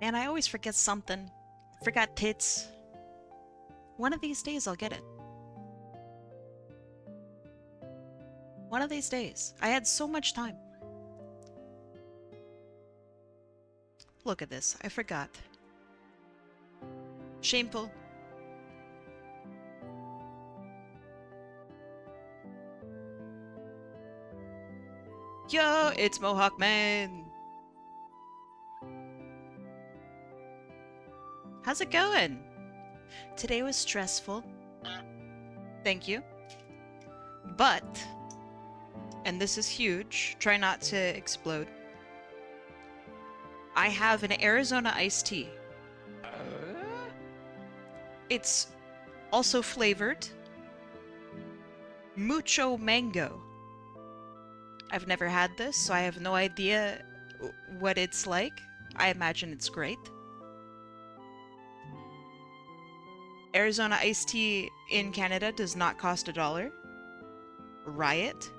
Man, I always forget something. Forgot tits. One of these days I'll get it. One of these days. I had so much time. Look at this. I forgot. Shameful. Yo, it's Mohawk Man. How's it going? Today was stressful. Thank you. But, and this is huge, try not to explode. I have an Arizona iced tea. It's also flavored mucho mango. I've never had this, so I have no idea what it's like. I imagine it's great. Arizona iced tea in Canada does not cost $1. Riot.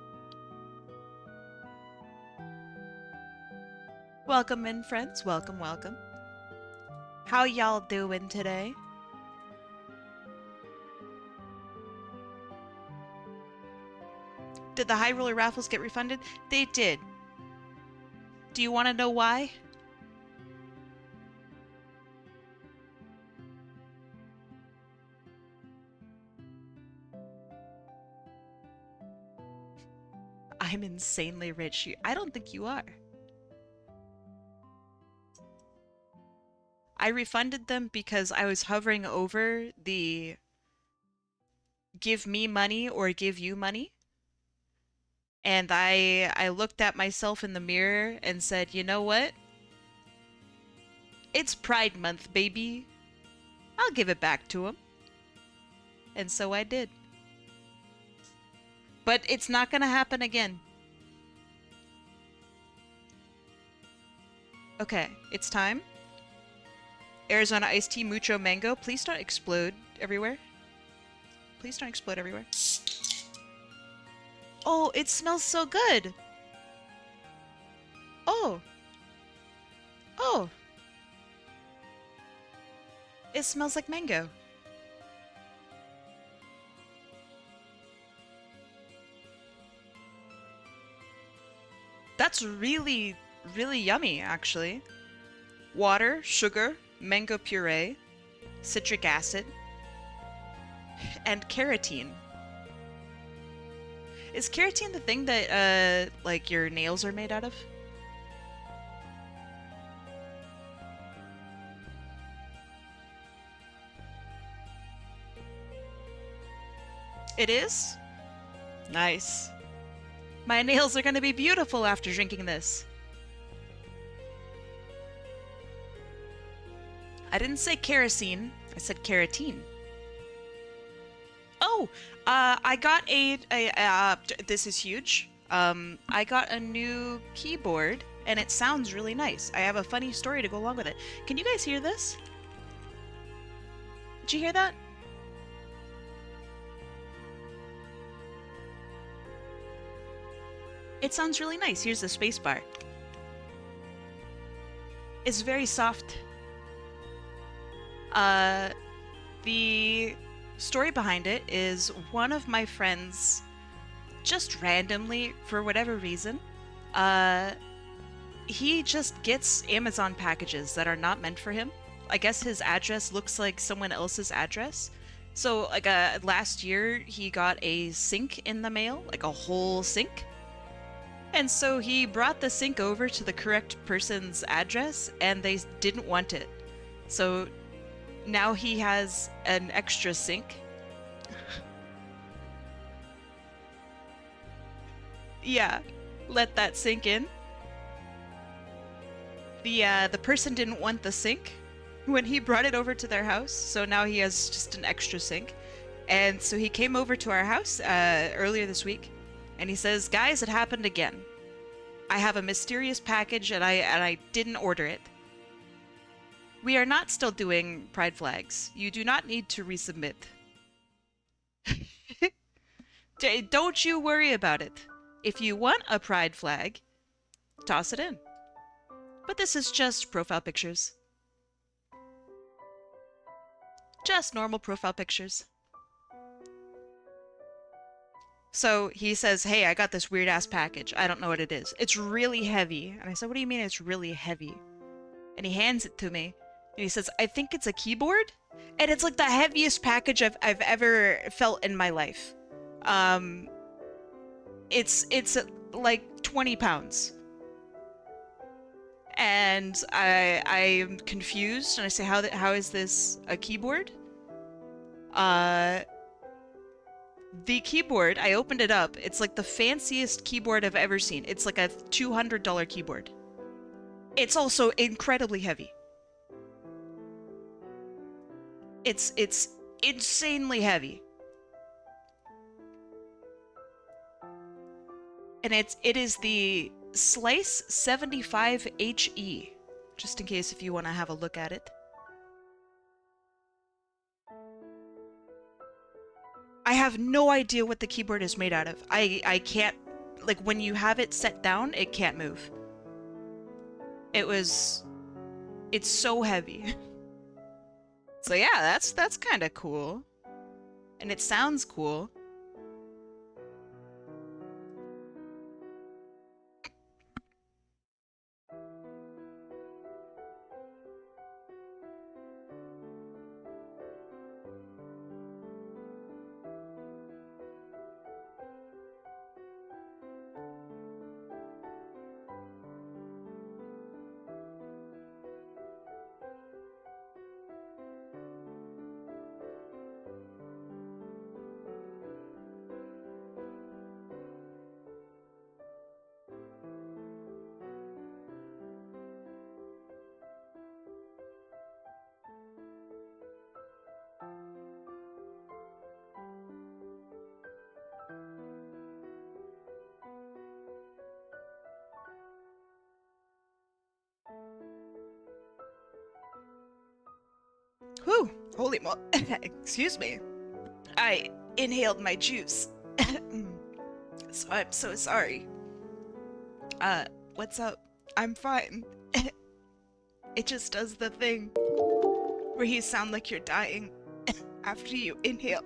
Welcome in, friends. Welcome, welcome. How y'all doing today? Did the High Roller raffles get refunded? They did. Do you want to know why? I'm insanely rich. I don't think you are. I refunded them because I was hovering over the give me money or give you money. And I looked at myself in the mirror and said, you know what? It's Pride Month, baby. I'll give it back to him. And so I did. But it's not gonna happen again. Okay, it's time. Arizona iced tea mucho mango. Please don't explode everywhere. Please don't explode everywhere. Oh, it smells so good. Oh. Oh. It smells like mango. That's really, really yummy, actually. Water, sugar, mango puree, citric acid, and carotene. Is carotene the thing that, like, your nails are made out of? It is? Nice. My nails are gonna be beautiful after drinking this. I didn't say kerosene, I said carotene. Oh, I got this is huge. I got a new keyboard and it sounds really nice. I have a funny story to go along with it. Can you guys hear this? Did you hear that? It sounds really nice. Here's the space bar. It's very soft. The story behind it is one of my friends, just randomly, for whatever reason, he just gets Amazon packages that are not meant for him. I guess his address looks like someone else's address. So, like, last year, he got a sink in the mail, like a whole sink. And so he brought the sink over to the correct person's address, and they didn't want it. So now he has an extra sink. Yeah, let that sink in. The person didn't want the sink when he brought it over to their house, so now he has just an extra sink. And so he came over to our house earlier this week, and he says, "Guys, it happened again. I have a mysterious package, and I didn't order it. We are not still doing pride flags. You do not need to resubmit. Don't you worry about it. If you want a pride flag, toss it in. But this is just profile pictures. Just normal profile pictures. So he says, hey, I got this weird ass package. I don't know what it is. It's really heavy. And I said, what do you mean it's really heavy? And he hands it to me. And he says, I think it's a keyboard. And it's like the heaviest package I've ever felt in my life. It's like 20 pounds. And I am confused. And I say, how is this a keyboard? The keyboard, I opened it up. It's like the fanciest keyboard I've ever seen. It's like a $200 keyboard. It's also incredibly heavy. It's insanely heavy. And it is the Slice 75HE, just in case if you want to have a look at it. I have no idea what the keyboard is made out of. I can't, like, when you have it set down, it can't move. It's so heavy. So yeah, that's kind of cool. And it sounds cool. Whew, holy mo- excuse me. I inhaled my juice. So I'm so sorry. What's up? I'm fine. It just does the thing where you sound like you're dying after you inhale.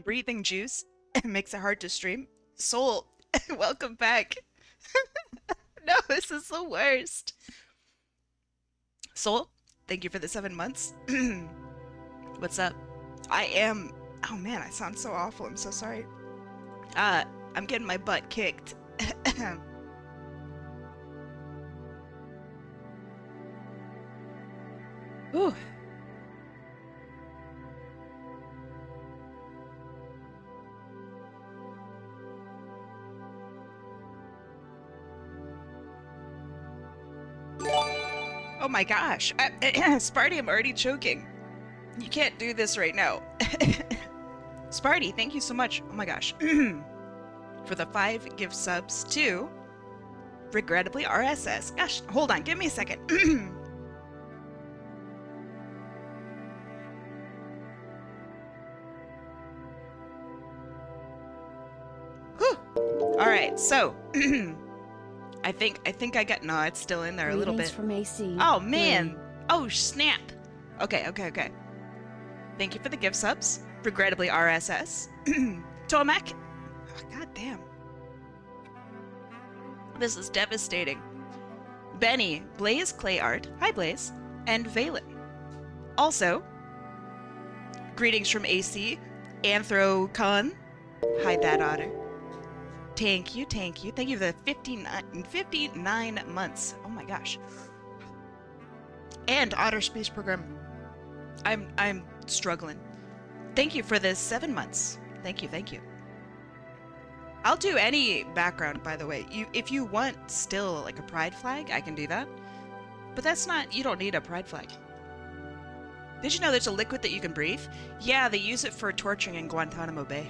Breathing juice makes it hard to stream. Soul, welcome back. No, this is the worst. Soul, thank you for the 7 months. What's up? I am... Oh man, I sound so awful. I'm so sorry. I'm getting my butt kicked. Ooh. Oh my gosh. Sparty, I'm already choking. You can't do this right now. Sparty, thank you so much. Oh my gosh. For the 5 gift subs to regrettably RSS. Gosh, hold on. Give me a second. Whew. All right, so I think I got no. It's still in there a little bit. From AC. Oh man! Oh snap! Okay. Thank you for the gift subs. Regrettably RSS. Tomac. Oh, God damn. This is devastating. Benny, Blaze Clay Art. Hi Blaze. And Valen. Also, greetings from AC. Anthrocon. Hi Bad Otter. Thank you. Thank you for the 59 months. Oh my gosh. And Otter Space Program. I'm struggling. Thank you for the 7 months. Thank you. I'll do any background, by the way. If you want still like a pride flag, I can do that. But that's not, you don't need a pride flag. Did you know there's a liquid that you can breathe? Yeah, they use it for torturing in Guantanamo Bay.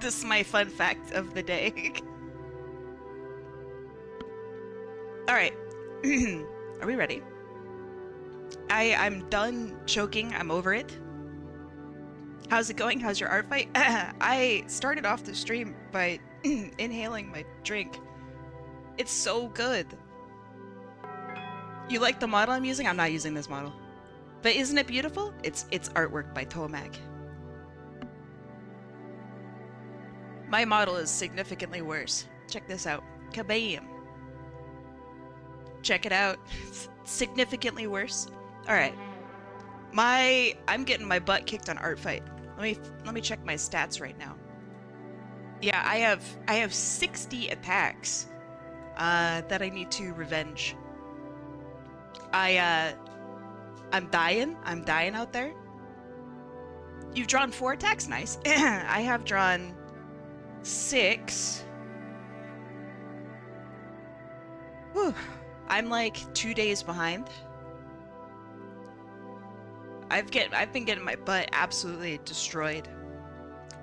This is my fun fact of the day. Alright. Are we ready? I'm done choking. I'm over it. How's it going? How's your art fight? I started off the stream by inhaling my drink. It's so good. You like the model I'm using? I'm not using this model. But isn't it beautiful? It's artwork by Tomac. My model is significantly worse. Check this out. Kabam. Check it out. It's significantly worse. All right. I'm getting my butt kicked on art fight. Let me check my stats right now. Yeah, I have 60 attacks that I need to revenge. I'm dying out there. You've drawn 4 attacks, nice. I have drawn 6. Whew. I'm like 2 days behind. I've been getting my butt absolutely destroyed.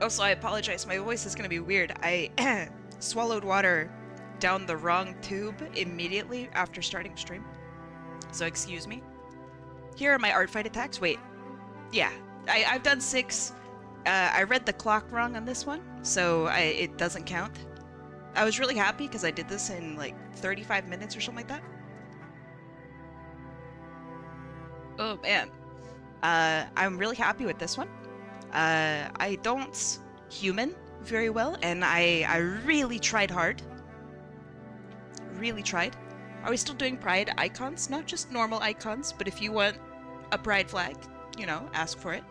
Also, I apologize. My voice is gonna be weird. I swallowed water down the wrong tube immediately after starting stream. So excuse me. Here are my art fight attacks. Wait. Yeah. I've done 6. I read the clock wrong on this one, so it doesn't count. I was really happy because I did this in like 35 minutes or something like that. Oh man. I'm really happy with this one. I don't human very well, and I really tried hard. Really tried. Are we still doing pride icons? Not just normal icons, but if you want a pride flag, you know, ask for it.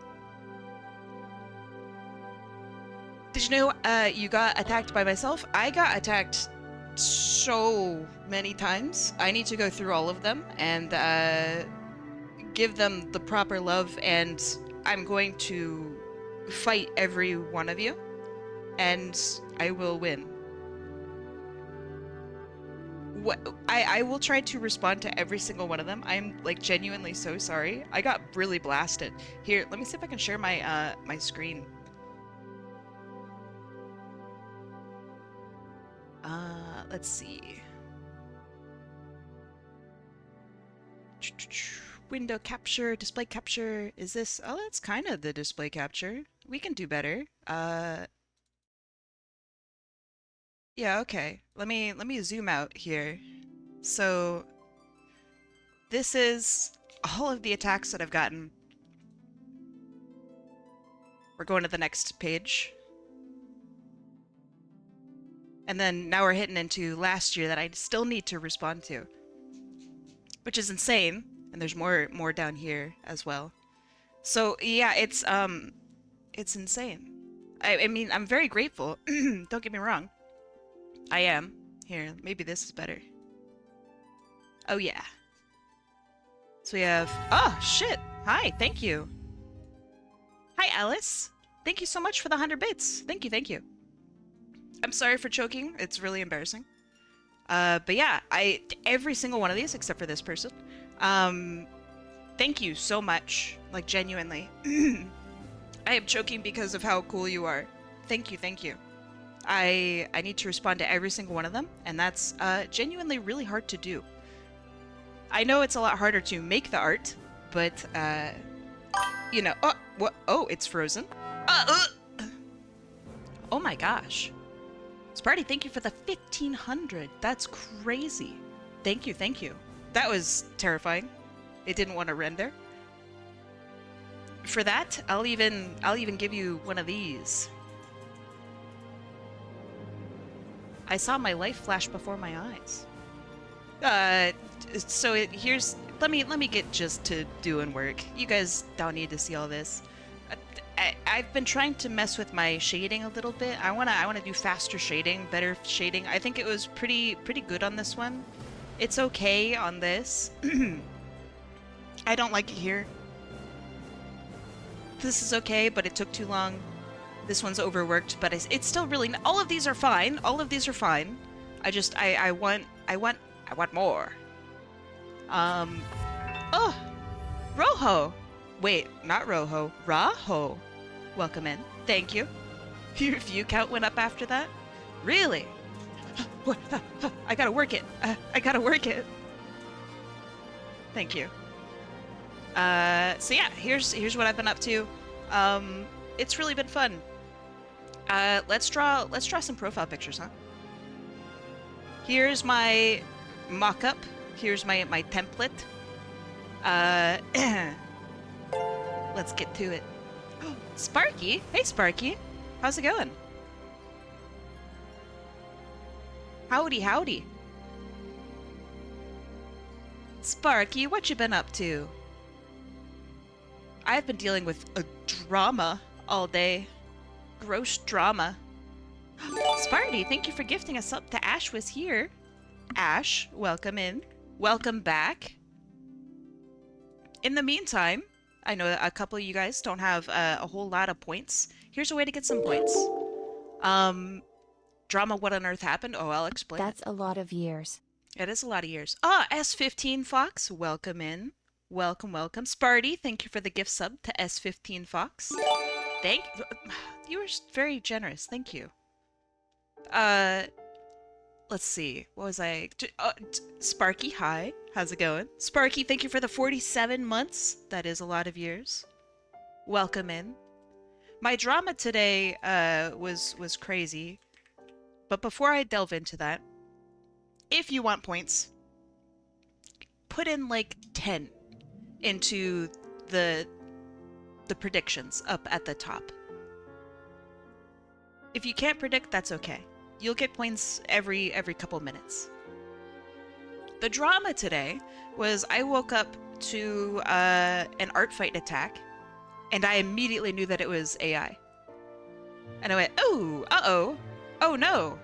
Did you know you got attacked by myself? I got attacked so many times. I need to go through all of them and give them the proper love, and I'm going to fight every one of you, and I will win. I will try to respond to every single one of them. I'm like genuinely so sorry. I got really blasted. Here, let me see if I can share my my screen. Let's see. Window capture, display capture. Is this? Oh, that's kind of the display capture. We can do better. Yeah, okay. Let me zoom out here. So this is all of the attacks that I've gotten. We're going to the next page. And then now we're hitting into last year that I still need to respond to, which is insane. And there's more down here as well. So yeah, it's insane. I mean, I'm very grateful. Don't get me wrong. I am. Here, maybe this is better. Oh yeah. So we have, oh shit. Hi, thank you. Hi Alice. Thank you so much for the 100 bits. Thank you, thank you. I'm sorry for choking. It's really embarrassing. But yeah, every single one of these except for this person. Thank you so much. Like genuinely. I am choking because of how cool you are. Thank you, thank you. I need to respond to every single one of them, and that's genuinely really hard to do. I know it's a lot harder to make the art, but you know, oh, what? Oh, it's frozen. Oh my gosh. Sparty, thank you for the 1500. That's crazy. Thank you, thank you. That was terrifying. It didn't want to render. For that, I'll even give you one of these. I saw my life flash before my eyes. So here's let me get just to doing work. You guys don't need to see all this. I've been trying to mess with my shading a little bit. I wanna do faster shading, better shading. I think it was pretty good on this one. It's okay on this. I don't like it here. This is okay, but it took too long. This one's overworked, but it's still really. All of these are fine. All of these are fine. I want more. Oh, Rojo. Wait, not Rojo. Raho. Welcome in. Thank you. Your view count went up after that? Really? What? I gotta work it. I gotta work it. Thank you. So yeah, here's what I've been up to. It's really been fun. Let's draw some profile pictures, huh? Here's my mock-up. Here's my template. Uh, let's get to it. Sparky! Hey, Sparky! How's it going? Howdy, howdy. Sparky, what you been up to? I've been dealing with a drama all day. Gross drama. Sparty, thank you for gifting us up to Ash was here. Ash, welcome in. Welcome back. In the meantime, I know that a couple of you guys don't have a whole lot of points. Here's a way to get some points. Drama, what on earth happened? Oh, I'll explain. That's a lot of years. It is a lot of years. Ah, S15 Fox, welcome in. Welcome, welcome. Sparty, thank you for the gift sub to S15 Fox. Thank you. Were very generous. Thank you. Let's see. What was I? Sparky, hi. How's it going? Sparky, thank you for the 47 months. That is a lot of years. Welcome in. My drama today was crazy. But before I delve into that, if you want points, put in like 10 into the predictions up at the top. If you can't predict, that's okay. You'll get points every couple minutes. The drama today was I woke up to an art fight attack, and I immediately knew that it was AI. And I went, oh, uh-oh, oh no.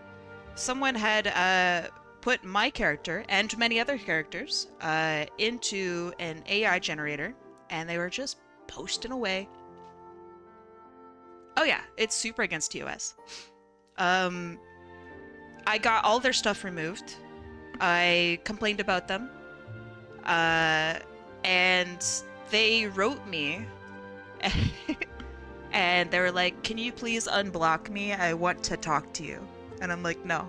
Someone had put my character and many other characters into an AI generator, and they were just posting away. Oh yeah, it's super against TOS. I got all their stuff removed. I complained about them. And they wrote me. And they were like, can you please unblock me? I want to talk to you. And I'm like, no.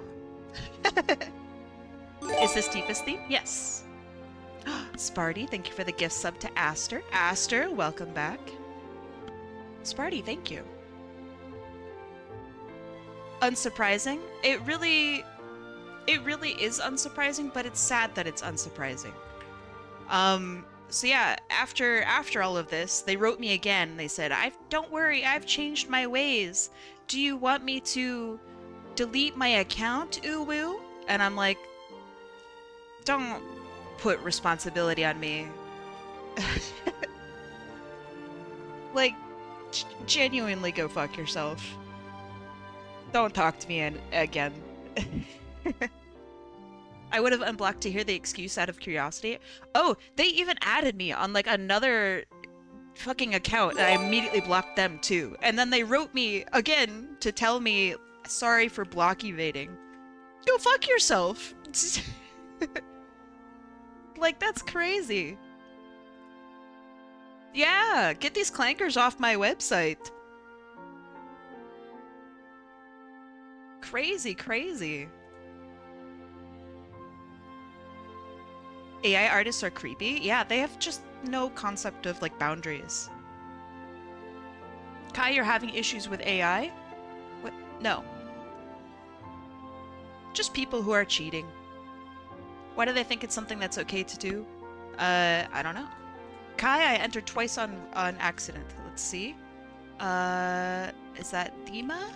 Is this Tifa's theme? Yes. Sparty, thank you for the gift sub to Aster. Aster, welcome back. Sparty, thank you. Unsurprising? It really is unsurprising, but it's sad that it's unsurprising. So yeah, after all of this, they wrote me again. They said, don't worry, I've changed my ways. Do you want me to delete my account, uwu? And I'm like, don't put responsibility on me. Like, genuinely go fuck yourself. Don't talk to me again. I would have unblocked to hear the excuse out of curiosity. Oh, they even added me on like another fucking account, and I immediately blocked them too. And then they wrote me again to tell me, sorry for block evading. Go fuck yourself. Like, that's crazy. Yeah, get these clankers off my website. Crazy, crazy. AI artists are creepy. Yeah, they have just no concept of like boundaries. Kai, you're having issues with AI? What? No. Just people who are cheating. Why do they think it's something that's okay to do? I don't know. Kai, I entered twice on accident. Let's see. Is that Dima?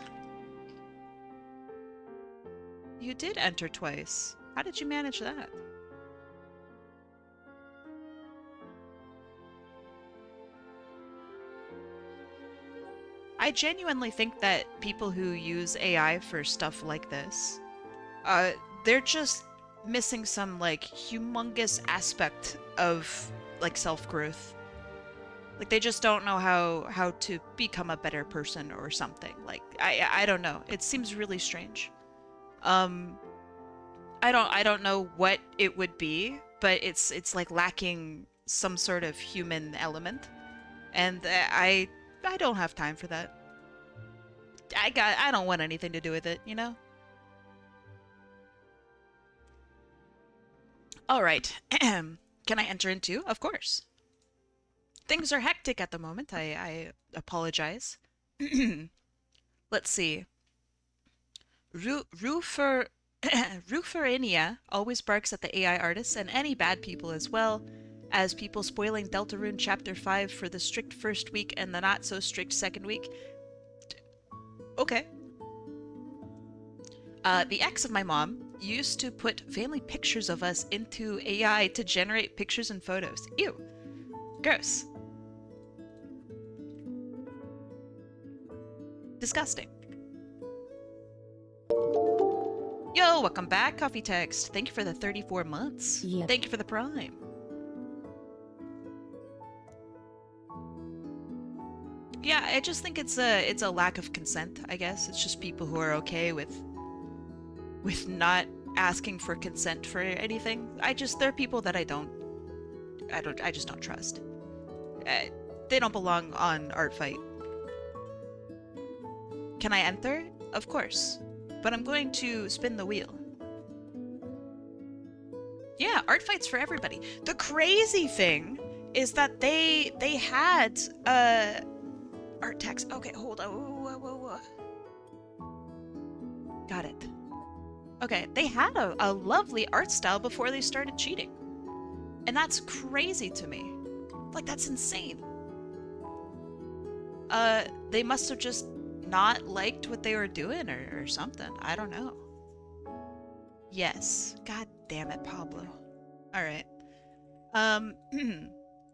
You did enter twice. How did you manage that? I genuinely think that people who use AI for stuff like this, they're just missing some like humongous aspect of like self-growth. Like they just don't know how to become a better person or something. Like I don't know. It seems really strange. I don't know what it would be, but it's like lacking some sort of human element, and I don't have time for that. I don't want anything to do with it, you know? All right. Can I enter into? Of course. Things are hectic at the moment. I apologize. Let's see. Roofer Rooferinia always barks at the AI artists and any bad people as well as people spoiling Deltarune Chapter 5 for the strict first week and the not so strict second week. Okay. The ex of my mom used to put family pictures of us into AI to generate pictures and photos. Ew. Gross. Disgusting. Yo, welcome back, Coffee Text. Thank you for the 34 months. Yep. Thank you for the Prime. Yeah, I just think it's a lack of consent, I guess. It's just people who are okay with not asking for consent for anything. There are people that I just don't trust. They don't belong on Art Fight. Can I enter? Of course. But I'm going to spin the wheel. Yeah, Art Fight's for everybody. The crazy thing is that they had art text. Okay, hold on. Whoa. Got it. Okay, they had a lovely art style before they started cheating. And that's crazy to me. Like, that's insane. They must have just not liked what they were doing or something. I don't know. Yes. God damn it, Pablo. Alright.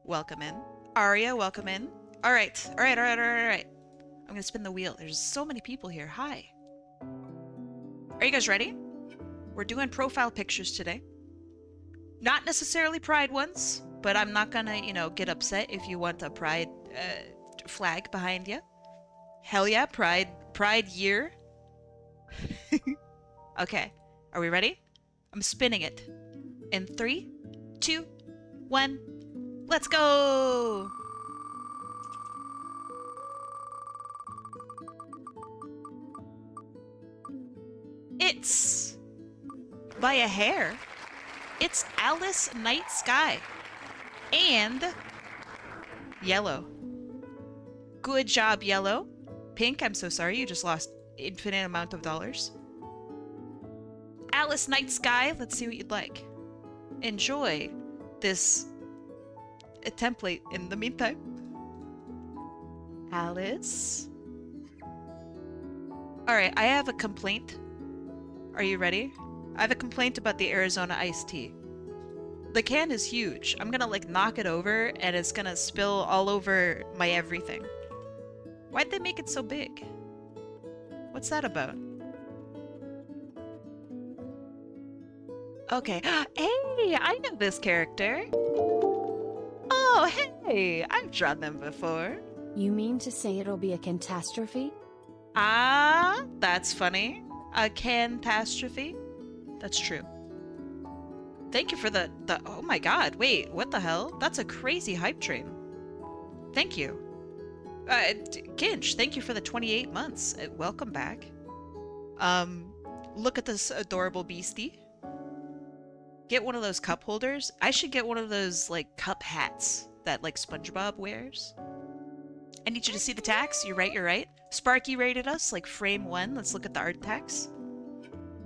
Welcome in. Aria, welcome in. Alright. I'm gonna spin the wheel. There's so many people here. Hi. Are you guys ready? We're doing profile pictures today. Not necessarily pride ones, but I'm not gonna, get upset if you want a pride flag behind you. Hell yeah, pride year. Okay, are we ready? I'm spinning it. In 3, 2, 1, let's go! It's by a hair. It's alicenightsky and yellow. Good job, yellow. Pink, I'm so sorry, you just lost infinite amount of dollars. alicenightsky, let's see what you'd like. Enjoy this template in the meantime. Alice. Alright, I have a complaint. Are you ready? I have a complaint about the Arizona iced tea. The can is huge. I'm gonna knock it over and it's gonna spill all over my everything. Why'd they make it so big? What's that about? Okay. Hey, I know this character. Oh, hey, I've drawn them before. You mean to say it'll be a catastrophe? Ah, that's funny. A catastrophe? That's true. Thank you for the oh my god, wait, what the hell? That's a crazy hype train. Thank you. Kinch, thank you for the 28 months. Welcome back. Look at this adorable beastie. Get one of those cup holders. I should get one of those, cup hats that, SpongeBob wears. I need you to see the tax. You're right. Sparky rated us, frame 1. Let's look at the art tax.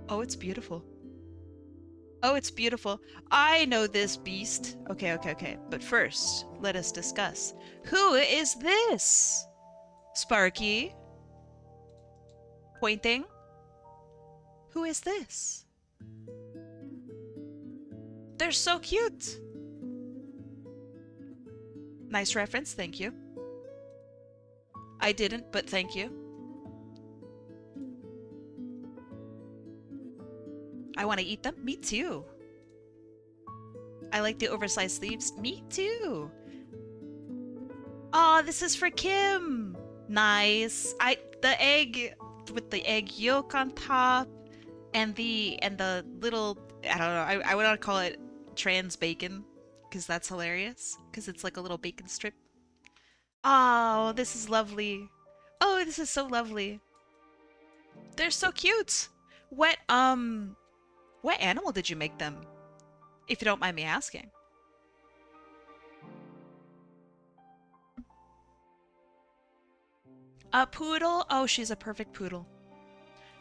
Oh, it's beautiful. Oh, it's beautiful. I know this beast. Okay. But first, let us discuss. Who is this? Sparky. Pointing. Who is this? They're so cute. Nice reference, thank you. I didn't, but thank you. I want to eat them? Me too. I like the oversized sleeves. Me too. Oh, this is for Kim. Nice. The egg with the egg yolk on top and the little, I don't know, I would call it trans bacon because that's hilarious because it's like a little bacon strip. Oh, this is lovely. Oh, this is so lovely. They're so cute. What animal did you make them? If you don't mind me asking. A poodle? Oh, she's a perfect poodle.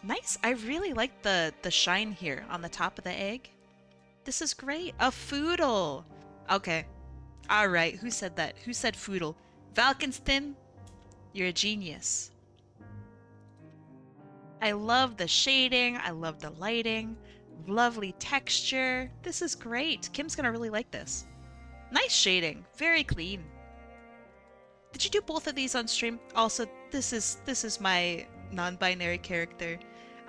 Nice. I really like the shine here on the top of the egg. This is great. A foodle. Okay. All right. Who said that? Who said foodle? Valkenstin, you're a genius. I love the shading. I love the lighting. Lovely texture. This is great. Kim's gonna really like this. Nice shading. Very clean. Did you do both of these on stream? Also, this is my non-binary character.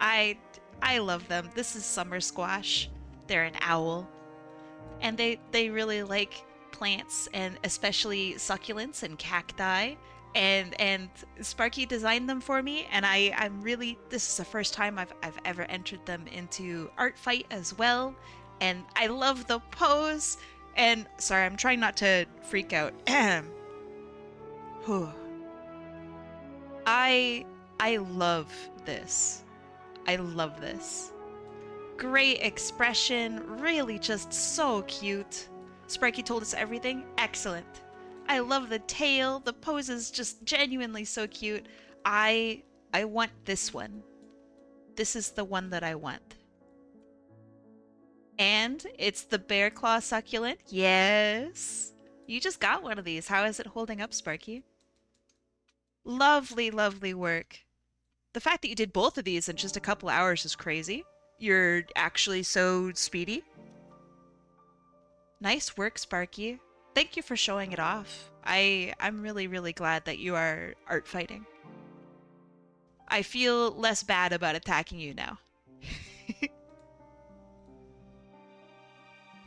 I I love them. This is Summer Squash. They're an owl, and they really like plants and especially succulents and cacti. And Sparky designed them for me, and I'm really, this is the first time I've ever entered them into art fight as well, and I love the pose. And sorry, I'm trying not to freak out. Whew. I I love this. I love this. Great expression, really just so cute. Sparky told us everything. Excellent. I love the tail. The pose is just genuinely so cute. I want this one. This is the one that I want. And it's the bear claw succulent. Yes. You just got one of these. How is it holding up, Sparky? Lovely, lovely work. The fact that you did both of these in just a couple hours is crazy. You're actually so speedy. Nice work, Sparky. Thank you for showing it off. I'm really, really glad that you are art fighting. I feel less bad about attacking you now.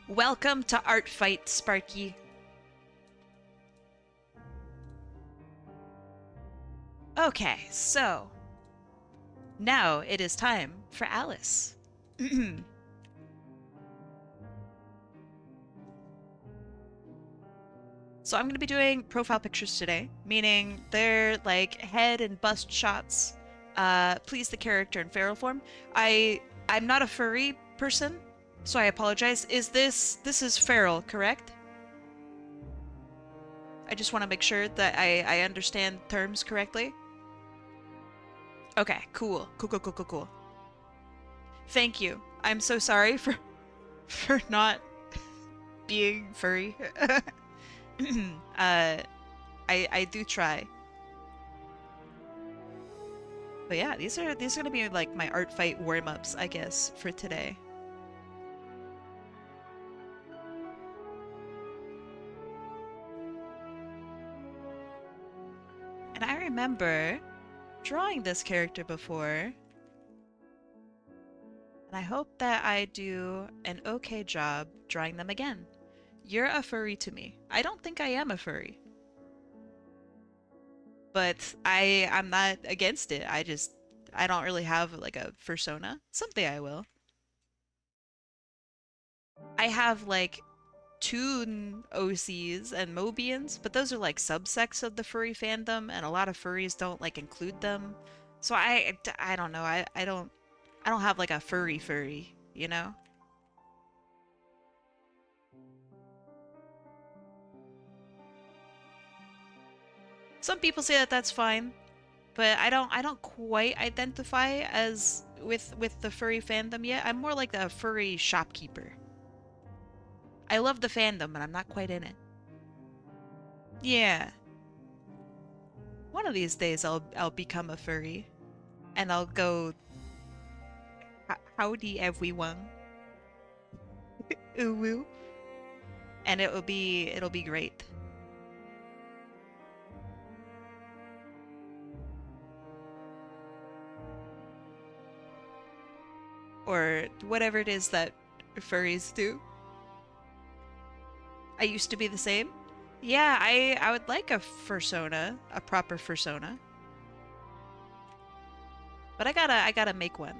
Welcome to Art Fight, Sparky. Okay, so now it is time for Alice. So I'm going to be doing profile pictures today, meaning they're like head and bust shots. Please the character in feral form. I'm not a furry person, so I apologize. This is feral, correct? I just want to make sure that I understand terms correctly. Okay, cool. Cool. Thank you. I'm so sorry for not being furry. I do try. But yeah, these are gonna be like my art fight warm-ups, I guess, for today. And I remember drawing this character before, and I hope that I do an okay job drawing them again. You're a furry to me. I don't think I am a furry. But I'm not against it. I don't really have like a fursona. Someday I will. I have like Toon OCs and Mobians, but those are like subsects of the furry fandom, and a lot of furries don't like include them. So I don't know. I don't have like a furry, you know? Some people say that that's fine, but I don't quite identify as with the furry fandom yet. I'm more like a furry shopkeeper. I love the fandom, but I'm not quite in it. Yeah. One of these days I'll become a furry and I'll go howdy everyone. Ooh woo. And it'll be great. Or whatever it is that furries do. I used to be the same. Yeah, I would like a fursona, a proper fursona. But I gotta make one.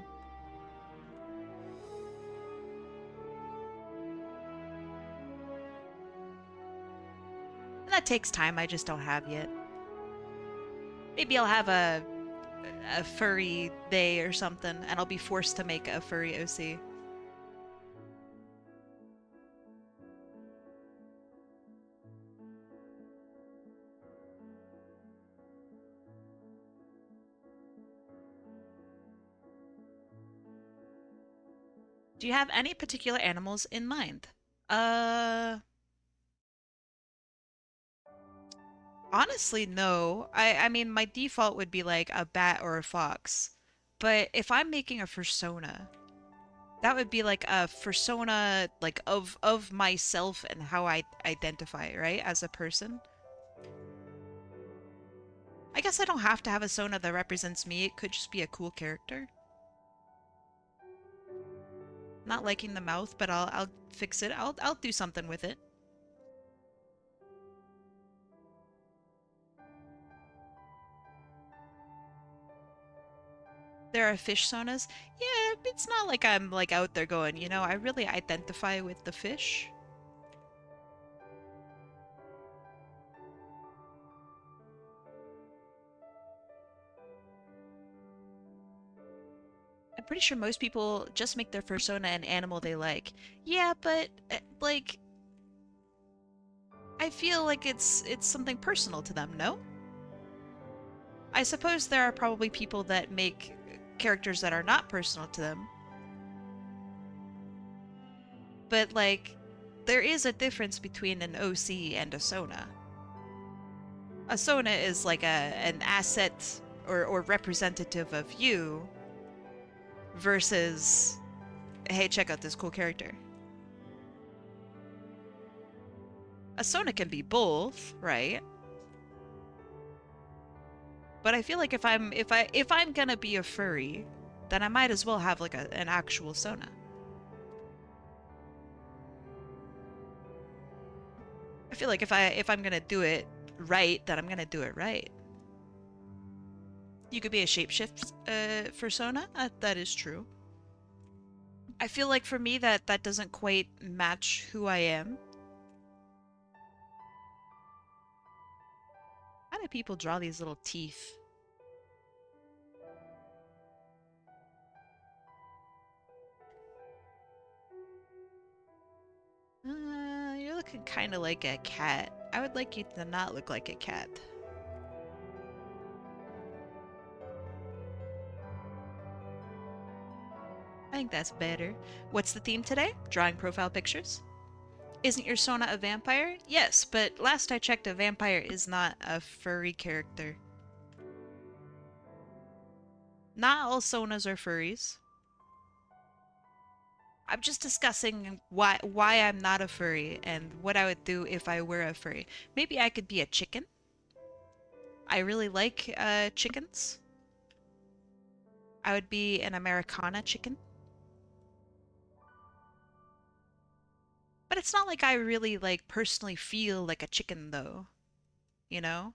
And that takes time I just don't have yet. Maybe I'll have a furry day or something, and I'll be forced to make a furry OC. Do you have any particular animals in mind? Uh, Honestly, no. I mean, my default would be like a bat or a fox. But if I'm making a fursona, that would be like a fursona like of myself and how I identify, right? As a person. I guess I don't have to have a sona that represents me. It could just be a cool character. Not liking the mouth, but I'll fix it. I'll do something with it. There are fish sonas. Yeah, it's not like I'm like out there going, I really identify with the fish. I'm pretty sure most people just make their persona an animal they like. Yeah, but like I feel like it's something personal to them, no? I suppose there are probably people that make characters that are not personal to them, but like there is a difference between an OC and a Sona. A Sona is like an asset or representative of you versus, hey, check out this cool character. A Sona can be both, right? But I feel like if I'm gonna be a furry, then I might as well have like an actual Sona. I feel like if I'm gonna do it right, then I'm gonna do it right. You could be a shapeshift persona. That is true. I feel like for me that doesn't quite match who I am. How do people draw these little teeth? You're looking kind of like a cat. I would like you to not look like a cat. I think that's better. What's the theme today? Drawing profile pictures? Isn't your Sona a vampire? Yes, but last I checked, a vampire is not a furry character. Not all Sonas are furries. I'm just discussing why I'm not a furry and what I would do if I were a furry. Maybe I could be a chicken. I really like chickens. I would be an Americana chicken. But it's not like I really like personally feel like a chicken though, you know?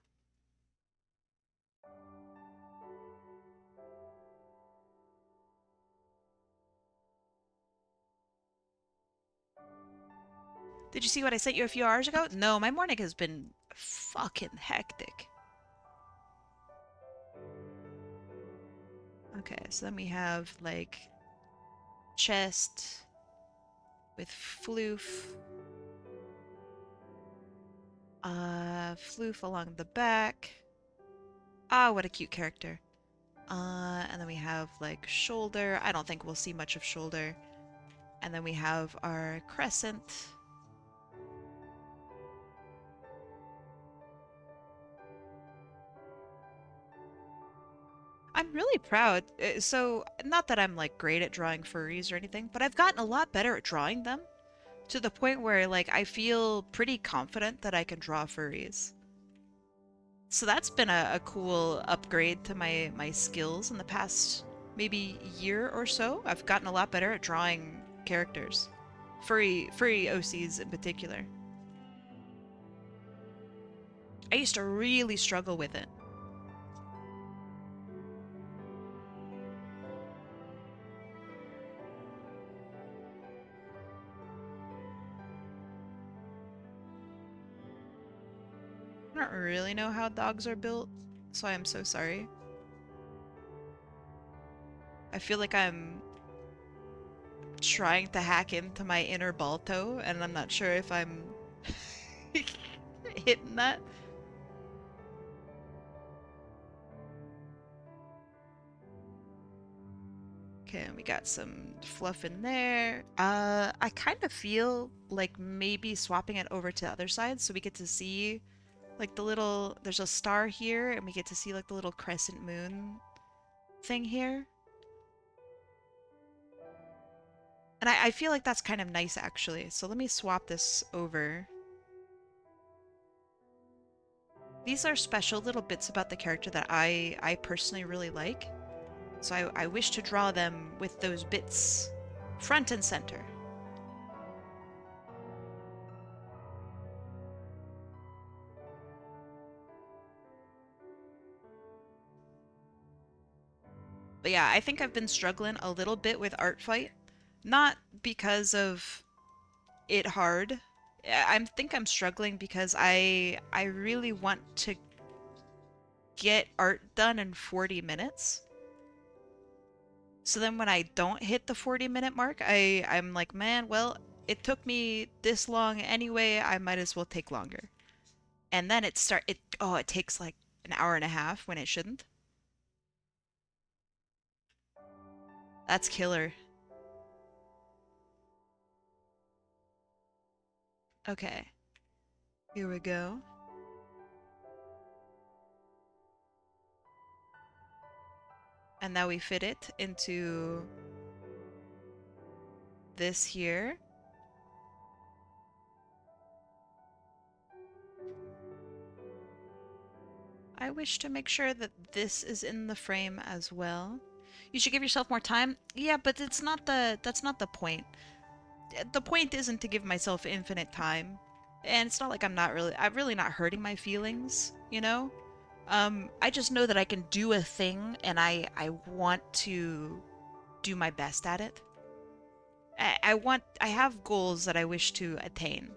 Did you see what I sent you a few hours ago? No, my morning has been fucking hectic. Okay, so then we have like chest with floof. Floof along the back. Ah, what a cute character. And then we have like shoulder. I don't think we'll see much of shoulder. And then we have our crescent. I'm really proud. So, not that I'm like great at drawing furries or anything, but I've gotten a lot better at drawing them to the point where like I feel pretty confident that I can draw furries. So that's been a cool upgrade to my skills in the past maybe year or so. I've gotten a lot better at drawing characters. Furry OCs in particular. I used to really struggle with it. I don't really know how dogs are built, so I am so sorry. I feel like I'm trying to hack into my inner Balto, and I'm not sure if I'm hitting that. Okay, and we got some fluff in there. I kind of feel like maybe swapping it over to the other side so we get to see like the little, there's a star here and we get to see like the little crescent moon thing here. And I feel like that's kind of nice actually. So let me swap this over. These are special little bits about the character that I personally really like. So I wish to draw them with those bits front and center. But yeah, I think I've been struggling a little bit with Art Fight. Not because of it hard. I think I'm struggling because I really want to get art done in 40 minutes. So then when I don't hit the 40-minute mark, I'm like, man, well, it took me this long anyway, I might as well take longer. And then it takes like an hour and a half when it shouldn't. That's killer. Okay. Here we go. And now we fit it into this here. I wish to make sure that this is in the frame as well. You should give yourself more time. Yeah, but that's not the point. The point isn't to give myself infinite time. And it's not like I'm really not hurting my feelings, you know? I just know that I can do a thing and I want to do my best at it. I have goals that I wish to attain.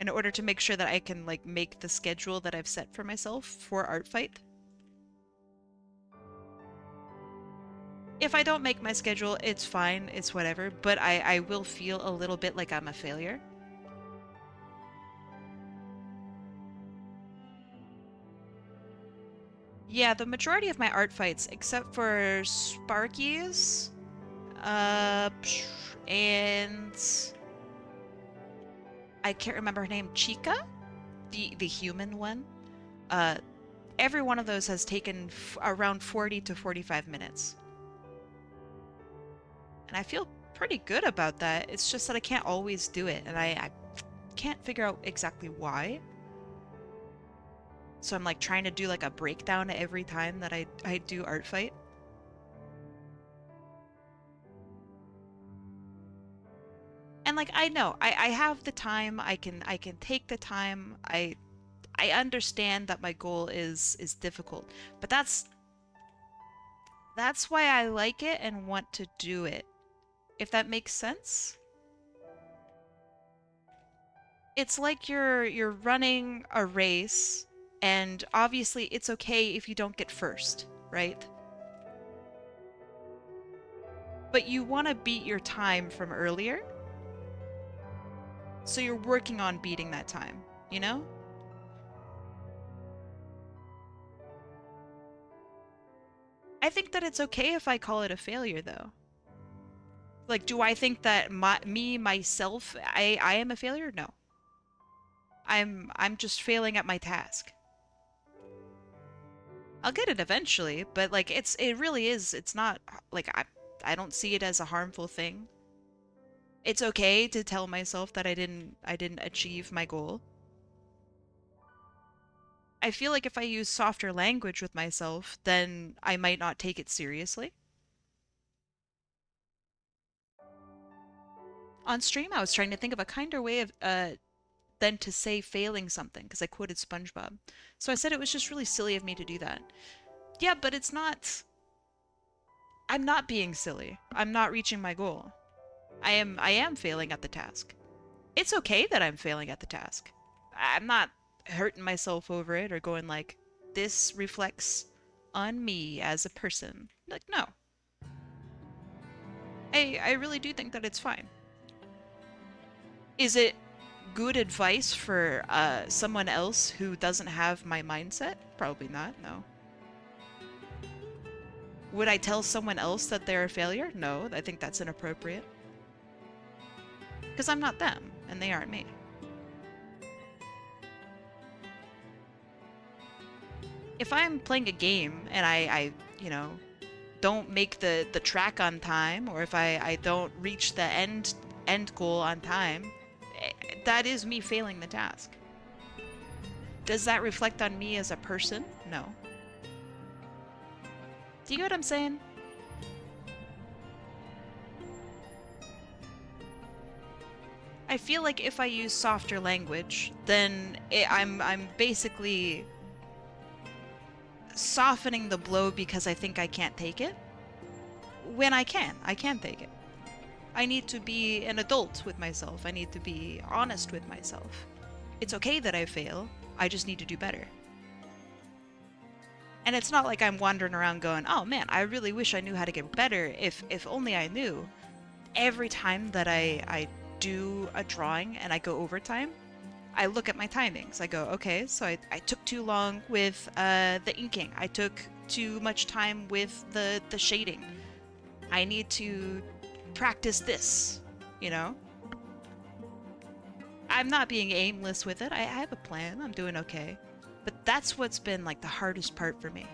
In order to make sure that I can like make the schedule that I've set for myself for Art Fight. If I don't make my schedule, it's fine, it's whatever, but I will feel a little bit like I'm a failure. Yeah, the majority of my art fights, except for Sparky's, and I can't remember her name, Chica? The human one? Uh, every one of those has taken around 40 to 45 minutes. And I feel pretty good about that. It's just that I can't always do it, and I can't figure out exactly why. So I'm like trying to do like a breakdown every time that I do Art Fight. And like I know, I have the time, I can take the time. I understand that my goal is difficult, but that's why I like it and want to do it. If that makes sense? It's like you're running a race and obviously it's okay if you don't get first, right? But you want to beat your time from earlier. So you're working on beating that time, you know? I think that it's okay if I call it a failure though. Like, do I think that myself, I am a failure? No. I'm just failing at my task. I'll get it eventually, but like it really is, it's not like I don't see it as a harmful thing. It's okay to tell myself that I didn't achieve my goal. I feel like if I use softer language with myself, then I might not take it seriously. On stream, I was trying to think of a kinder way of than to say failing something because I quoted SpongeBob. So I said it was just really silly of me to do that. Yeah, but it's not. I'm not being silly. I'm not reaching my goal. I am failing at the task. It's okay that I'm failing at the task. I'm not hurting myself over it or going like, this reflects on me as a person. Like, no. I really do think that it's fine. Is it good advice for someone else who doesn't have my mindset? Probably not, no. Would I tell someone else that they're a failure? No, I think that's inappropriate. Because I'm not them, and they aren't me. If I'm playing a game and I you know, don't make the track on time, or if I don't reach the end goal on time, that is me failing the task. Does that reflect on me as a person? No. Do you get what I'm saying? I feel like if I use softer language, then I'm basically softening the blow because I think I can't take it. When I can take it. I need to be an adult with myself. I need to be honest with myself. It's okay that I fail. I just need to do better. And it's not like I'm wandering around going, oh man, I really wish I knew how to get better. If only I knew. Every time that I do a drawing and I go overtime, I look at my timings. I go, okay, so I took too long with the inking. I took too much time with the shading. I need to practice this, you know? I'm not being aimless with it. I have a plan. I'm doing okay. But that's what's been like the hardest part for me.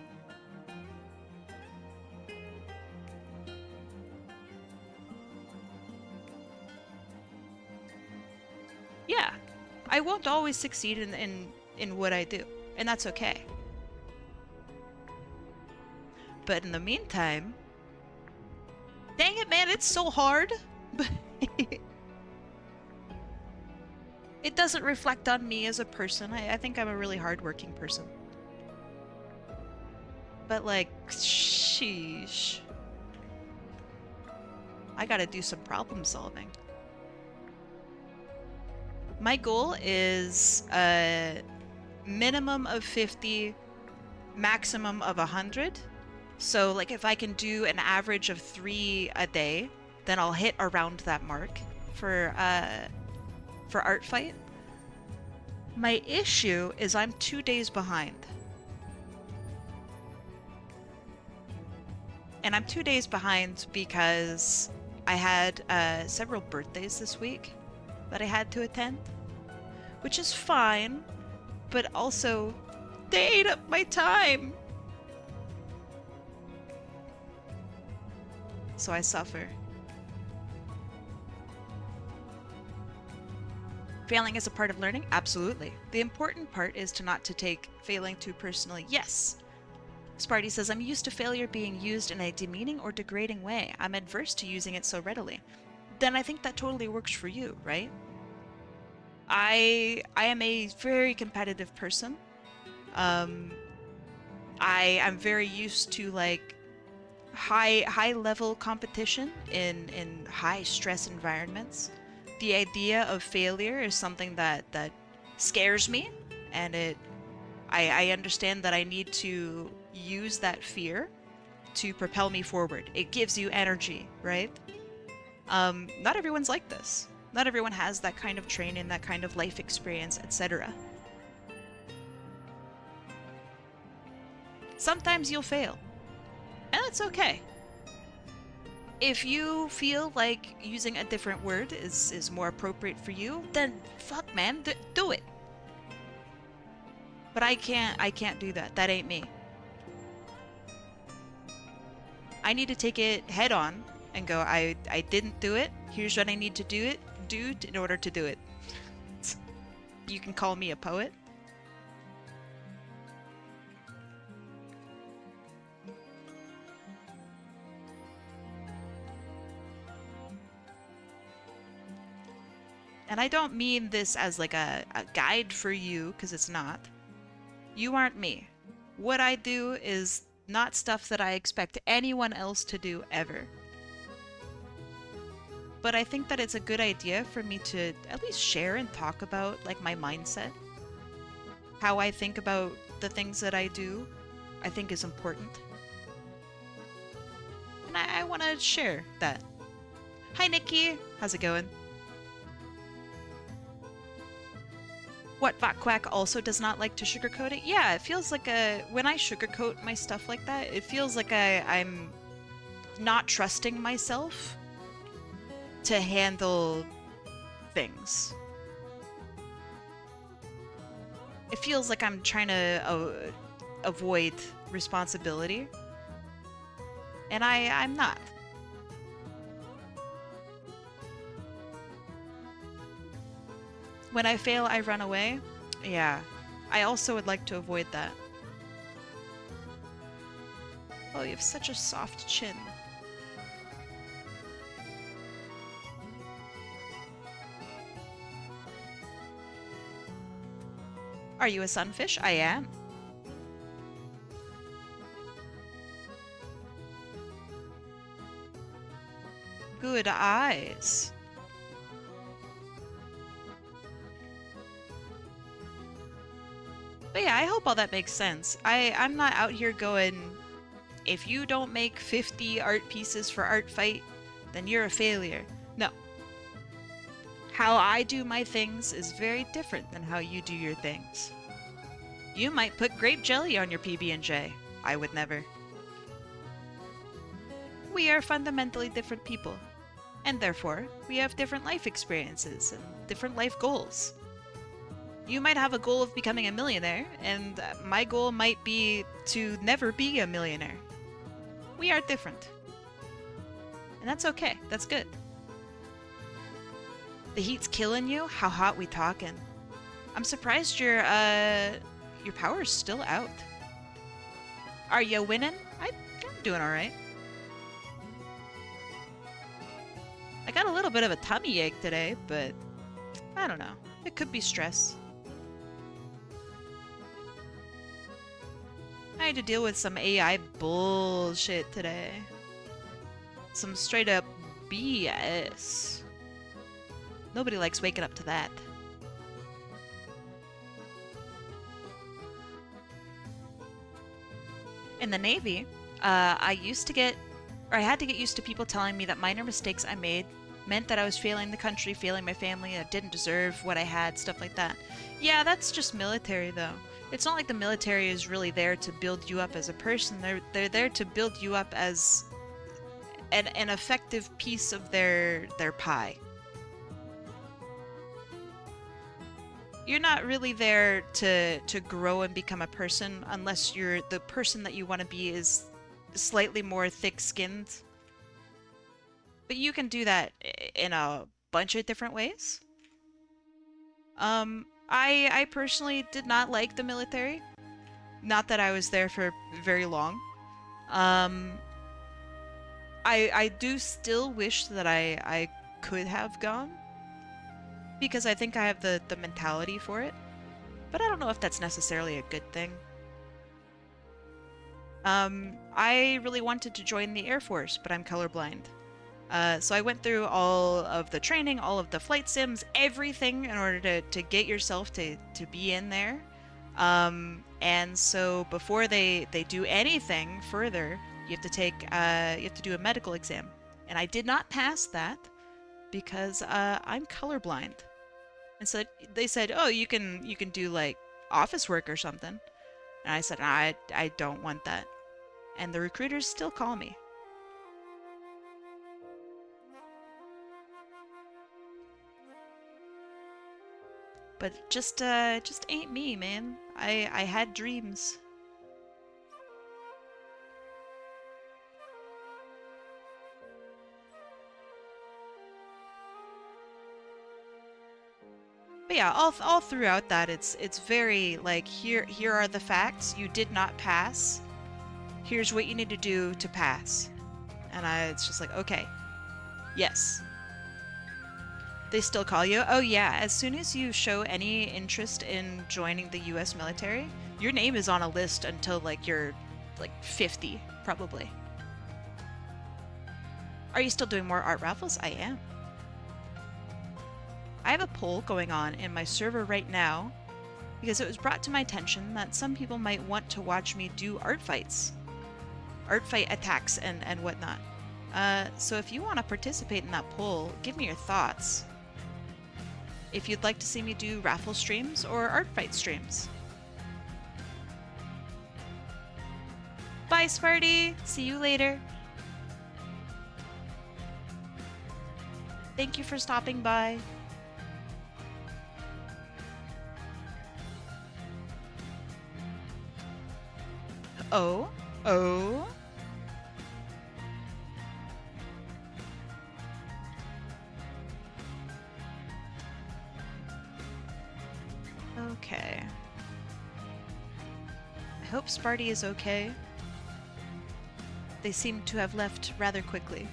Yeah, I won't always succeed in what I do, and that's okay. But in the meantime, dang it, man, it's so hard. It doesn't reflect on me as a person. I think I'm a really hardworking person. But like, sheesh. I gotta do some problem solving. My goal is a minimum of 50, maximum of 100. So like if I can do an average of 3 a day, then I'll hit around that mark for Art Fight. My issue is I'm 2 days behind. And I'm 2 days behind because I had several birthdays this week that I had to attend, which is fine, but also they ate up my time. So I suffer. Failing is a part of learning? Absolutely. The important part is not to take failing too personally. Yes. Sparty says, I'm used to failure being used in a demeaning or degrading way. I'm adverse to using it so readily. Then I think that totally works for you, right? I am a very competitive person. I am very used to like high level competition in high stress environments. The idea of failure is something that scares me, and I understand that I need to use that fear to propel me forward. It gives you energy, right? Not everyone's like this. Not everyone has that kind of training, that kind of life experience, etc. Sometimes you'll fail, and that's okay. If you feel like using a different word is more appropriate for you, then fuck man, do it. But I can't do that. That ain't me. I need to take it head on and go, I didn't do it. Here's what I need to do in order to do it. You can call me a poet. And I don't mean this as like a guide for you, because it's not. You aren't me. What I do is not stuff that I expect anyone else to do ever. But I think that it's a good idea for me to at least share and talk about like my mindset. How I think about the things that I do, I think is important. And I want to share that. Hi Nikki, how's it going? What, Quack also does not like to sugarcoat it? Yeah, it feels like when I sugarcoat my stuff like that, it feels like I'm not trusting myself to handle things. It feels like I'm trying to avoid responsibility, and I'm not. When I fail, I run away. Yeah, I also would like to avoid that. Oh, you have such a soft chin. Are you a sunfish? I am. Good eyes. But yeah, I hope all that makes sense. I'm not out here going, if you don't make 50 art pieces for Art Fight, then you're a failure. No. How I do my things is very different than how you do your things. You might put grape jelly on your PB&J. I would never. We are fundamentally different people, and therefore, we have different life experiences and different life goals. You might have a goal of becoming a millionaire, and my goal might be to never be a millionaire. We are different. And that's okay. That's good. The heat's killing you? How hot we talking? I'm surprised your power's still out. Are you winning? I'm doing alright. I got a little bit of a tummy ache today, but I don't know. It could be stress. I had to deal with some AI bullshit today. Some straight up BS. Nobody likes waking up to that. In the Navy, I had to get used to people telling me that minor mistakes I made meant that I was failing the country, failing my family, I didn't deserve what I had, stuff like that. Yeah, that's just military though. It's not like the military is really there to build you up as a person. They're there to build you up as an effective piece of their pie. You're not really there to grow and become a person unless the person that you want to be is slightly more thick-skinned. But you can do that in a bunch of different ways. I personally did not like the military. Not that I was there for very long. I do still wish that I could have gone, because I think I have the mentality for it. But I don't know if that's necessarily a good thing. I really wanted to join the Air Force, but I'm colorblind. So I went through all of the training, all of the flight sims, everything in order to get yourself to be in there. And so before they do anything further, you have to do a medical exam. And I did not pass that because I'm colorblind. And so they said, "Oh, you can do like office work or something." And I said, "I don't want that." And the recruiters still call me. But just ain't me, man. I had dreams. But yeah, all throughout that, it's very like, here are the facts. You did not pass. Here's what you need to do to pass. And it's just like, okay, yes. They still call you? Oh yeah, as soon as you show any interest in joining the US military, your name is on a list until like you're like 50, probably. Are you still doing more art raffles? I am. I have a poll going on in my server right now because it was brought to my attention that some people might want to watch me do art fights. Art fight attacks and whatnot. So if you want to participate in that poll, give me your thoughts. if you'd like to see me do raffle streams or art fight streams. Bye, Sparty! See you later. Thank you for stopping by. Oh? Oh? Okay. I hope Sparty is okay. They seem to have left rather quickly.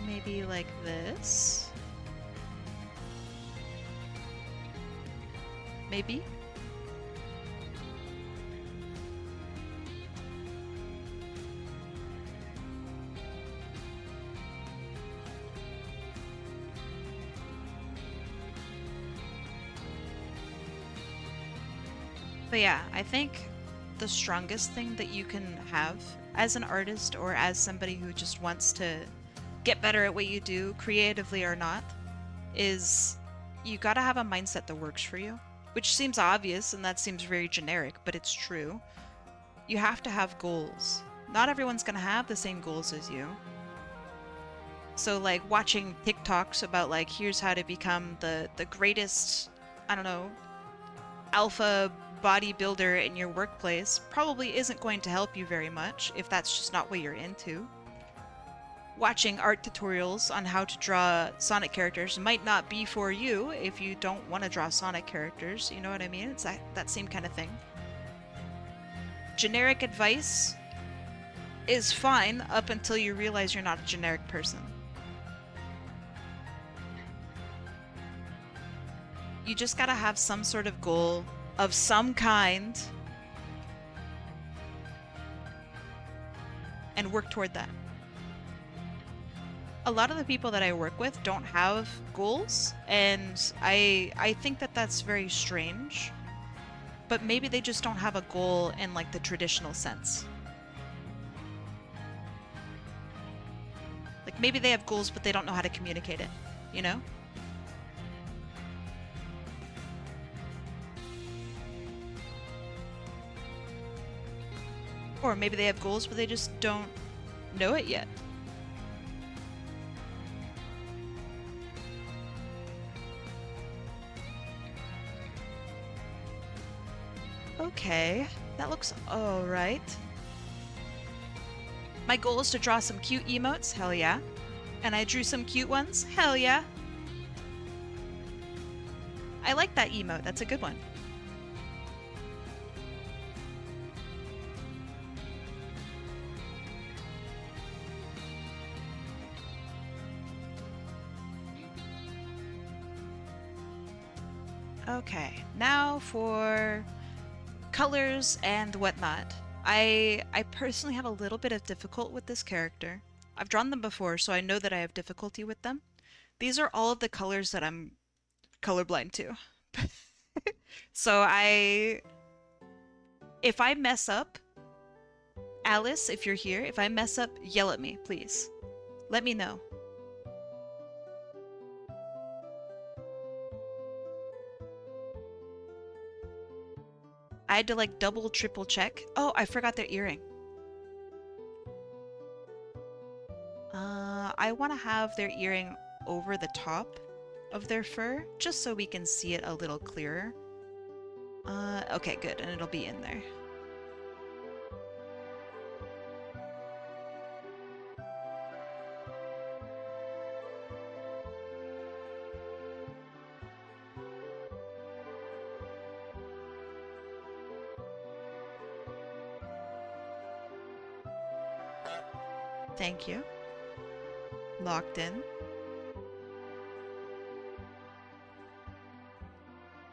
Maybe like this? Maybe? But yeah, I think the strongest thing that you can have as an artist or as somebody who just wants to get better at what you do, creatively or not, is you gotta have a mindset that works for you. Which seems obvious and that seems very generic, but it's true. You have to have goals. Not everyone's gonna have the same goals as you. So like watching TikToks about like, here's how to become the greatest, I don't know, alpha bodybuilder in your workplace probably isn't going to help you very much if that's just not what you're into. Watching art tutorials on how to draw Sonic characters might not be for you if you don't want to draw Sonic characters, you know what I mean? It's that same kind of thing. Generic advice is fine up until you realize you're not a generic person. You just gotta have some sort of goal of some kind and work toward that. A lot of the people that I work with don't have goals, and I think that that's very strange. But maybe they just don't have a goal in like the traditional sense. Like maybe they have goals, but they don't know how to communicate it, you know? Or maybe they have goals, but they just don't know it yet. Okay, that looks alright. My goal is to draw some cute emotes, hell yeah. And I drew some cute ones, hell yeah. I like that emote, that's a good one. Okay, now for colors and whatnot. I personally have a little bit of difficulty with this character. I've drawn them before, so I know that I have difficulty with them. These are all of the colors that I'm colorblind to. So if I mess up, Alice, if you're here, if I mess up, yell at me, please. Let me know. I had to like double, triple check. Oh, I forgot their earring. I want to have their earring over the top of their fur, just so we can see it a little clearer. Okay, good, and it'll be in there. Thank you. Locked in.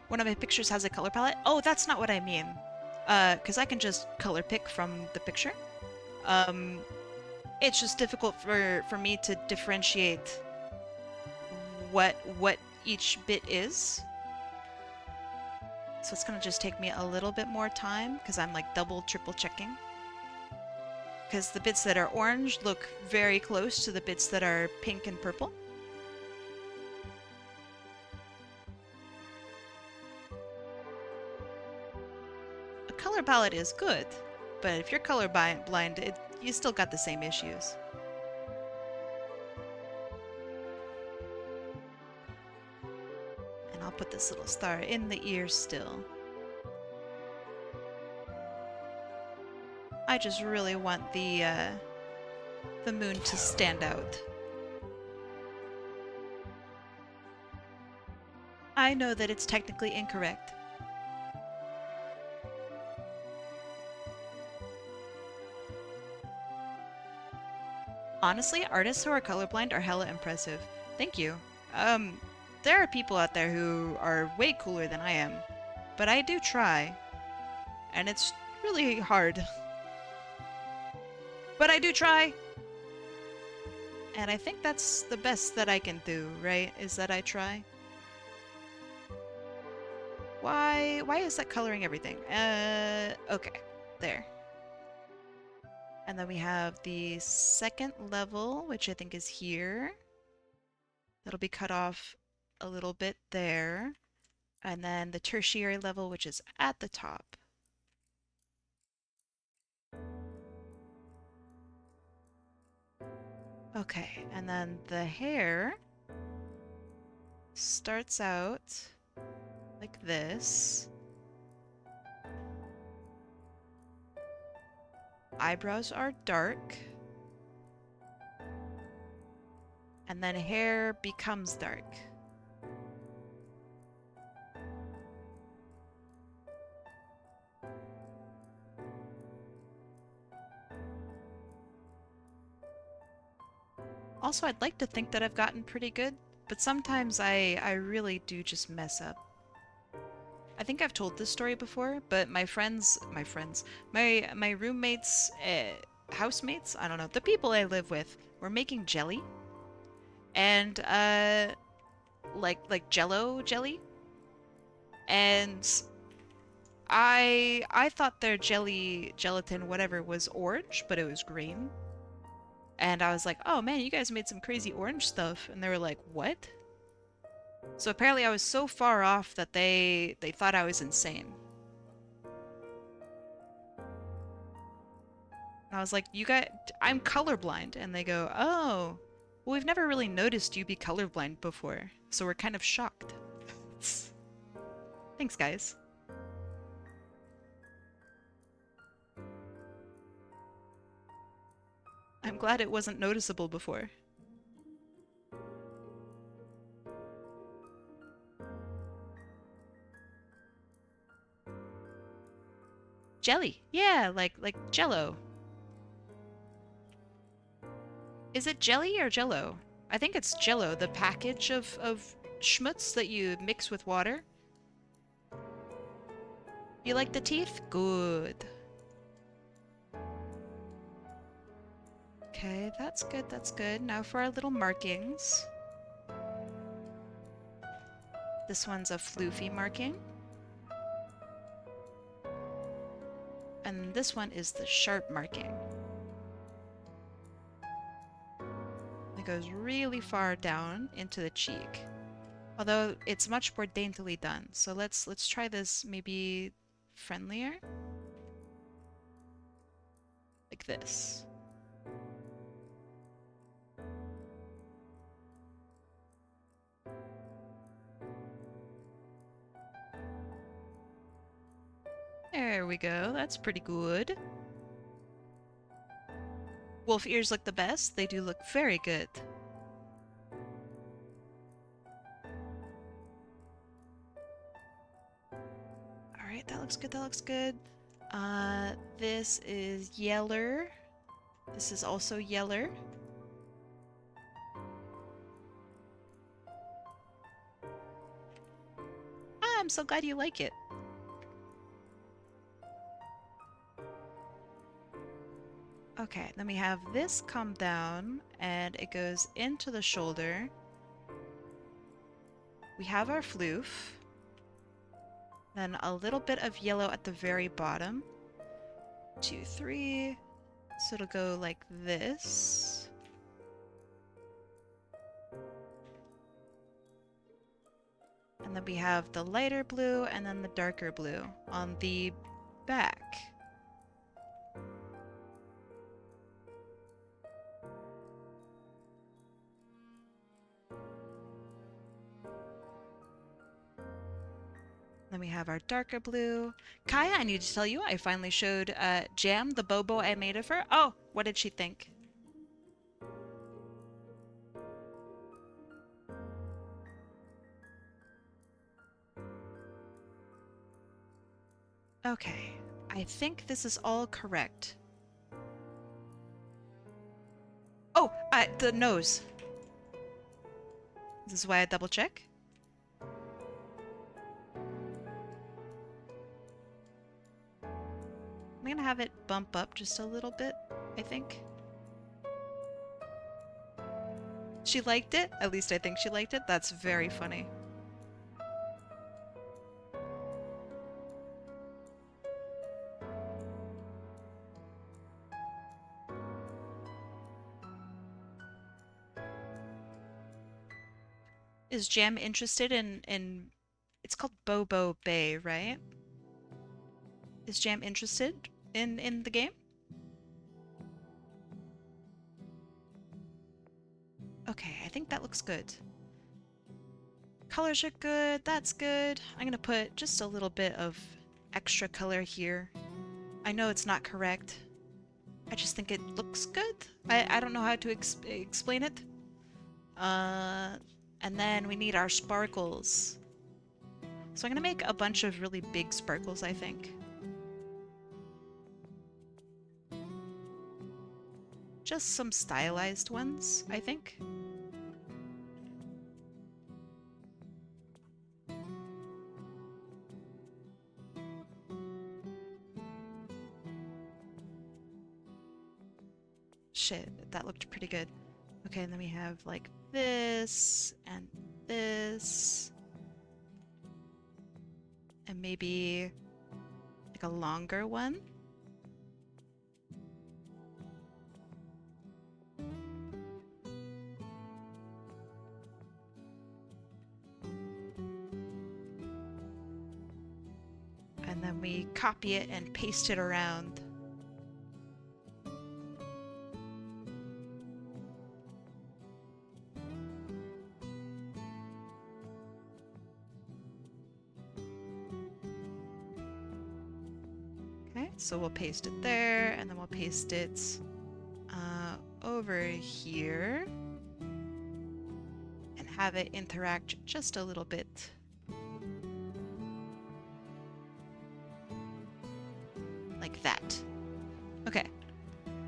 One of my pictures has a color palette. Oh, that's not what I mean. Because I can just color pick from the picture. It's just difficult for me to differentiate what each bit is. So it's gonna just take me a little bit more time because I'm like double, triple checking. Because the bits that are orange look very close to the bits that are pink and purple. A color palette is good, but if you're color blind, you still got the same issues. And I'll put this little star in the ear still. I just really want the moon to stand out. I know that it's technically incorrect. Honestly, artists who are colorblind are hella impressive. Thank you. There are people out there who are way cooler than I am, but I do try, and it's really hard. But I do try! And I think that's the best that I can do, right? Is that I try. Why is that coloring everything? Okay. There. And then we have the second level, which I think is here. That'll be cut off a little bit there. And then the tertiary level, which is at the top. Okay, and then the hair starts out like this. Eyebrows are dark. And then hair becomes dark. Also, I'd like to think that I've gotten pretty good, but sometimes I really do just mess up. I think I've told this story before, but my roommates, housemates, I don't know, the people I live with were making jelly. And, like Jello jelly. And I thought their gelatin, whatever, was orange, but it was green. And I was like, oh man, you guys made some crazy orange stuff. And they were like, what? So apparently I was so far off that they thought I was insane. And I was like, I'm colorblind. And they go, oh, well, we've never really noticed you be colorblind before. So we're kind of shocked. Thanks, guys. I'm glad it wasn't noticeable before. Jelly. Yeah, like Jello. Is it jelly or Jello? I think it's Jello, the package of schmutz that you mix with water. You like the teeth? Good. Okay, that's good, that's good. Now for our little markings. This one's a floofy marking. And this one is the sharp marking. It goes really far down into the cheek. Although it's much more daintily done. So let's try this maybe friendlier. Like this. There we go, that's pretty good. Wolf ears look the best. They do look very good. Alright, that looks good, that looks good. This is yeller. This is also yeller. Ah, I'm so glad you like it. Okay, then we have this come down, and it goes into the shoulder. We have our floof. Then a little bit of yellow at the very bottom. 2, 3. So it'll go like this. And then we have the lighter blue and then the darker blue on the back. Then we have our darker blue. Kaya, I need to tell you, I finally showed Jam the Bobo I made of her. Oh, what did she think? Okay, I think this is all correct. Oh, the nose. This is why I double check. I'm gonna have it bump up just a little bit, I think. She liked it? At least I think she liked it. That's very funny. Is Jam interested in it's called Bobo Bay, right? Is Jam interested in the game? Okay, I think that looks good. Colors are good, that's good. I'm gonna put just a little bit of extra color here. I know it's not correct. I just think it looks good. I don't know how to explain it. And then we need our sparkles. So I'm gonna make a bunch of really big sparkles, I think. Just some stylized ones, I think. Shit, that looked pretty good. Okay, and then we have like this and this. And maybe like a longer one. And then we copy it and paste it around. Okay, so we'll paste it there, and then we'll paste it over here. And have it interact just a little bit. Like that. Okay.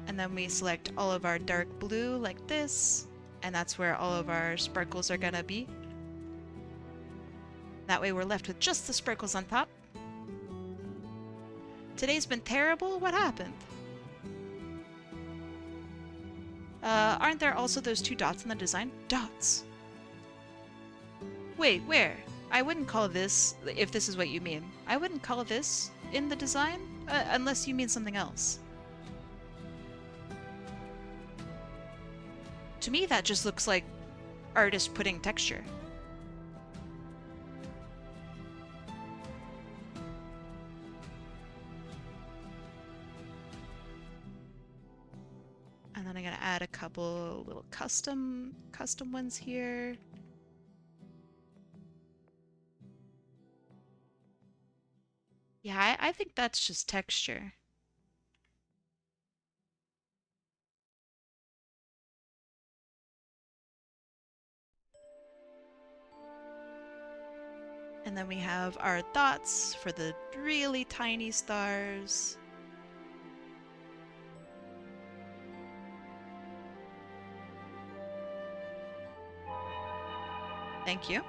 And then we select all of our dark blue like this, and that's where all of our sparkles are gonna be. That way we're left with just the sparkles on top. Today's been terrible? What happened? Aren't there also those 2 dots in the design? Dots! Wait, where? I wouldn't call this, if this is what you mean, I wouldn't call this in the design, unless you mean something else. To me, that just looks like artist putting texture. And then I'm gonna add a couple little custom ones here. Yeah, I think that's just texture. And then we have our dots for the really tiny stars. Thank you.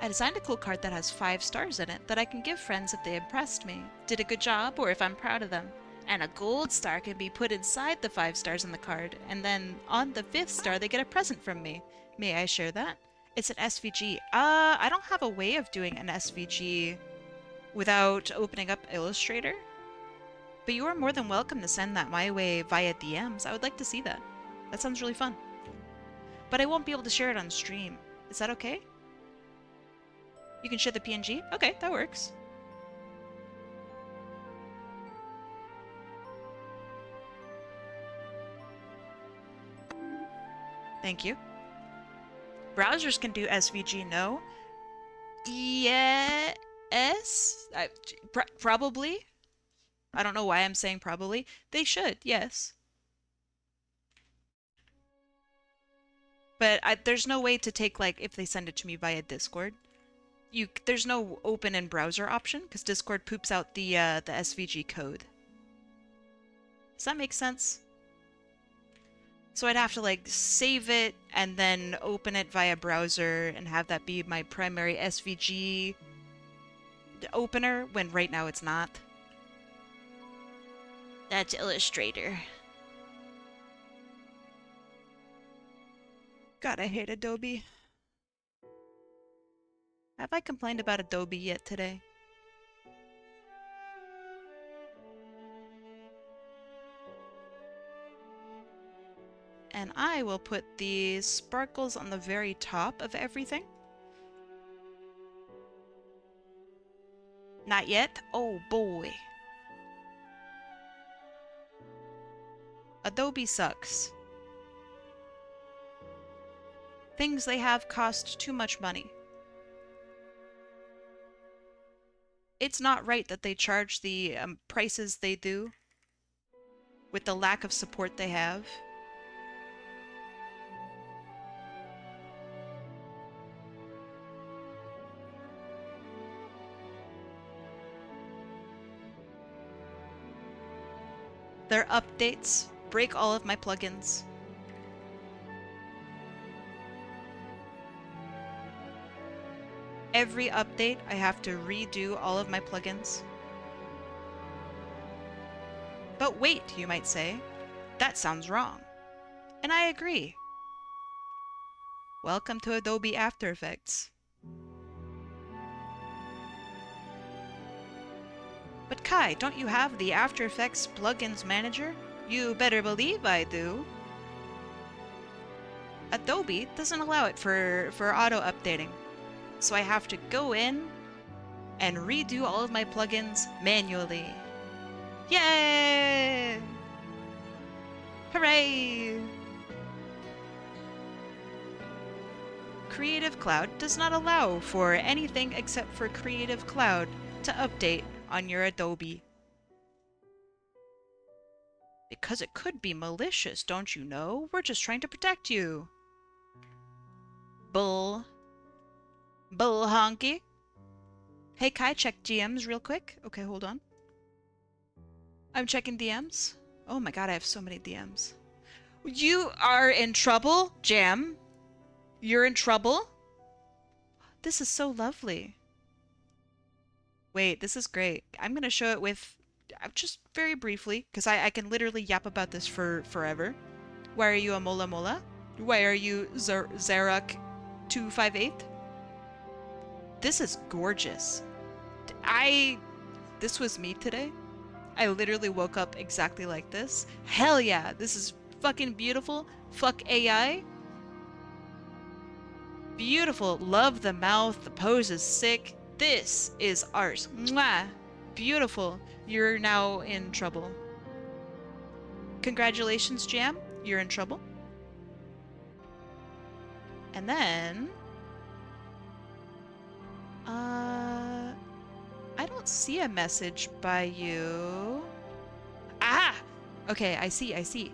I designed a cool card that has 5 stars in it that I can give friends if they impressed me, did a good job, or if I'm proud of them. And a gold star can be put inside the 5 stars on the card, and then on the 5th star they get a present from me. May I share that? It's an SVG. I don't have a way of doing an SVG without opening up Illustrator. But you are more than welcome to send that my way via DMs. I would like to see that. That sounds really fun. But I won't be able to share it on stream. Is that okay? You can share the PNG? Okay, that works. Thank you. Browsers can do SVG, no? Yes? Probably? I don't know why I'm saying probably. They should, yes. But there's no way to take, like, if they send it to me via Discord. There's no open in browser option, because Discord poops out the SVG code. Does that make sense? So I'd have to, like, save it and then open it via browser and have that be my primary SVG opener, when right now it's not. That's Illustrator. God, I hate Adobe. Have I complained about Adobe yet today? And I will put the sparkles on the very top of everything. Not yet? Oh boy. Adobe sucks. Things they have cost too much money. It's not right that they charge the prices they do with the lack of support they have. Their updates break all of my plugins. Every update, I have to redo all of my plugins. But wait, you might say, that sounds wrong. And I agree. Welcome to Adobe After Effects. But Kai, don't you have the After Effects plugins manager? You better believe I do. Adobe doesn't allow it for auto-updating. So I have to go in and redo all of my plugins manually. Yay! Hooray! Creative Cloud does not allow for anything except for Creative Cloud to update on your Adobe. Because it could be malicious, don't you know? We're just trying to protect you. Bull honky. Hey Kai, check DMs real quick. Okay, hold on. I'm checking DMs. Oh my god, I have so many DMs. You are in trouble, Jam. You're in trouble? This is so lovely. Wait, this is great. I'm gonna show it with, just very briefly, because I can literally yap about this for forever. Why are you a mola mola? Why are you Zarok 258? This is gorgeous. This was me today. I literally woke up exactly like this. Hell yeah, this is fucking beautiful. Fuck AI. Beautiful. Love the mouth. The pose is sick. This is art. Mwah. Beautiful. You're now in trouble. Congratulations, Jam. You're in trouble. And then... I don't see a message by you. Ah! Okay, I see.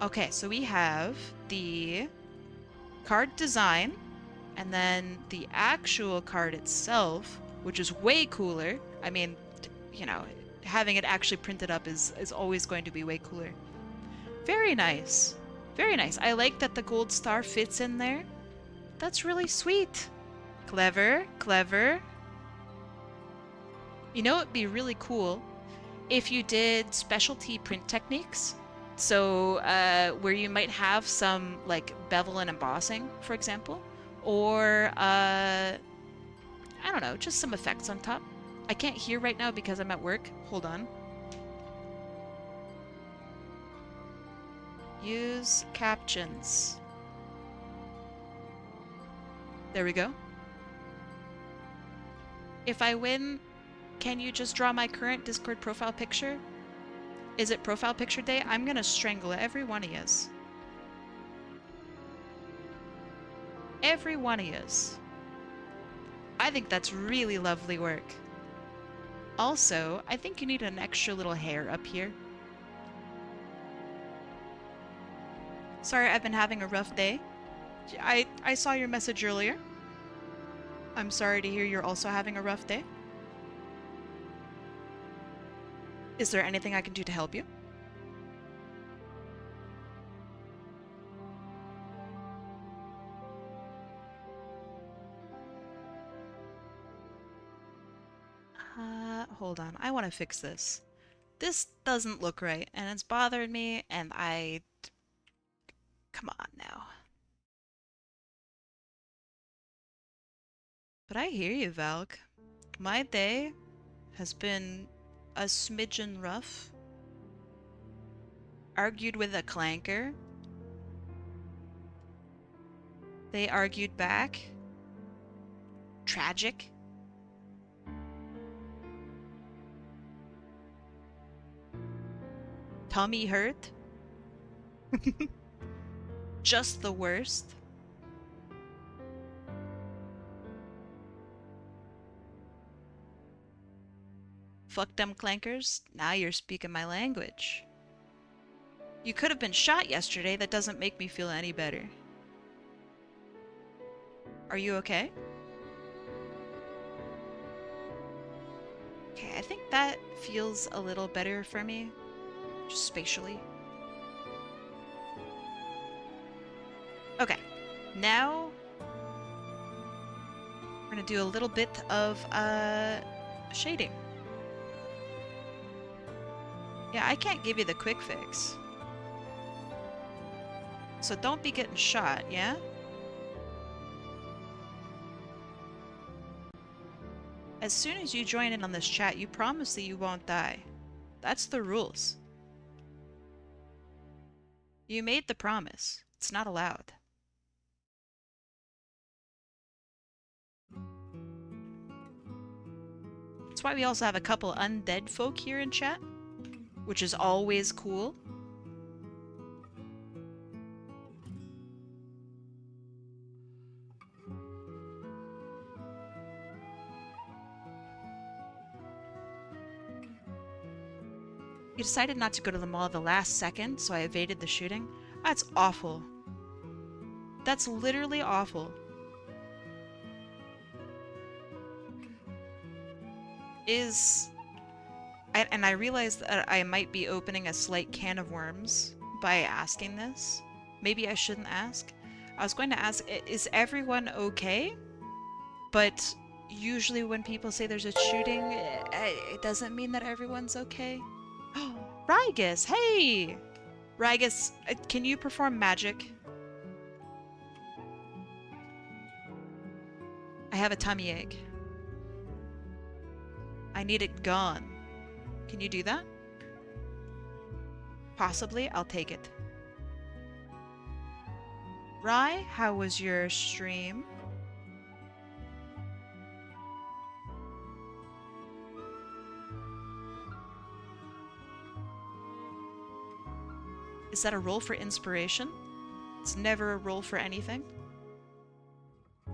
Okay, so we have the card design, and then the actual card itself, which is way cooler. I mean, you know, having it actually printed up is always going to be way cooler. Very nice. Very nice. I like that the gold star fits in there. That's really sweet. Clever, clever. You know, it'd be really cool If you did specialty print techniques, so where you might have some like bevel and embossing, for example, or I don't know, just some effects on top. I can't hear right now because I'm at work. Hold on. Use captions. There we go. If I win, can you just draw my current Discord profile picture? Is it profile picture day? I'm gonna strangle every one of yous. Every one of yous. I think that's really lovely work. Also, I think you need an extra little hair up here. Sorry, I've been having a rough day. I saw your message earlier. I'm sorry to hear you're also having a rough day. Is there anything I can do to help you? Hold on. I want to fix this. This doesn't look right, and it's bothering me, and come on now. But I hear you, Valk. My day has been a smidgen rough. Argued with a clanker. They argued back. Tragic. Tummy hurt. Just the worst. Fuck them clankers. Now you're speaking my language. You could have been shot yesterday. That doesn't make me feel any better. Are you okay? Okay, I think that feels a little better for me. Just spatially. Okay, now we're gonna do a little bit of shading. Yeah, I can't give you the quick fix. So don't be getting shot, yeah? As soon as you join in on this chat, you promise that you won't die. That's the rules. You made the promise. It's not allowed. That's why we also have a couple undead folk here in chat, which is always cool. You decided not to go to the mall at the last second, so I evaded the shooting. That's awful. That's literally awful. And I realize that I might be opening a slight can of worms by asking this. Maybe I shouldn't ask. I was going to ask, is everyone okay? But usually when people say there's a shooting, it doesn't mean that everyone's okay. Oh, Rygus, hey! Rygus, can you perform magic? I have a tummy ache. I need it gone. Can you do that? Possibly, I'll take it. Rye, how was your stream? Is that a roll for inspiration? It's never a roll for anything.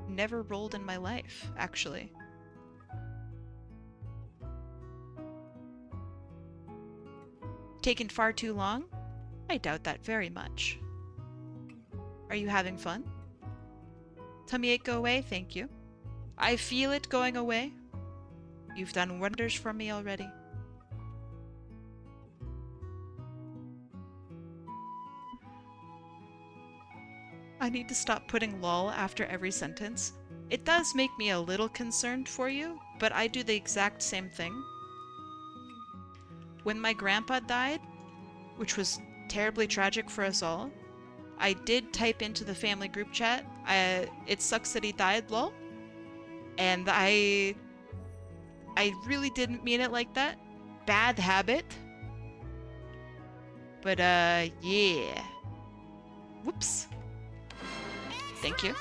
Never rolled in my life, actually. Taken far too long? I doubt that very much. Are you having fun? Tummy ache go away? Thank you. I feel it going away. You've done wonders for me already. I need to stop putting lol after every sentence. It does make me a little concerned for you, but I do the exact same thing. when my grandpa died, which was terribly tragic for us all, I did type into the family group chat, it sucks that he died, lol. And I really didn't mean it like that. Bad habit. But, yeah. Whoops. Thank you.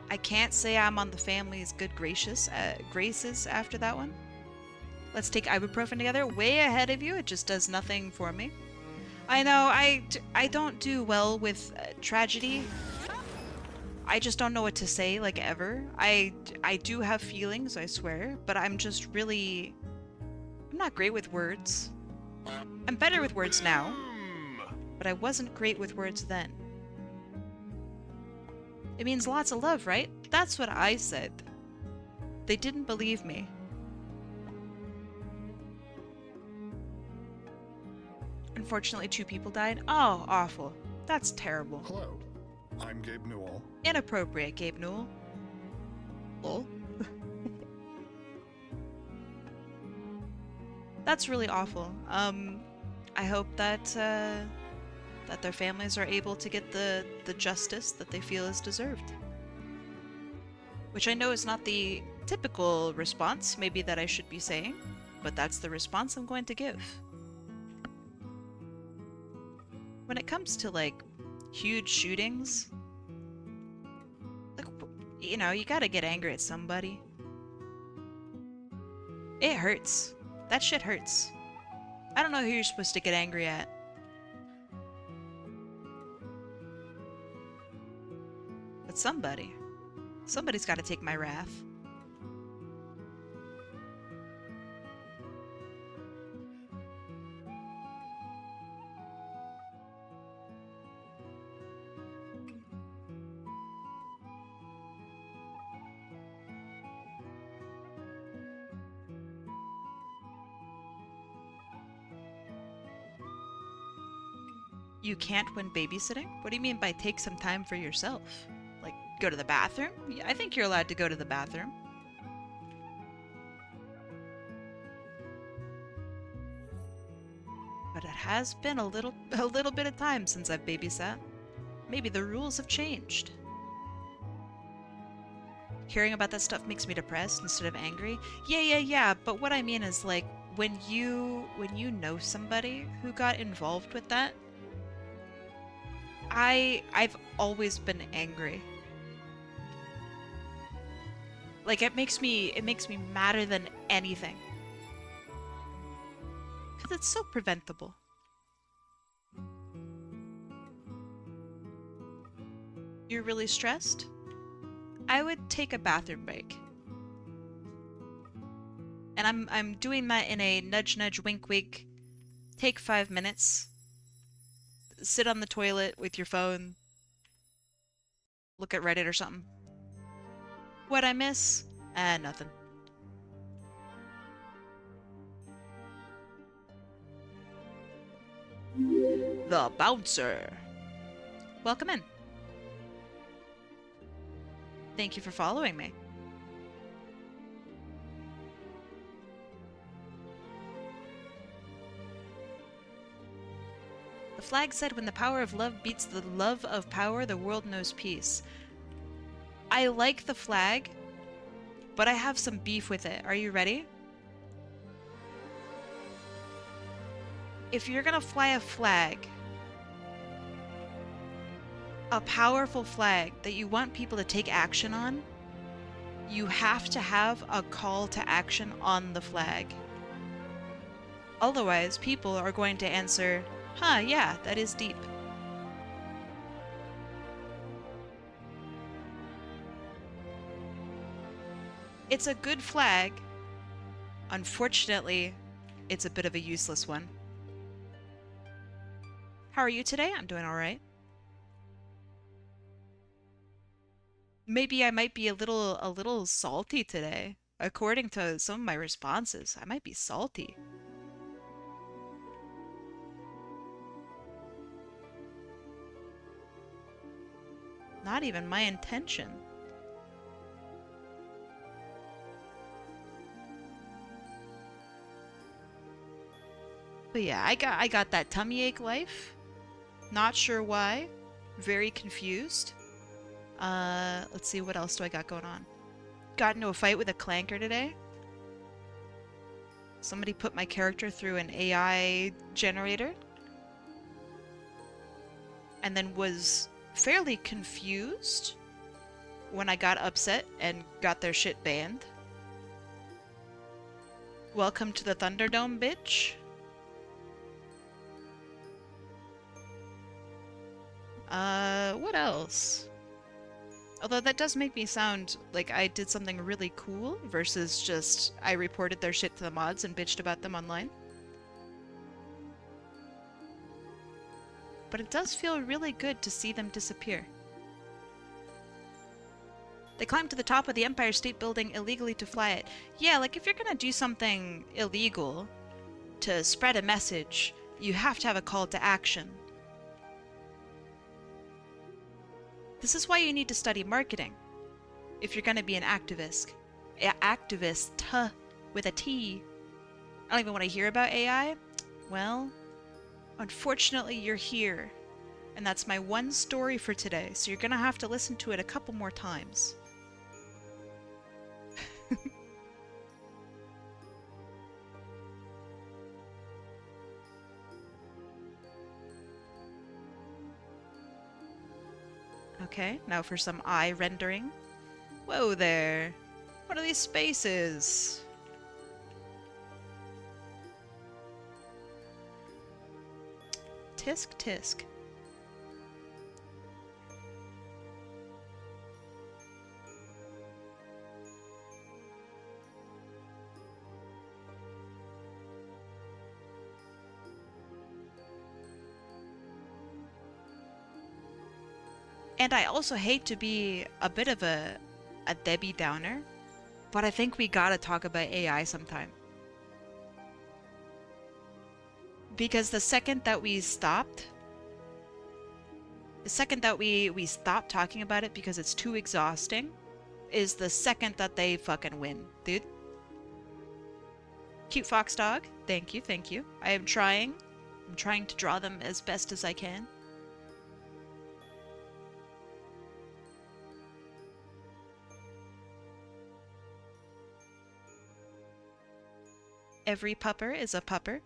I can't say I'm on the family's good graces after that one. Let's take ibuprofen together. Way ahead of you. It just does nothing for me. I know, I don't do well with tragedy. I just don't know what to say, like, ever. I do have feelings, I swear, but I'm just really... I'm not great with words. I'm better with words now, but I wasn't great with words then. It means lots of love, right? That's what I said. They didn't believe me. Unfortunately, 2 people died. Oh, awful. That's terrible. Hello, I'm Gabe Newell. Inappropriate, Gabe Newell. Lol. That's really awful. I hope that that their families are able to get the justice that they feel is deserved. Which I know is not the typical response, maybe, that I should be saying, but that's the response I'm going to give. When it comes to, like, huge shootings, like, you know, you gotta get angry at somebody. It hurts. That shit hurts. I don't know who you're supposed to get angry at. But somebody's gotta take my wrath. You can't when babysitting? What do you mean by take some time for yourself? Like, go to the bathroom? Yeah, I think you're allowed to go to the bathroom. But it has been a little bit of time since I've babysat. Maybe the rules have changed. Hearing about that stuff makes me depressed instead of angry. Yeah, but what I mean is, like, when you know somebody who got involved with that, I've always been angry. Like, it makes me madder than anything. 'Cause it's so preventable. You're really stressed? I would take a bathroom break. And I'm doing that in a nudge nudge wink wink. Take 5 minutes. Sit on the toilet with your phone. Look at Reddit or something. What'd I miss? Nothing. The Bouncer. Welcome in. Thank you for following me. The flag said, when the power of love beats the love of power, the world knows peace. I like the flag, but I have some beef with it. Are you ready? If you're gonna fly a flag, a powerful flag that you want people to take action on, you have to have a call to action on the flag. Otherwise, people are going to answer, huh, yeah, that is deep. It's a good flag. Unfortunately, it's a bit of a useless one. How are you today? I'm doing all right. Maybe I might be a little salty today. According to some of my responses, I might be salty. Not even my intention. But yeah, I got that tummy ache life. Not sure why. Very confused. Let's see, what else do I got going on? Got into a fight with a clanker today. Somebody put my character through an AI generator. And then was fairly confused when I got upset and got their shit banned. Welcome to the Thunderdome, bitch. What else? Although that does make me sound like I did something really cool versus just I reported their shit to the mods and bitched about them online. But it does feel really good to see them disappear. They climbed to the top of the Empire State Building illegally to fly it. Yeah, like if you're gonna do something illegal to spread a message, you have to have a call to action. This is why you need to study marketing if you're gonna be an activist. Activist, with a T. I don't even want to hear about AI. Well, unfortunately you're here. And that's my one story for today, so you're gonna have to listen to it a couple more times. Okay, now for some eye rendering. Whoa there! What are these spaces? Tisk tisk. And I also hate to be a bit of a Debbie Downer, but I think we gotta talk about AI sometime. Because the second that we stopped talking about it because it's too exhausting, is the second that they fucking win, dude. Cute fox dog. Thank you, thank you. I'm trying to draw them as best as I can. Every pupper is a pupper.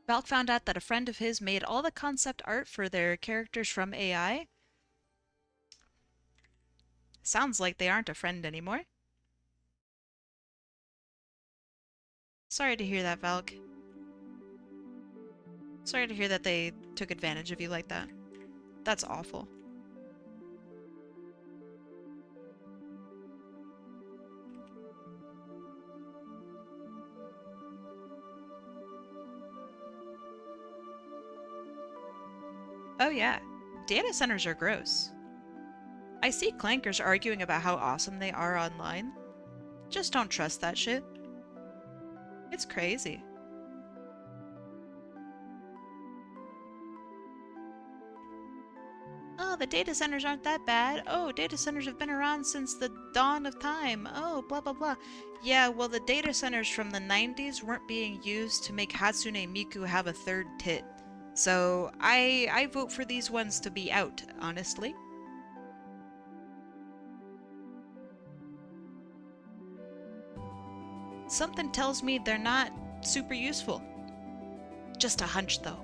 Valk found out that a friend of his made all the concept art for their characters from AI. Sounds like they aren't a friend anymore. Sorry to hear that, Valk. Sorry to hear that they took advantage of you like that. That's awful. Oh yeah, data centers are gross. I see clankers arguing about how awesome they are online. Just don't trust that shit. It's crazy. Oh, the data centers aren't that bad. Oh, data centers have been around since the dawn of time. Oh, blah blah blah. Yeah, well the data centers from the 90s weren't being used to make Hatsune Miku have a third tit. So I vote for these ones to be out, honestly. Something tells me they're not super useful. Just a hunch, though.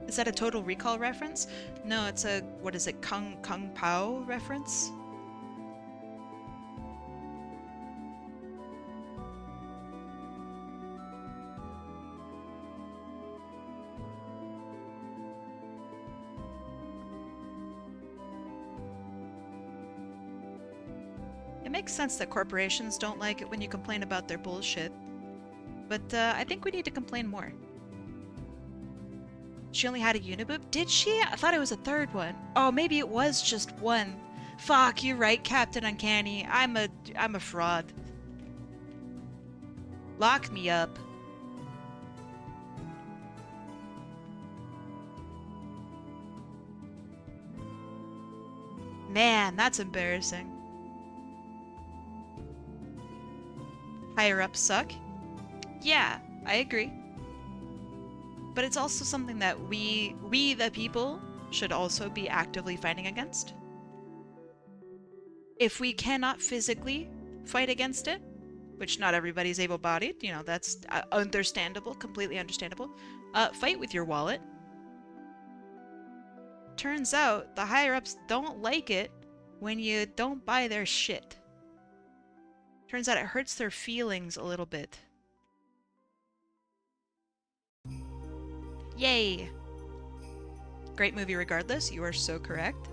Is that a Total Recall reference? No, it's a, what is it, Kung Pao reference? It makes sense that corporations don't like it when you complain about their bullshit. But I think we need to complain more. She only had a uniboob? Did she? I thought it was a third one. Oh, maybe it was just one. Fuck, you're right, Captain Uncanny. I'm a fraud. Lock me up. Man, that's embarrassing. Higher ups suck. Yeah, I agree. But it's also something that we the people should also be actively fighting against. If we cannot physically fight against it, which not everybody's able-bodied, you know, that's understandable, completely understandable, fight with your wallet. Turns out the higher-ups don't like it when you don't buy their shit. Turns out it hurts their feelings a little bit. Yay! Great movie regardless, you are so correct.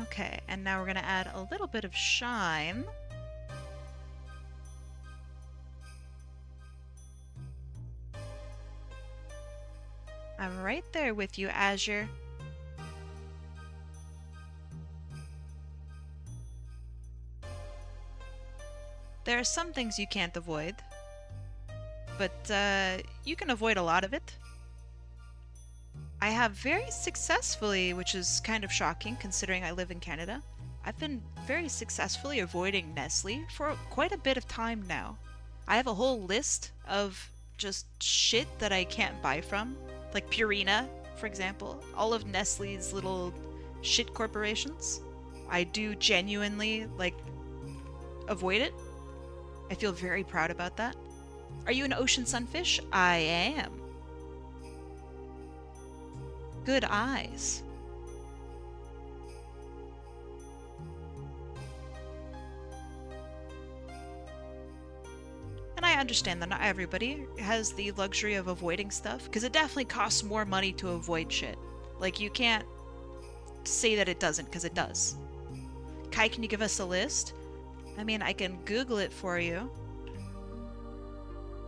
Okay, and now we're going to add a little bit of shine. I'm right there with you, Azure. There are some things you can't avoid, but you can avoid a lot of it. I have very successfully, which is kind of shocking considering I live in Canada, I've been very successfully avoiding Nestle for quite a bit of time now. I have a whole list of just shit that I can't buy from, like Purina, for example, all of Nestle's little shit corporations. I do genuinely, like, avoid it. I feel very proud about that. Are you an ocean sunfish? I am. Good eyes. And I understand that not everybody has the luxury of avoiding stuff, because it definitely costs more money to avoid shit. Like, you can't say that it doesn't, because it does. Kai, can you give us a list? I mean, I can Google it for you,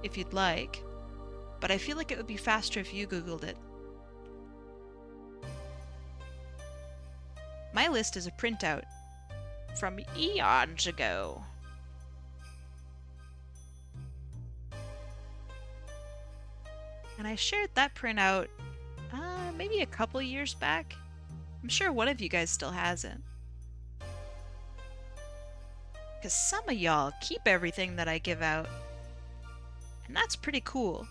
if you'd like, but I feel like it would be faster if you Googled it. My list is a printout from eons ago. And I shared that printout maybe a couple years back. I'm sure one of you guys still has it. Because some of y'all keep everything that I give out. And that's pretty cool.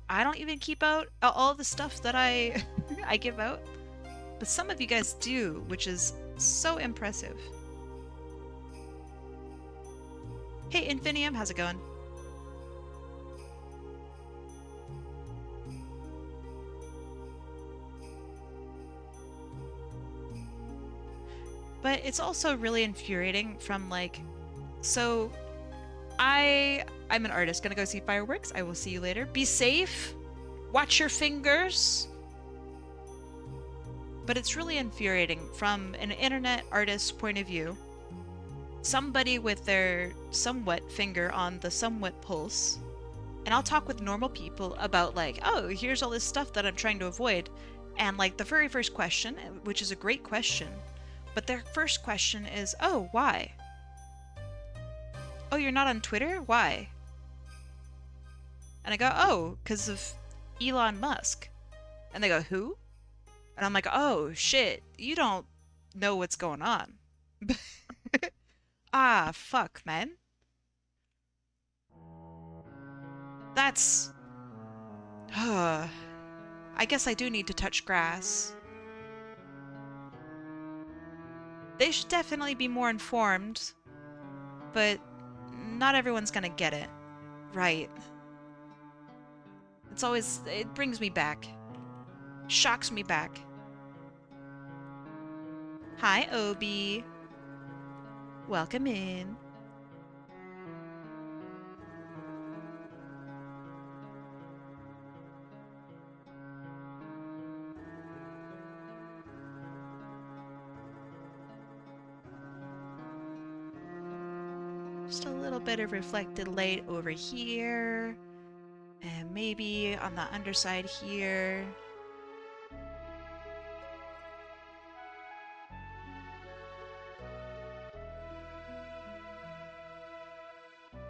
I don't even keep out all the stuff that I I give out, but some of you guys do, which is so impressive. Hey Infinium, how's it going? But it's also really infuriating from, like, so I'm an artist, gonna go see fireworks. I will see you later. Be safe. Watch your fingers. But it's really infuriating from an internet artist's point of view. Somebody with their somewhat finger on the somewhat pulse. And I'll talk with normal people about, like, oh, here's all this stuff that I'm trying to avoid. And, like, the very first question, which is a great question, but their first question is, oh, why? Oh, you're not on Twitter? Why? And I go, oh, because of Elon Musk. And they go, who? And I'm like, oh, shit, you don't know what's going on. Ah, fuck, man. That's... I guess I do need to touch grass. They should definitely be more informed, but not everyone's gonna get it. Right. It's always... it brings me back. Shocks me back. Hi, Obi. Welcome in. Just a little bit of reflected light over here. And maybe on the underside here.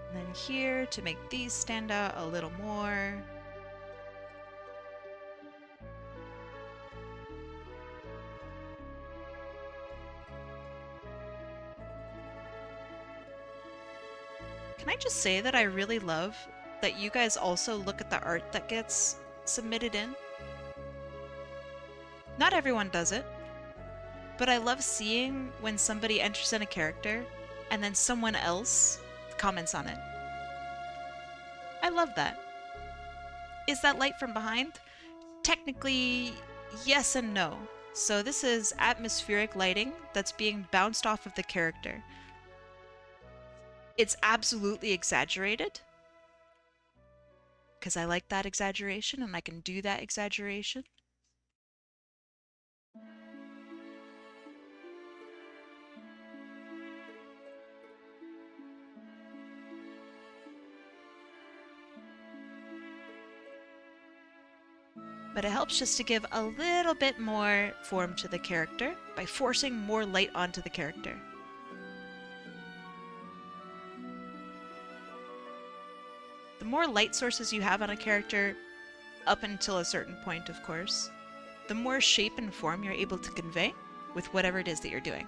And then here to make these stand out a little more. Can I just say that I really love that you guys also look at the art that gets submitted in? Not everyone does it, but I love seeing when somebody enters in a character and then someone else comments on it. I love that. Is that light from behind? Technically, yes and no. So this is atmospheric lighting that's being bounced off of the character. It's absolutely exaggerated, because I like that exaggeration and I can do that exaggeration. But it helps just to give a little bit more form to the character by forcing more light onto the character. The more light sources you have on a character, up until a certain point, of course, the more shape and form you're able to convey with whatever it is that you're doing.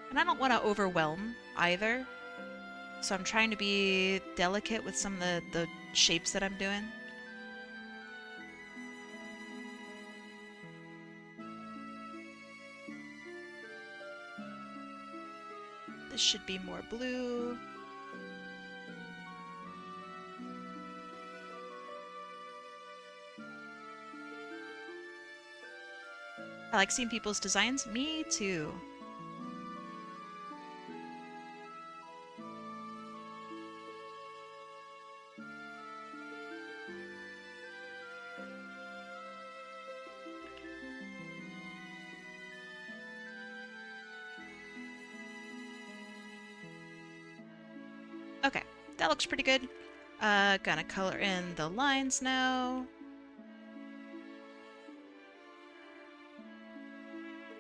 And I don't want to overwhelm either, so I'm trying to be delicate with some of the shapes that I'm doing. This should be more blue. I like seeing people's designs. Me too. Okay, that looks pretty good. Gonna color in the lines now.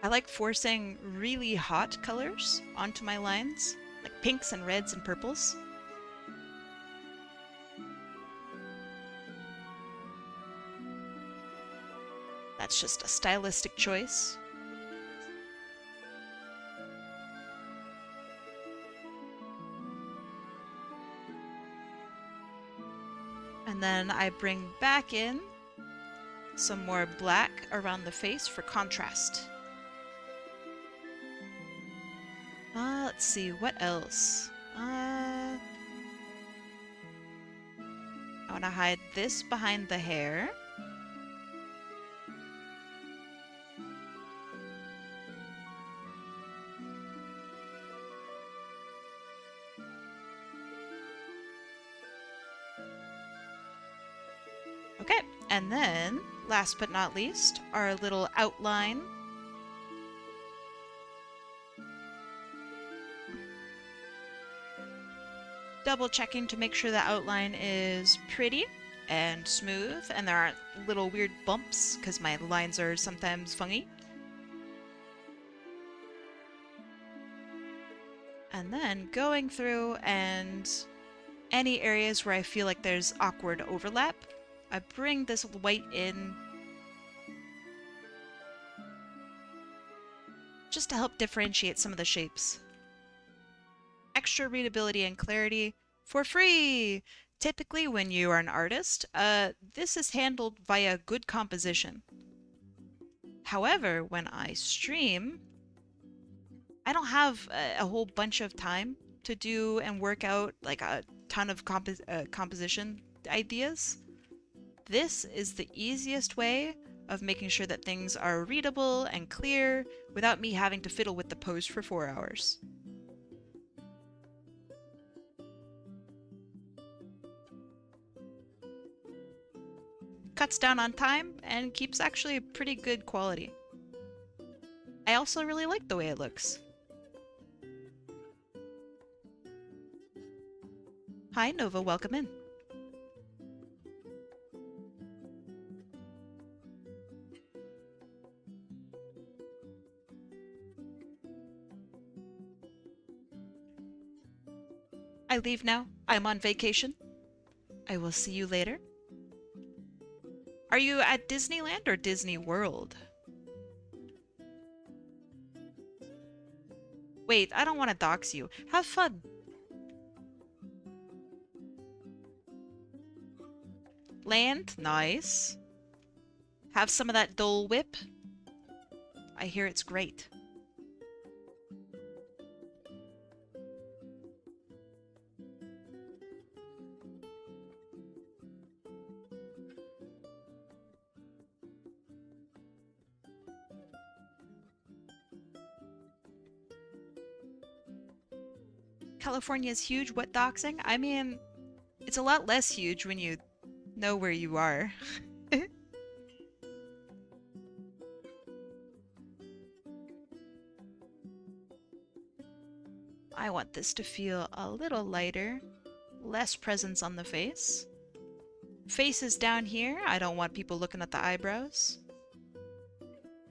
I like forcing really hot colors onto my lines, like pinks and reds and purples. That's just a stylistic choice. And then I bring back in some more black around the face for contrast. Let's see, what else? I want to hide this behind the hair. Okay, and then, last but not least, our little outline. Double checking to make sure the outline is pretty and smooth and there aren't little weird bumps because my lines are sometimes funky. And then going through and any areas where I feel like there's awkward overlap, I bring this white in just to help differentiate some of the shapes. Extra readability and clarity for free! Typically when you are an artist, this is handled via good composition. However, when I stream, I don't have a whole bunch of time to do and work out like a ton of composition ideas. This is the easiest way of making sure that things are readable and clear without me having to fiddle with the pose for 4 hours. Cuts down on time and keeps actually a pretty good quality. I also really like the way it looks. Hi, Nova, welcome in. I leave now. I'm on vacation. I will see you later. Are you at Disneyland or Disney World? Wait, I don't want to dox you. Have fun. Land? Nice. Have some of that Dole Whip? I hear it's great. California is huge. What doxing? I mean, it's a lot less huge when you know where you are. I want this to feel a little lighter, less presence on the face. Face is down here. I don't want people looking at the eyebrows.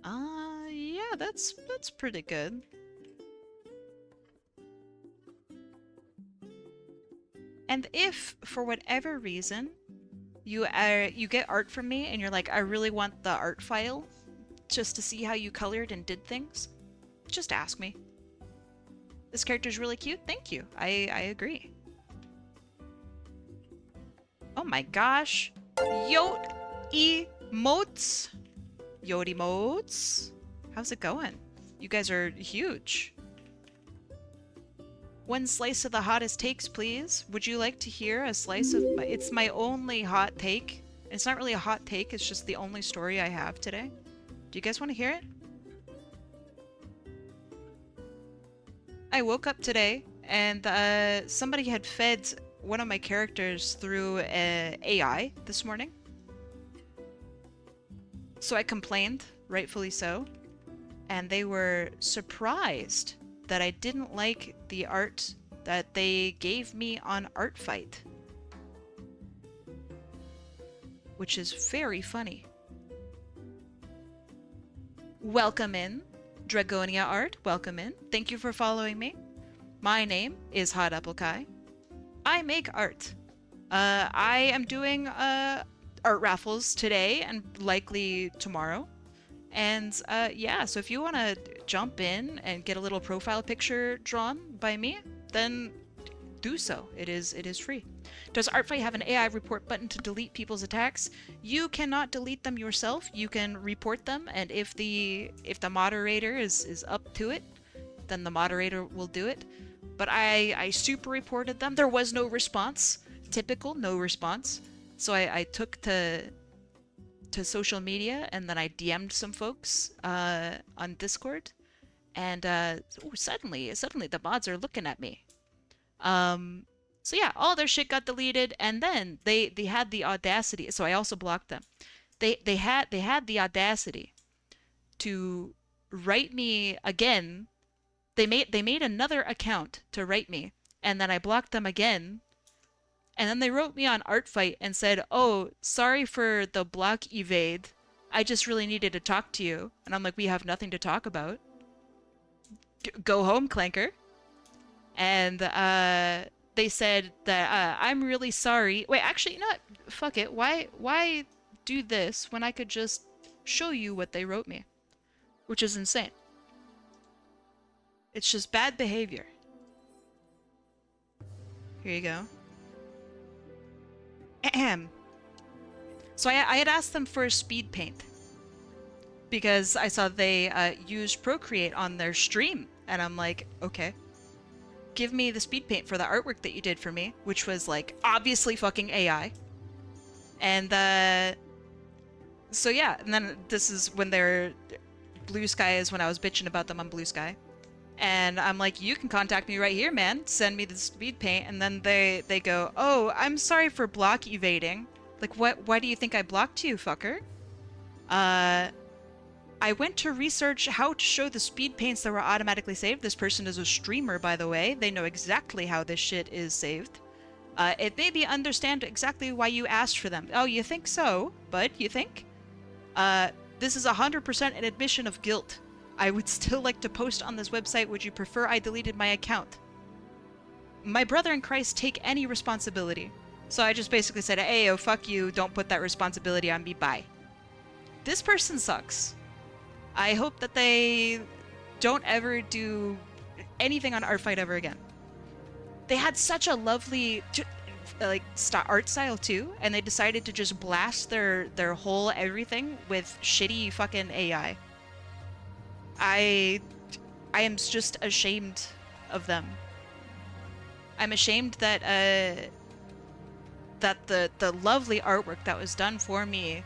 Yeah, that's pretty good. And if, for whatever reason, you get art from me and you're like, I really want the art file just to see how you colored and did things, just ask me. This character's really cute. Thank you. I agree. Oh my gosh. Yote emotes. Yote emotes. How's it going? You guys are huge. One slice of the hottest takes, please. Would you like to hear a slice of my... It's my only hot take. It's not really a hot take, it's just the only story I have today. Do you guys want to hear it? I woke up today and somebody had fed one of my characters through AI this morning. So I complained, rightfully so, and they were surprised that I didn't like the art that they gave me on Art Fight. Which is very funny. Welcome in, Dragonia Art, welcome in. Thank you for following me. My name is HotAppleKai. I make art. I am doing art raffles today and likely tomorrow. And yeah, so if you want to jump in and get a little profile picture drawn by me, then do so. It is free. Does Artfight have an AI report button to delete people's attacks? You cannot delete them yourself. You can report them, and if the moderator is up to it, then the moderator will do it. But I super reported them. There was no response. Typical, no response. So I took to social media, and then I DM'd some folks on Discord, and suddenly the mods are looking at me. So yeah, all their shit got deleted, and then they had the audacity. So I also blocked them. They had the audacity to write me again. They made another account to write me, and then I blocked them again. And then they wrote me on Artfight and said, oh, sorry for the block evade. I just really needed to talk to you. And I'm like, we have nothing to talk about. Go home, Clanker. And they said that I'm really sorry. Wait, actually, you know what? Fuck it. Why do this when I could just show you what they wrote me? Which is insane. It's just bad behavior. Here you go. Ahem. So I had asked them for a speed paint because I saw they used Procreate on their stream, and I'm like, okay, give me the speed paint for the artwork that you did for me, which was like obviously fucking AI. And so yeah, and then this is when they're Blue Sky is when I was bitching about them on Blue Sky. And I'm like, you can contact me right here, man. Send me the speed paint. And then they go, oh, I'm sorry for block evading. Like, what? Why do you think I blocked you, fucker? I went to research how to show the speed paints that were automatically saved. This person is a streamer, by the way. They know exactly how this shit is saved. It made me understand exactly why you asked for them. Oh, you think so? Bud, you think? This is 100% an admission of guilt. I would still like to post on this website. Would you prefer I deleted my account? My brother in Christ take any responsibility. So I just basically said, hey, oh, fuck you. Don't put that responsibility on me. Bye. This person sucks. I hope that they don't ever do anything on Art Fight ever again. They had such a lovely art style too, and they decided to just blast their whole everything with shitty fucking AI. I am just ashamed of them. I'm ashamed that the lovely artwork that was done for me,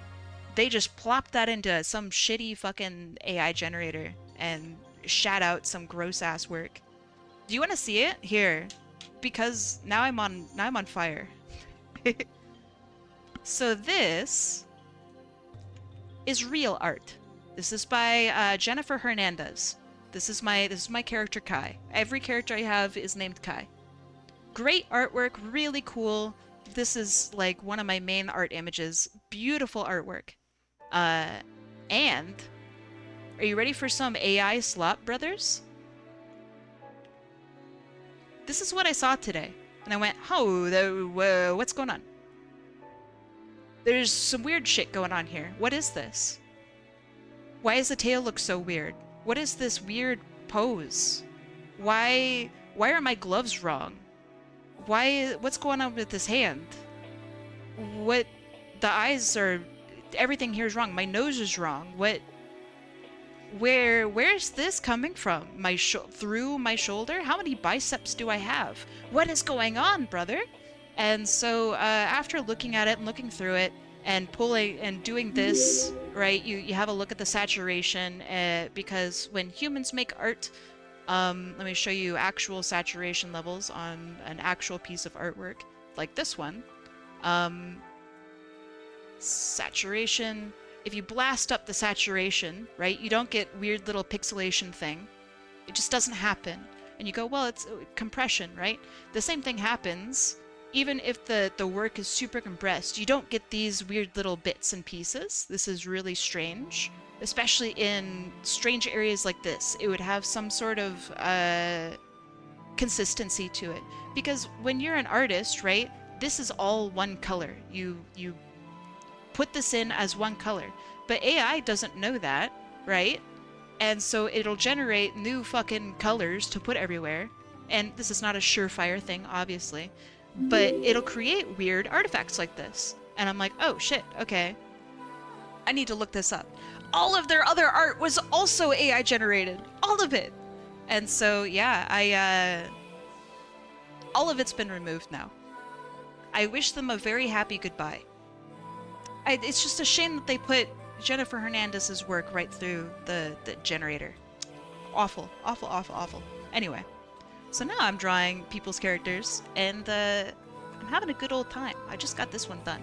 they just plopped that into some shitty fucking AI generator and shat out some gross ass work. Do you want to see it? Here, because now I'm on fire. So this is real art. This is by Jennifer Hernandez. This is my character Kai. Every character I have is named Kai. Great artwork, really cool. This is like one of my main art images. Beautiful artwork. And are you ready for some AI slop, brothers? This is what I saw today. And I went, oh, what's going on? There's some weird shit going on here. What is this? Why does the tail look so weird? What is this weird pose? Why are my gloves wrong? What's going on with this hand? The eyes are, everything here is wrong. My nose is wrong. Where's this coming from? Through my shoulder? How many biceps do I have? What is going on, brother? And so after looking at it and looking through it and pulling and doing this, right, you have a look at the saturation because when humans make art, let me show you actual saturation levels on an actual piece of artwork like this one. Saturation, if you blast up the saturation, right, you don't get weird little pixelation thing. It just doesn't happen. And you go, well, it's compression, right? The same thing happens even if the work is super compressed. You don't get these weird little bits and pieces. This is really strange, especially in strange areas like this. It would have some sort of consistency to it, because when you're an artist, right, this is all one color. You put this in as one color, but AI doesn't know that, right? And so it'll generate new fucking colors to put everywhere. And this is not a surefire thing, obviously, but it'll create weird artifacts like this. And I'm like, oh shit, okay. I need to look this up. All of their other art was also AI generated. All of it. And so, yeah, all of it's been removed now. I wish them a very happy goodbye. It's just a shame that they put Jennifer Hernandez's work right through the generator. Awful, awful, awful, awful. Anyway, so now I'm drawing people's characters, and I'm having a good old time. I just got this one done.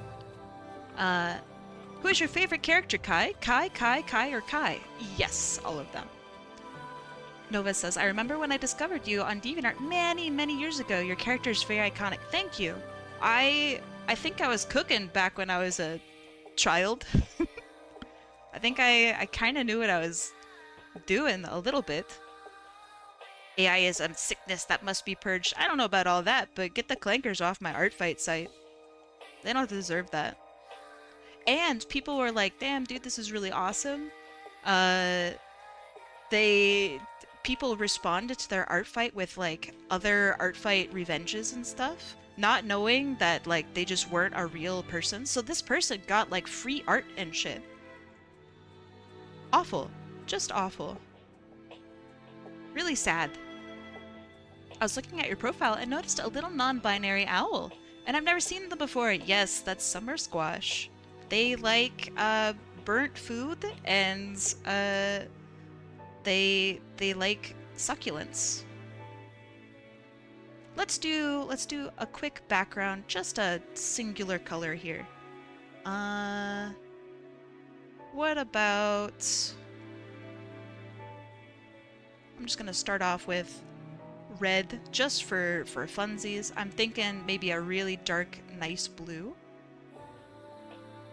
Who is your favorite character, Kai? Kai, or Kai? Yes, all of them. Nova says, I remember when I discovered you on DeviantArt many, many years ago. Your character is very iconic. Thank you. I think I was cooking back when I was a child. I think I kind of knew what I was doing a little bit. AI is a sickness that must be purged. I don't know about all that, but get the clankers off my art fight site. They don't deserve that. And people were like, damn, dude, this is really awesome. People responded to their art fight with like other art fight revenges and stuff, not knowing that like they just weren't a real person. So this person got like free art and shit. Awful. Just awful. Really sad. I was looking at your profile and noticed a little non-binary owl. And I've never seen them before. Yes, that's summer squash. They like burnt food, and they like succulents. Let's do a quick background, just a singular color here. What about, I'm just gonna start off with red just for funsies. I'm thinking maybe a really dark, nice blue.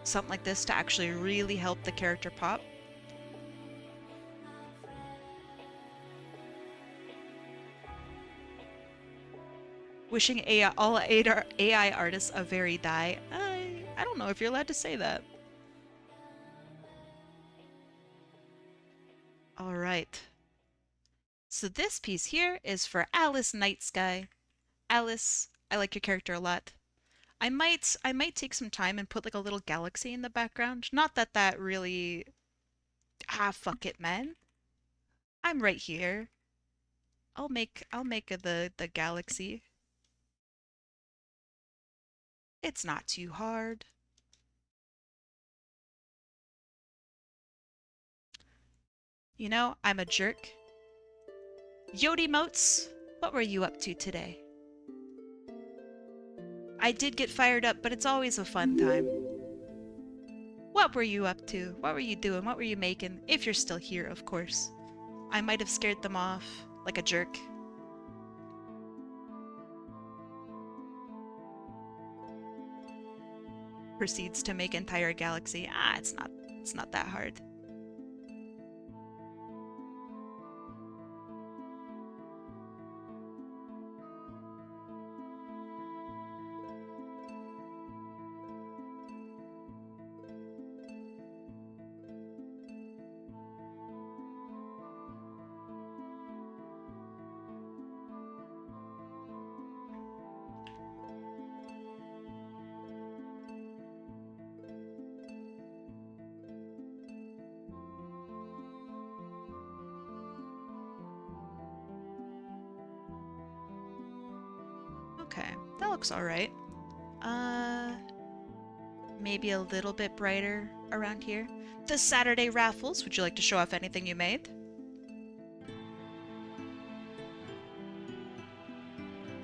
Something like this to actually really help the character pop. Wishing all AI artists a very die. I don't know if you're allowed to say that. All right. So this piece here is for alicenightsky. Alice, I like your character a lot. I might take some time and put like a little galaxy in the background. Not that that really... fuck it, man. I'm right here. I'll make the galaxy. It's not too hard. You know, I'm a jerk. Yodi Motes, what were you up to today? I did get fired up, but it's always a fun time. What were you up to? What were you doing? What were you making? If you're still here, of course. I might have scared them off, like a jerk. Proceeds to make entire galaxy. It's not that hard. Okay, that looks alright. Maybe a little bit brighter around here. The Saturday raffles, would you like to show off anything you made?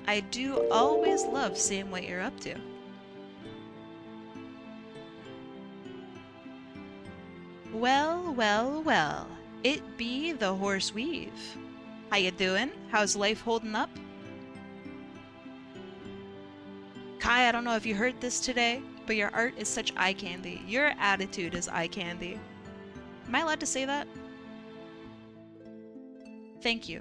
I do always love seeing what you're up to. Well, well, well. It be the horseweave. How you doing? How's life holding up? Kai, I don't know if you heard this today, but your art is such eye candy. Your attitude is eye candy. Am I allowed to say that? Thank you.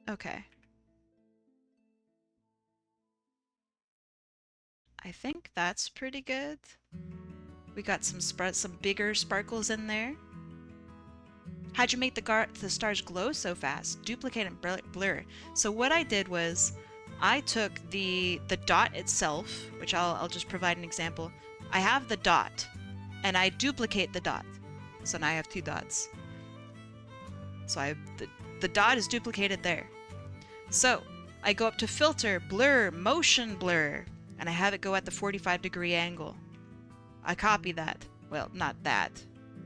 Okay. I think that's pretty good. We got some bigger sparkles in there. How'd you make the stars glow so fast? Duplicate and blur. So what I did was I took the dot itself, which I'll just provide an example. I have the dot and I duplicate the dot. So now I have two dots. So the dot is duplicated there. So I go up to filter, blur, motion blur, and I have it go at the 45-degree angle. I copy that. Well, not that.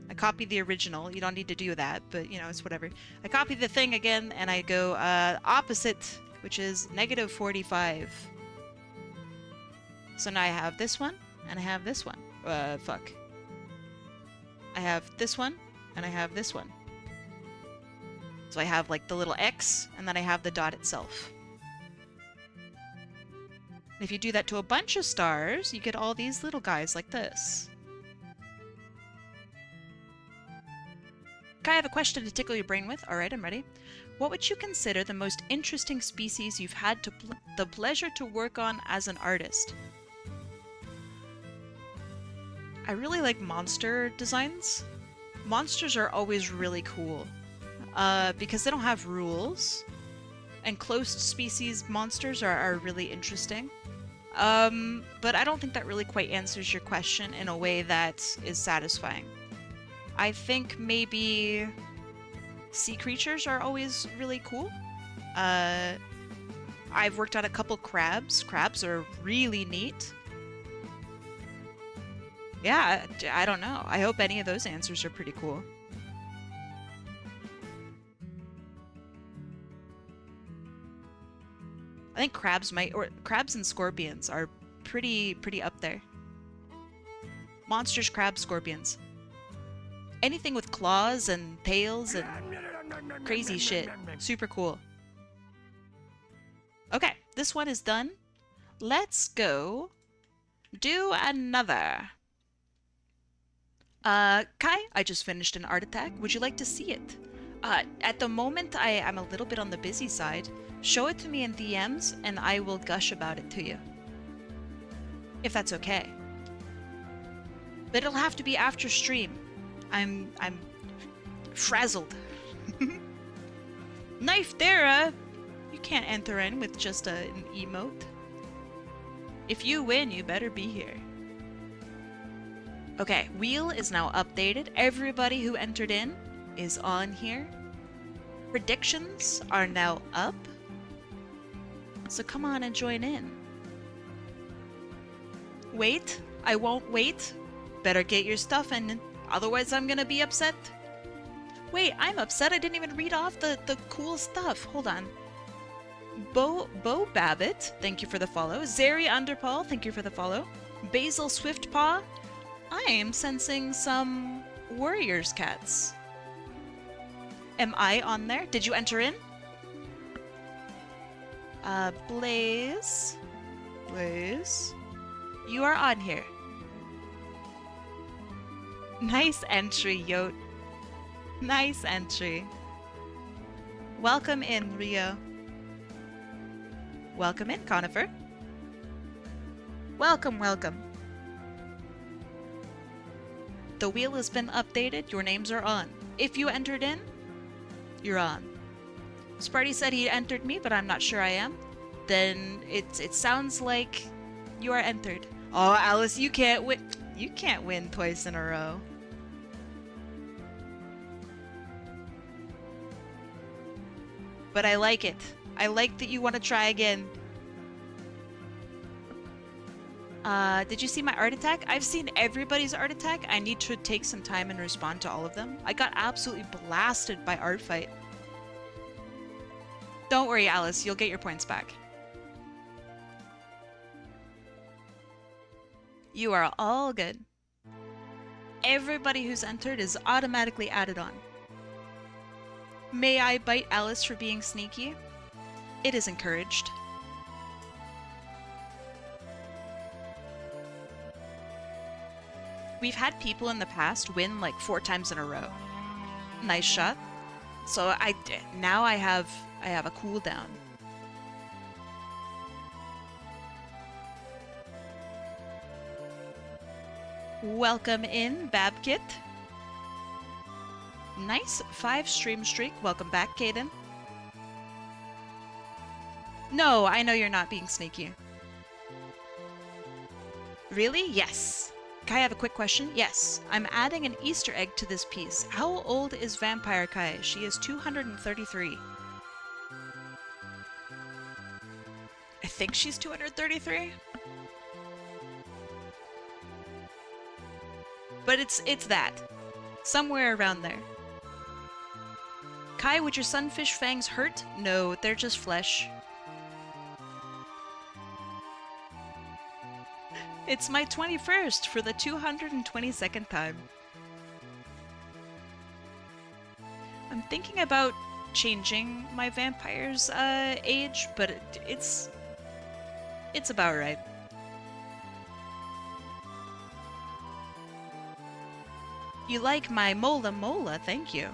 I copy the original. You don't need to do that, but you know, it's whatever. I copy the thing again and I go opposite, which is -45. So now I have this one and I have this one. Fuck. I have this one and I have this one. So I have like the little X and then I have the dot itself. If you do that to a bunch of stars, you get all these little guys like this. Kai, I have a question to tickle your brain with. Alright, I'm ready. What would you consider the most interesting species you've had the pleasure to work on as an artist? I really like monster designs. Monsters are always really cool. Because they don't have rules. And closed species monsters are really interesting. But I don't think that really quite answers your question in a way that is satisfying. I think maybe sea creatures are always really cool. I've worked on a couple crabs. Crabs are really neat. Yeah, I don't know. I hope any of those answers are pretty cool. I think crabs might, or crabs and scorpions are pretty up there. Monsters, crabs, scorpions. Anything with claws and tails and crazy shit. Super cool. Okay, this one is done. Let's go do another. Kai, I just finished an art attack. Would you like to see it? At the moment, I'm a little bit on the busy side. Show it to me in DMs, and I will gush about it to you. If that's okay. But it'll have to be after stream. I'm frazzled. Knife there, you can't enter in with just an emote. If you win, you better be here. Okay, wheel is now updated. Everybody who entered in is on here. Predictions are now up. So come on and join in. Wait, I won't wait. Better get your stuff in, otherwise I'm gonna be upset. Wait, I'm upset I didn't even read off the cool stuff. Hold on. Bo Babbitt, thank you for the follow. Zeri Underpaw, thank you for the follow. Basil Swiftpaw, I am sensing some warriors cats. Am I on there? Did you enter in? Blaze, you are on here. Nice entry, Yote. Nice entry. Welcome in, Rio. Welcome in, Conifer. Welcome, welcome. The wheel has been updated. Your names are on. If you entered in, you're on. Sparty said he entered me, but I'm not sure I am. Then it sounds like you are entered. Oh, Alice, you can't win. You can't win twice in a row. But I like it. I like that you want to try again. Did you see my art attack? I've seen everybody's art attack. I need to take some time and respond to all of them. I got absolutely blasted by art fight. Don't worry, Alice. You'll get your points back. You are all good. Everybody who's entered is automatically added on. May I bite Alice for being sneaky? It is encouraged. We've had people in the past win like 4 times in a row. Nice shot. So now I have a cooldown. Welcome in, Babkit. Nice 5 stream streak. Welcome back, Kaden. No, I know you're not being sneaky. Really? Yes. Kai, I have a quick question. Yes, I'm adding an Easter egg to this piece. How old is Vampire Kai? She is 233. I think she's 233. But it's that. Somewhere around there. Kai, would your sunfish fangs hurt? No, they're just flesh. It's my 21st for the 222nd time. I'm thinking about changing my vampire's age, but it's about right. You like my mola mola, thank you.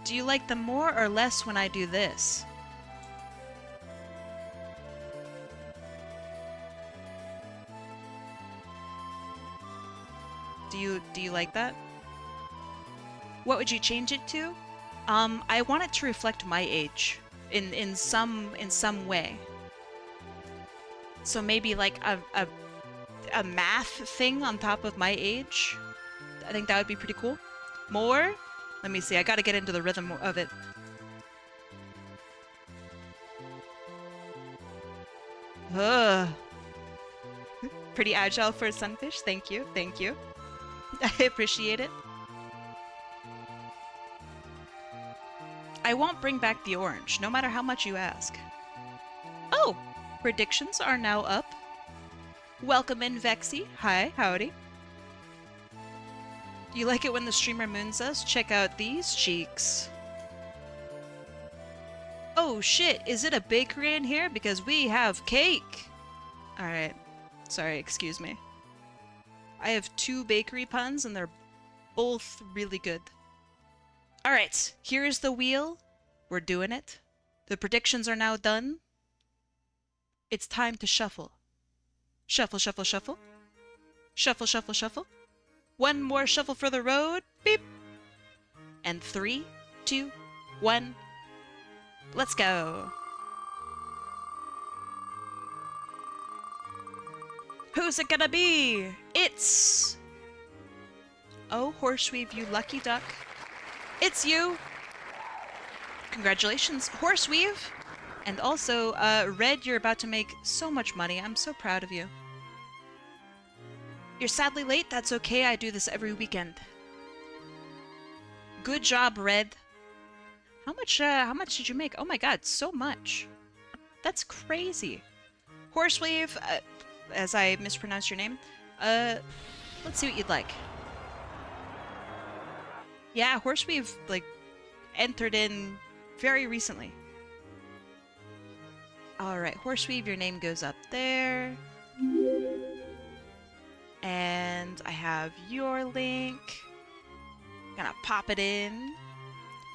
Do you like them more or less when I do this? Do you like that? What would you change it to? I want it to reflect my age in some way. So maybe like a math thing on top of my age. I think that would be pretty cool. More? Let me see. I gotta get into the rhythm of it. Ugh. Pretty agile for a sunfish. Thank you. Thank you. I appreciate it. I won't bring back the orange, no matter how much you ask. Oh, Predictions are now up. Welcome in, Vexy. Hi, howdy. You like it when the streamer moons us? Check out these cheeks. Oh shit, is it a bakery in here? Because we have cake! Alright. Sorry, excuse me. I have 2 bakery puns and they're both really good. Alright, here's the wheel. We're doing it. The predictions are now done. It's time to shuffle. Shuffle, shuffle, shuffle. Shuffle, shuffle, shuffle. One more shuffle for the road. Beep. And 3, 2, 1. Let's go. Who's it gonna be? It's... Oh, horseweave, you lucky duck. It's you. Congratulations, horseweave. And also, Red, you're about to make so much money. I'm so proud of you. You're sadly late. That's okay. I do this every weekend. Good job, Red. How much did you make? Oh my god, so much. That's crazy. Horseweave, as I mispronounced your name, let's see what you'd like. Yeah, Horseweave, like, entered in very recently. Alright, Horseweave, your name goes up there. And I have your link. Gonna pop it in.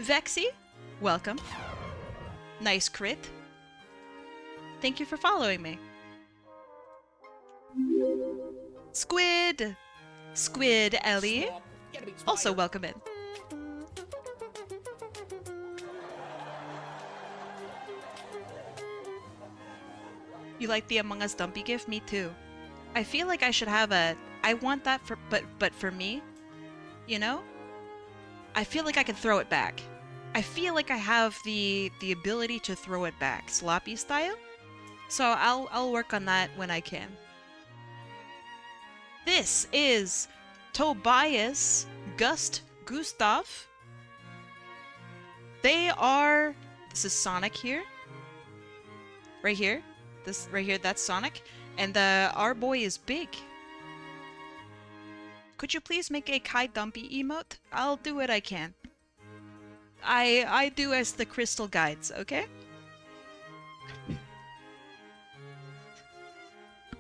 Vexy, welcome. Nice crit. Thank you for following me. Squid! Squid Ellie. Also welcome in. You like the Among Us Dumpy gift? Me too. I feel like I should have a... I want that for... But for me, you know? I feel like I can throw it back. I feel like I have the ability to throw it back, sloppy style. So I'll work on that when I can. This is Tobias, Gust, Gustav. They are... This is Sonic here. Right here. This right here, that's Sonic. And our boy is Big. Could you please make a Kai Dumpy emote? I'll do what I can. I do as the crystal guides, okay?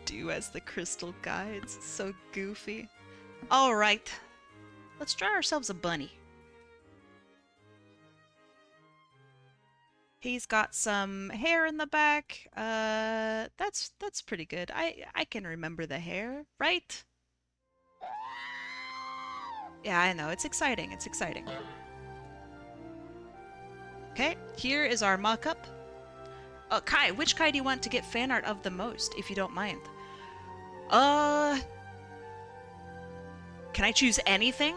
Do as the crystal guides. So goofy. Alright. Let's draw ourselves a bunny. He's got some hair in the back. That's pretty good. I can remember the hair, right? Yeah, I know. It's exciting. It's exciting. Okay, here is our mock-up. Kai, which Kai do you want to get fan art of the most, if you don't mind? Can I choose anything?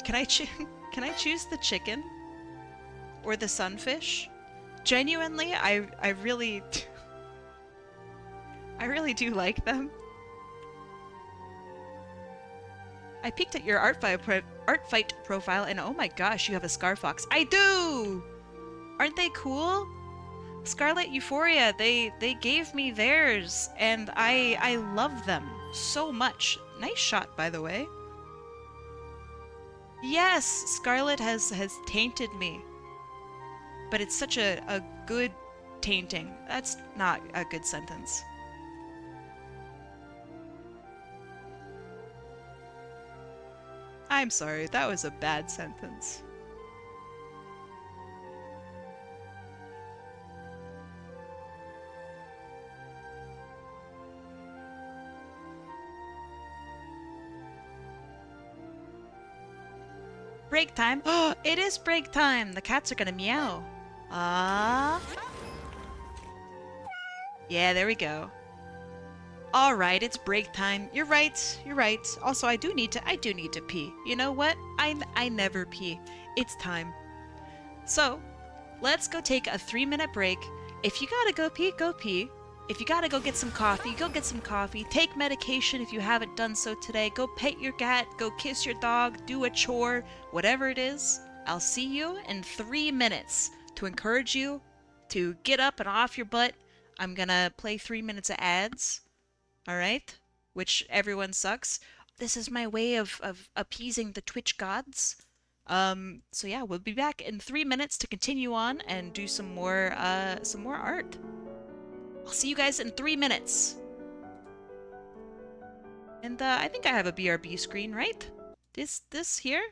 Can I choose the chicken? Or the sunfish? Genuinely, I really... I really do like them. I peeked at your art fight profile and oh my gosh, you have a Scarfox. I do! Aren't they cool? Scarlet Euphoria, they gave me theirs and I love them so much. Nice shot, by the way. Yes, Scarlet has tainted me. But it's such a good tainting. That's not a good sentence. I'm sorry, that was a bad sentence. Break time. Oh, it is break time. The cats are gonna meow. Ah. Yeah, there we go. All right, it's break time. You're right. You're right. Also, I do need to pee. You know what? I never pee. It's time. So, let's go take a 3-minute break. If you gotta go pee, go pee. If you gotta go get some coffee, go get some coffee. Take medication if you haven't done so today. Go pet your cat. Go kiss your dog. Do a chore. Whatever it is. I'll see you in 3 minutes to encourage you to get up and off your butt, I'm gonna play 3 minutes of ads. All right? Which everyone sucks. This is my way of appeasing the Twitch gods. So yeah, we'll be back in 3 minutes to continue on and do some more art. I'll see you guys in 3 minutes. And I think I have a BRB screen, right? This here?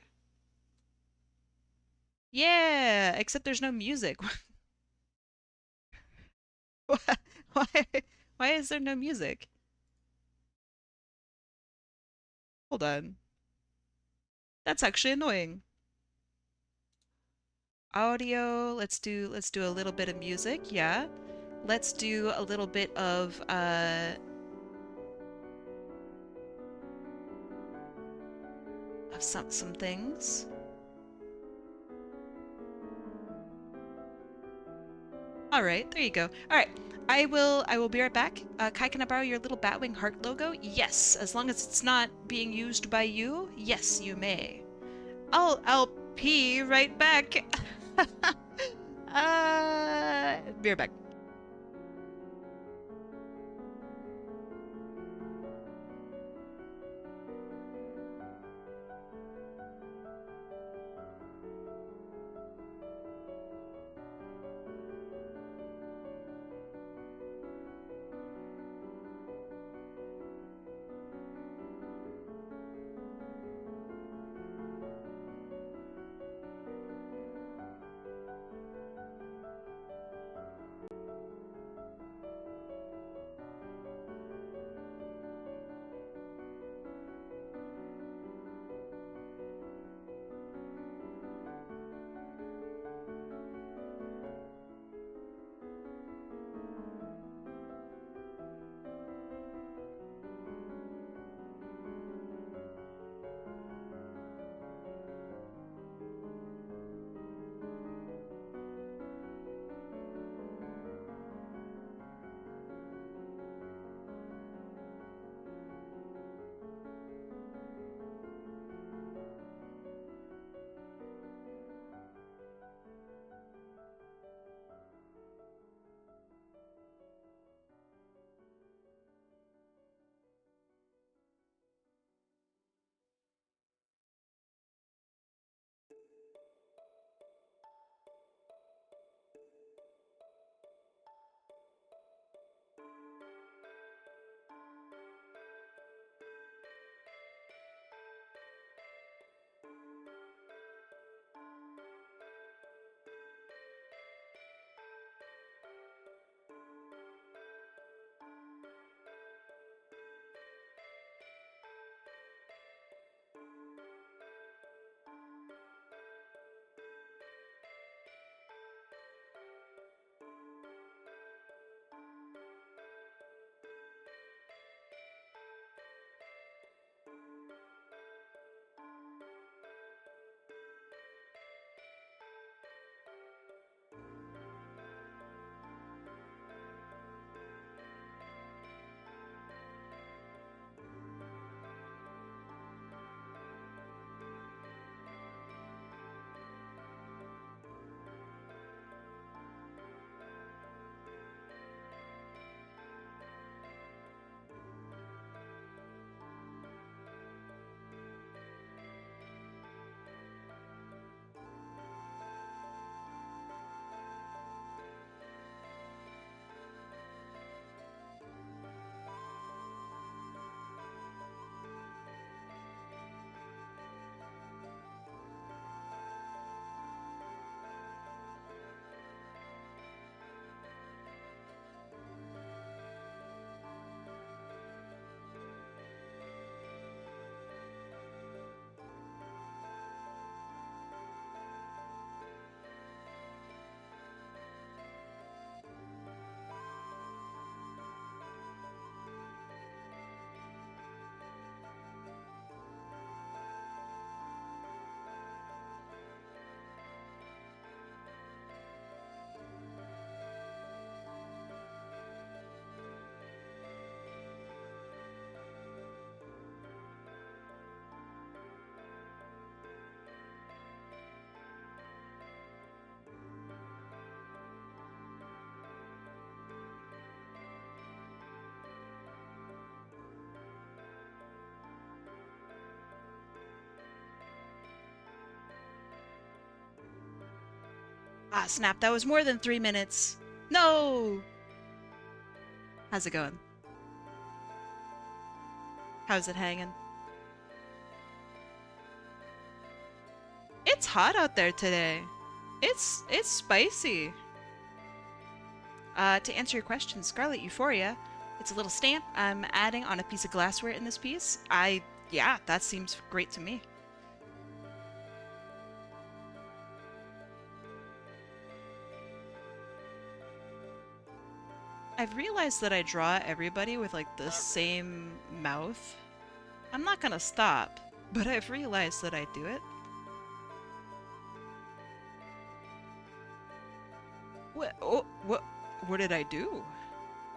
Yeah, except there's no music. Why why is there no music? Hold on. That's actually annoying. Audio, let's do a little bit of music, yeah. Let's do a little bit of some things. All right, there you go. All right, I will be right back. Kai, can I borrow your little Batwing heart logo? Yes, as long as it's not being used by you. Yes, you may. I'll pee right back. Be right back. Ah, snap, that was more than 3 minutes. No! How's it going? How's it hanging? It's hot out there today. It's spicy. To answer your question, Scarlet Euphoria, it's a little stamp I'm adding on a piece of glassware in this piece. Yeah, that seems great to me. I've realized that I draw everybody with like the same mouth. I'm not gonna stop, but I've realized that I do it. What? Oh, what did I do?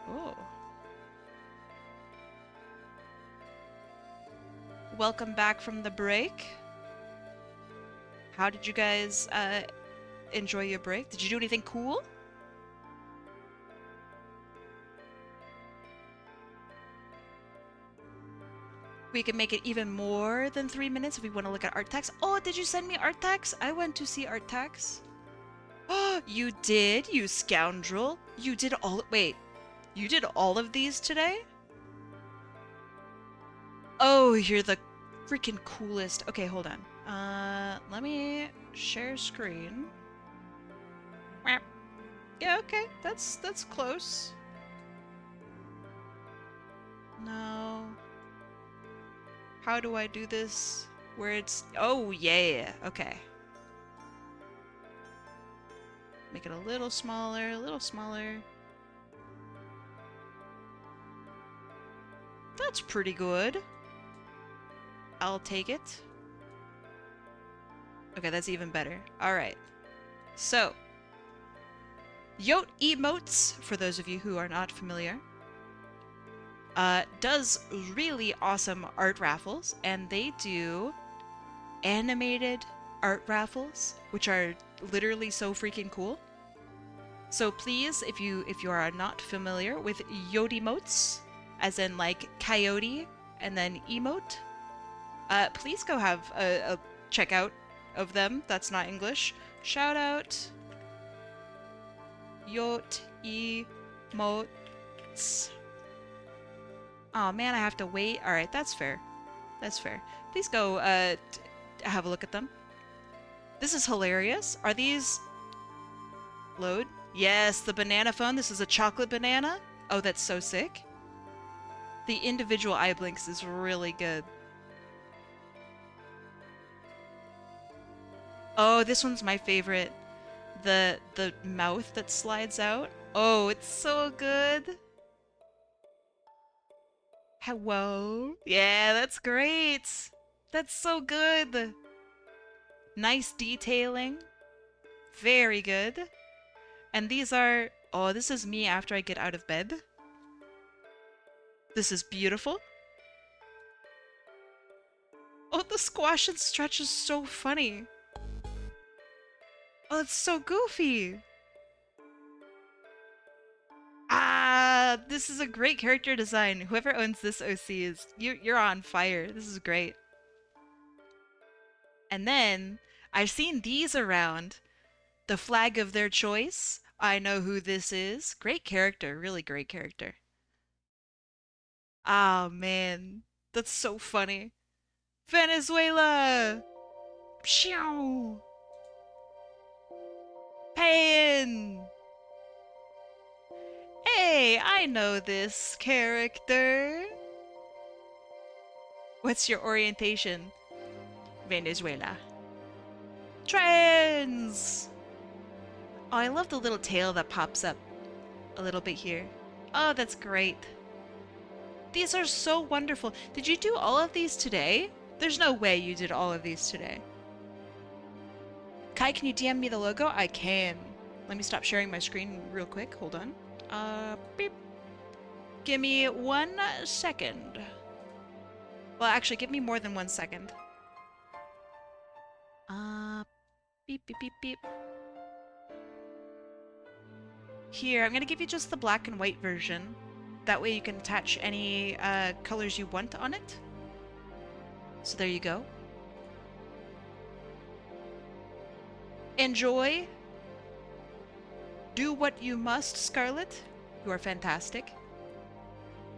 Oh. Welcome back from the break. How did you guys enjoy your break? Did you do anything cool? We can make it even more than 3 minutes if we want to look at art tags. Oh, did you send me art tags? I went to see art tags. Oh, you did, you scoundrel. You did all... Wait, you did all of these today? Oh, you're the freaking coolest. Okay, hold on. Let me share screen. Yeah, okay, that's close. No. How do I do this? Where it's... Oh, yeah, okay. Make it a little smaller, a little smaller. That's pretty good. I'll take it. Okay, that's even better. Alright. So, Yote Emotes, for those of you who are not familiar, does really awesome art raffles, and they do animated art raffles, which are literally so freaking cool. So please, if you are not familiar with Yote Emotes, as in like coyote and then emote, please go have a checkout of them. That's not English. Shout out Yote Emotes. Oh man, I have to wait. Alright, that's fair. That's fair. Please go have a look at them. This is hilarious. Are these... Load? Yes, the banana phone. This is a chocolate banana. Oh, that's so sick. The individual eye blinks is really good. Oh, this one's my favorite. The mouth that slides out. Oh, it's so good. Hello? Yeah, that's great. That's so good. Nice detailing. Very good. And these are... Oh, this is me after I get out of bed. This is beautiful. Oh, the squash and stretch is so funny. Oh, it's so goofy. Ah, this is a great character design. Whoever owns this OC is... You're on fire. This is great. And then, I've seen these around. The flag of their choice. I know who this is. Great character. Really great character. Ah, man. That's so funny. Venezuela! Pshiow! Payin! Hey, I know this character. What's your orientation? Venezuela. Trends! Oh, I love the little tail that pops up a little bit here. Oh, that's great. These are so wonderful. Did you do all of these today? There's no way you did all of these today. Kai, can you DM me the logo? I can. Let me stop sharing my screen real quick. Hold on. Beep. Give me 1 second. Well, actually, give me more than 1 second. Beep, beep, beep, beep. Here, I'm gonna give you just the black and white version. That way you can attach any colors you want on it. So there you go. Enjoy. Do what you must, Scarlet. You are fantastic.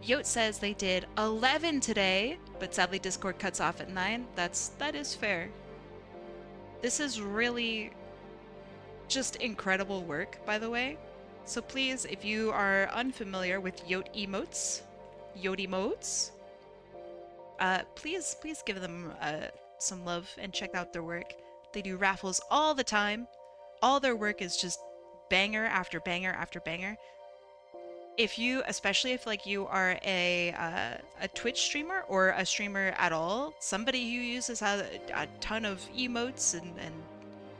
Yote says they did 11 today, but sadly Discord cuts off at 9. That is fair. This is really just incredible work, by the way. So please, if you are unfamiliar with Yote emotes, please give them some love and check out their work. They do raffles all the time. All their work is just banger after banger after banger. If you, especially if like you are a Twitch streamer or a streamer at all, somebody who uses a ton of emotes and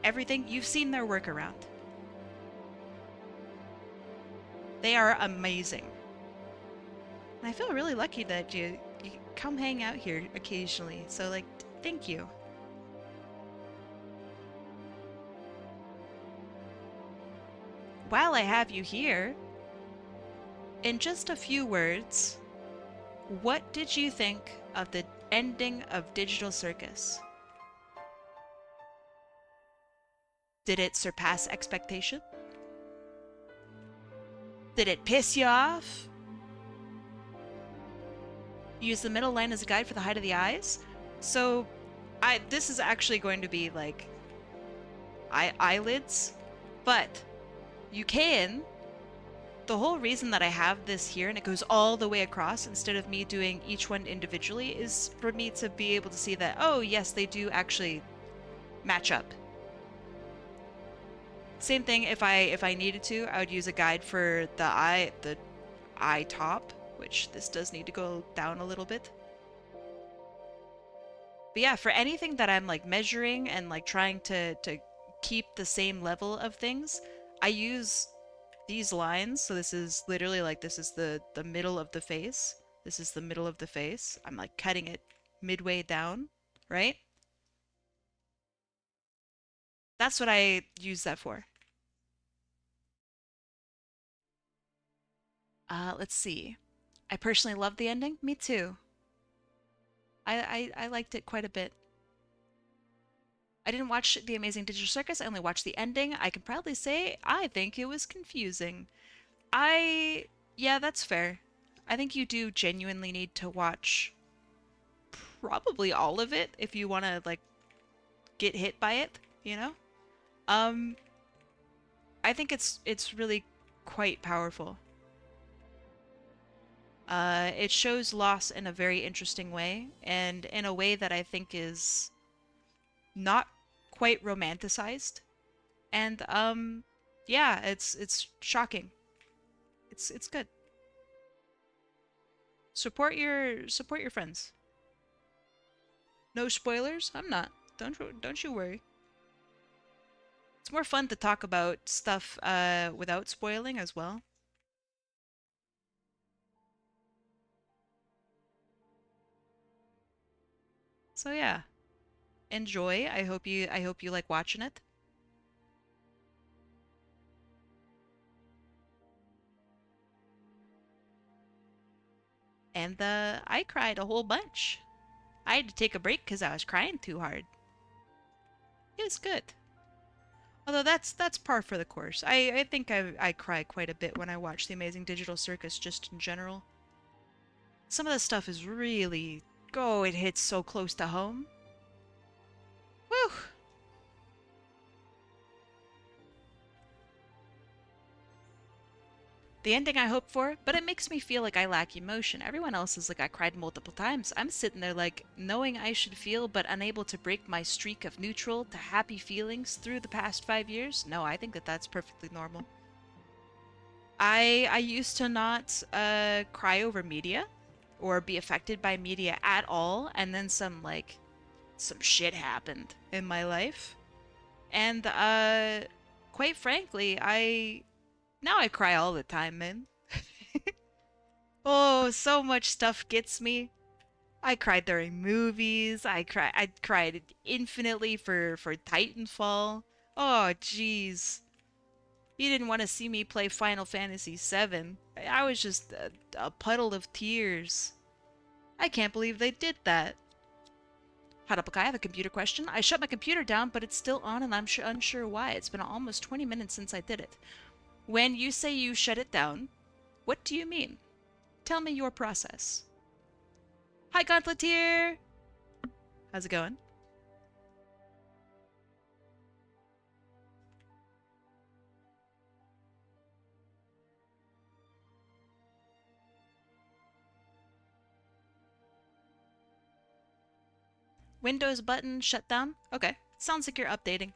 everything, you've seen their work around. They are amazing. And I feel really lucky that you come hang out here occasionally. So like, thank you. While I have you here, in just a few words, what did you think of the ending of Digital Circus? Did it surpass expectation? Did it piss you off? Use the middle line as a guide for the height of the eyes. So, this is actually going to be like eyelids, but you can. The whole reason that I have this here and it goes all the way across instead of me doing each one individually is for me to be able to see that, oh yes, they do actually match up. Same thing if I needed to, I would use a guide for the eye top, which this does need to go down a little bit. But yeah, for anything that I'm like measuring and like trying to keep the same level of things, I use these lines. So this is literally like, this is the middle of the face. This is the middle of the face. I'm like cutting it midway down, right? That's what I use that for. Let's see. I personally love the ending. Me too. I liked it quite a bit. I didn't watch The Amazing Digital Circus. I only watched the ending. I can proudly say I think it was confusing. Yeah, that's fair. I think you do genuinely need to watch probably all of it if you want to like get hit by it, you know? I think it's really quite powerful. It shows loss in a very interesting way, and in a way that I think is not quite romanticized. And yeah, it's shocking. It's good. Support your friends. No spoilers? I'm not. Don't you worry. It's more fun to talk about stuff without spoiling as well. So yeah, enjoy. I hope you like watching it. And I cried a whole bunch. I had to take a break because I was crying too hard. It was good. Although that's par for the course. I think I cry quite a bit when I watch The Amazing Digital Circus just in general. Some of the stuff is really... Oh, it hits so close to home. Whew! The ending I hoped for, but it makes me feel like I lack emotion. Everyone else is like, I cried multiple times. I'm sitting there like, knowing I should feel, but unable to break my streak of neutral to happy feelings through the past 5 years. No, I think that that's perfectly normal. I used to not cry over media or be affected by media at all, and then some shit happened in my life. And quite frankly, now I cry all the time, man. Oh, so much stuff gets me. I cried during movies. I cried infinitely for Titanfall. Oh, jeez. You didn't want to see me play Final Fantasy VII. I was just a puddle of tears. I can't believe they did that. HotAppleKai, I have a computer question. I shut my computer down, but it's still on and I'm unsure why. It's been almost 20 minutes since I did it. When you say you shut it down, what do you mean? Tell me your process. Hi, Gauntleteer! How's it going? Windows button shut down? Okay, sounds like you're updating.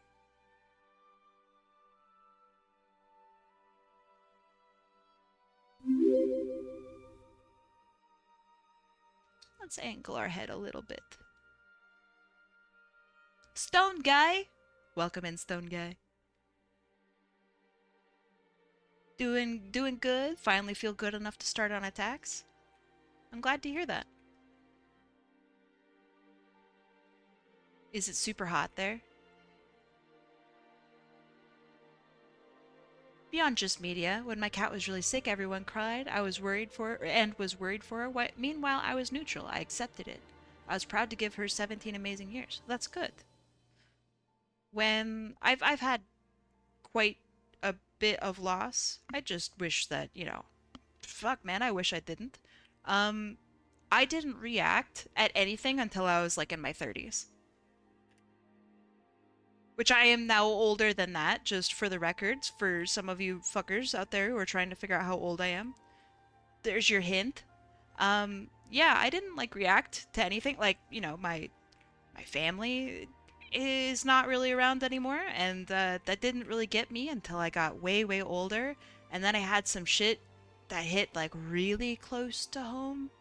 Let's angle our head a little bit. Stone Guy! Welcome in, Stone Guy. Doing good? Finally feel good enough to start on attacks? I'm glad to hear that. Is it super hot there? Beyond just media, when my cat was really sick, everyone cried. I was worried for her and was worried for her. Meanwhile, I was neutral. I accepted it. I was proud to give her 17 amazing years. That's good. When I've had quite a bit of loss, I just wish that, you know, fuck man, I wish I didn't. I didn't react at anything until I was like in my 30s. Which I am now older than that, just for the records, for some of you fuckers out there who are trying to figure out how old I am. There's your hint. Yeah, I didn't like react to anything. Like, you know, my family is not really around anymore, and that didn't really get me until I got way, way older. And then I had some shit that hit like really close to home.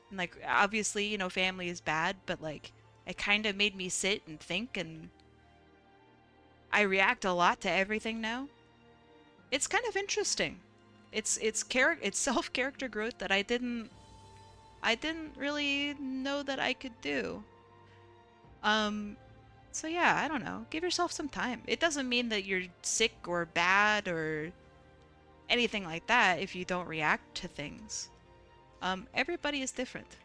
And like, obviously, you know, family is bad, but like, it kind of made me sit and think, and I react a lot to everything now. It's kind of interesting. It's self character growth that I didn't really know that I could do. So yeah, I don't know. Give yourself some time. It doesn't mean that you're sick or bad or anything like that if you don't react to things. Everybody is different.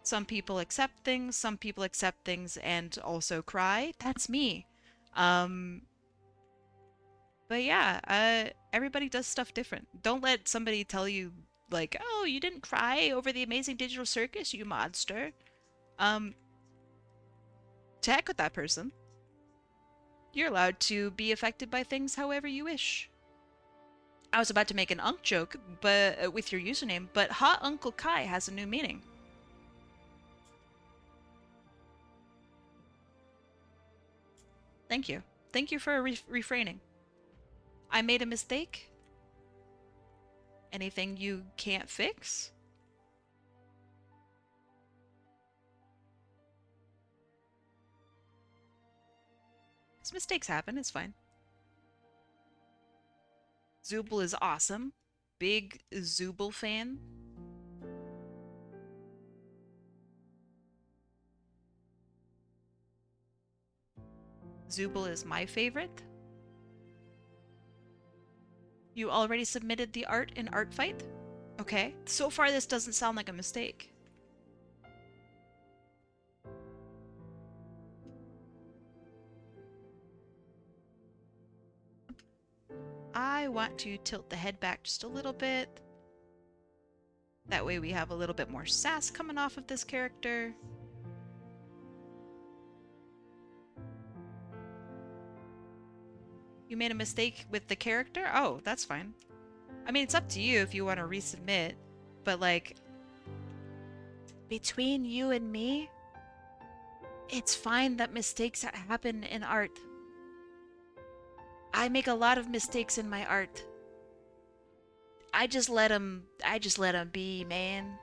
Some people accept things and also cry. That's me. Um, but yeah, everybody does stuff different. Don't let somebody tell you like, "Oh, you didn't cry over the Amazing Digital Circus, you monster." Um, to heck with that person. You're allowed to be affected by things however you wish. I was about to make an unk joke, but with your username, but HotUncleKai has a new meaning. Thank you. Thank you for refraining. I made a mistake. Anything you can't fix? These mistakes happen, it's fine. Zooble is awesome. Big Zooble fan. Zooble is my favorite. You already submitted the art in Art Fight? Okay. So far this doesn't sound like a mistake. I want to tilt the head back just a little bit. That way we have a little bit more sass coming off of this character. You made a mistake with the character? Oh, that's fine. I mean, it's up to you if you want to resubmit, but like, between you and me, it's fine that mistakes happen in art. I make a lot of mistakes in my art. I just let them be, man.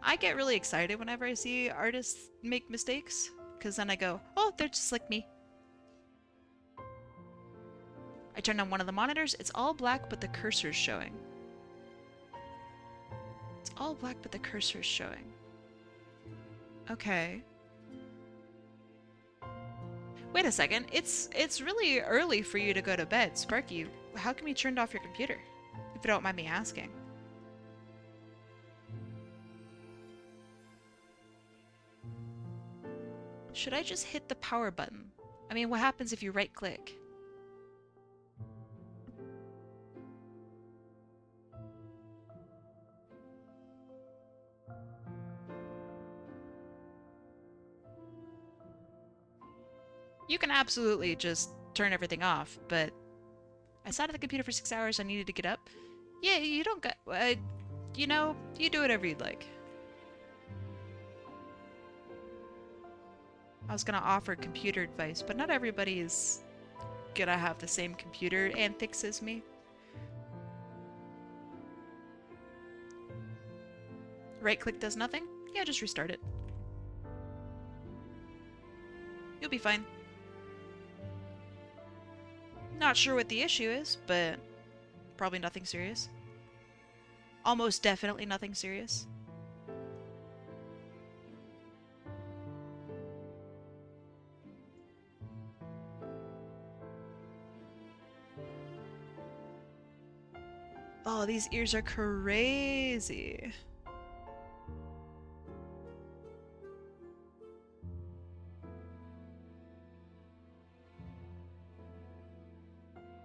I get really excited whenever I see artists make mistakes, because then I go, oh, they're just like me. I turned on one of the monitors. It's all black, but the cursor's showing. It's all black, but the cursor's showing. Okay. Wait a second. It's really early for you to go to bed. Sparky, how come you turned off your computer? If you don't mind me asking. Should I just hit the power button? I mean, what happens if you right click? You can absolutely just turn everything off, but I sat at the computer for 6 hours. I needed to get up. Yeah, you don't got... you know, you do whatever you'd like. I was gonna offer computer advice, but not everybody is gonna have the same computer antics as me. Right click does nothing? Yeah, just restart it. You'll be fine. Not sure what the issue is, but probably nothing serious. Almost definitely nothing serious. Oh, these ears are crazy.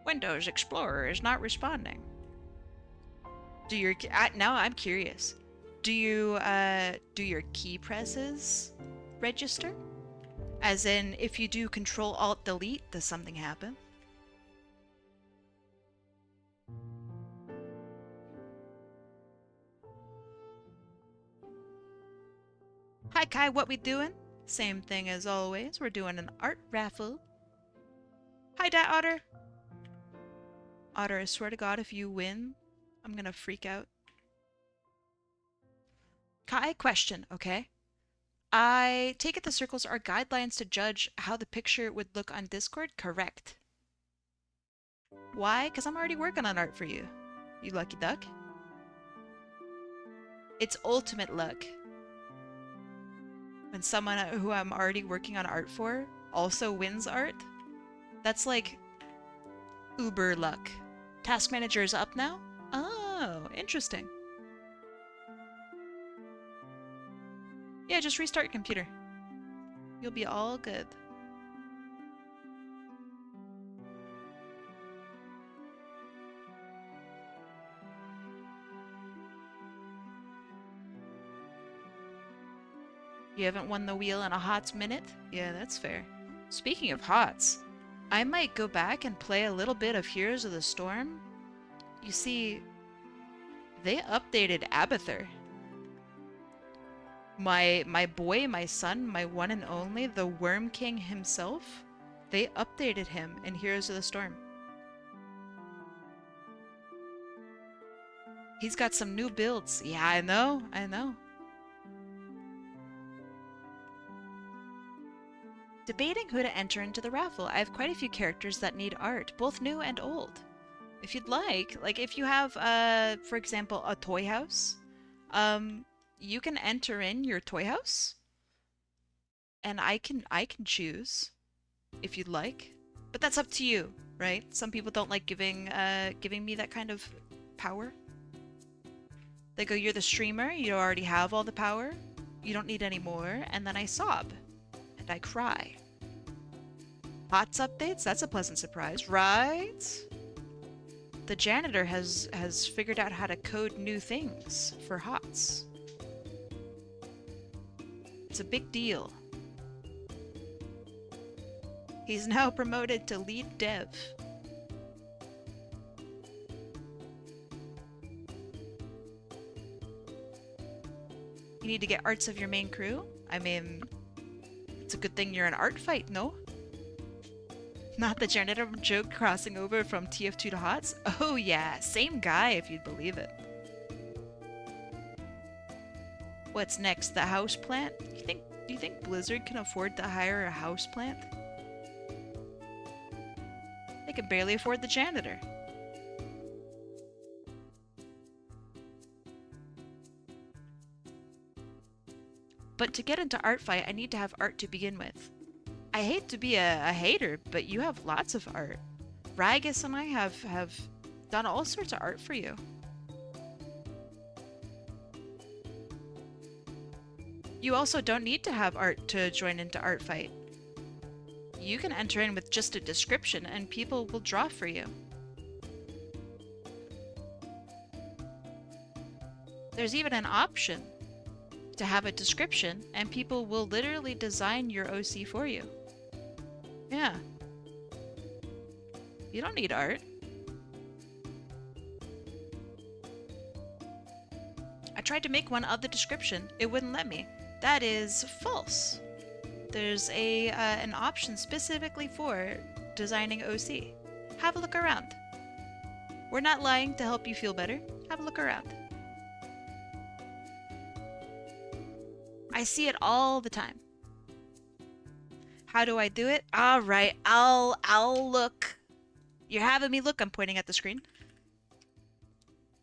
Windows Explorer is not responding. Do your now I'm curious. Do you do your key presses register? As in, if you do Control Alt Delete, does something happen? Hi Kai, what we doing? Same thing as always. We're doing an art raffle. Hi Dat Otter. Otter, I swear to God, if you win, I'm gonna freak out. Kai, question, okay? I take it the circles are guidelines to judge how the picture would look on Discord? Correct. Why? Because I'm already working on art for you. You lucky duck. It's ultimate luck. When someone who I'm already working on art for also wins art, that's like uber luck. Task manager is up now? Oh, interesting. Yeah, just restart your computer. You'll be all good. You haven't won the wheel in a hot minute? Yeah, that's fair. Speaking of hots, I might go back and play a little bit of Heroes of the Storm. You see, they updated Abathur. My boy, my son, my one and only, the Worm King himself, they updated him in Heroes of the Storm. He's got some new builds. Yeah, I know, I know. Debating who to enter into the raffle. I have quite a few characters that need art, both new and old. If you'd like if you have, for example, a toy house, you can enter in your toy house, and I can choose if you'd like, but that's up to you, right? Some people don't like giving me that kind of power. They go, you're the streamer, you already have all the power, you don't need any more, and then I sob. And I cry. HOTS updates? That's a pleasant surprise, right? The janitor has figured out how to code new things for HOTS. It's a big deal. He's now promoted to lead dev. You need to get arts of your main crew? I mean, it's a good thing you're an art fight, no? Not the janitor joke crossing over from TF2 to HOTS? Oh yeah, same guy if you'd believe it. What's next, the house plant? Do you think Blizzard can afford to hire a house plant? They can barely afford the janitor. But to get into art fight, I need to have art to begin with. I hate to be a hater, but you have lots of art. Ragus and I have done all sorts of art for you. You also don't need to have art to join into Art Fight. You can enter in with just a description and people will draw for you. There's even an option to have a description and people will literally design your OC for you. Yeah. You don't need art. I tried to make one of the description. It wouldn't let me. That is false. There's an option specifically for designing OC. Have a look around. We're not lying to help you feel better. Have a look around. I see it all the time. How do I do it? All right, I'll look. You're having me look. I'm pointing at the screen.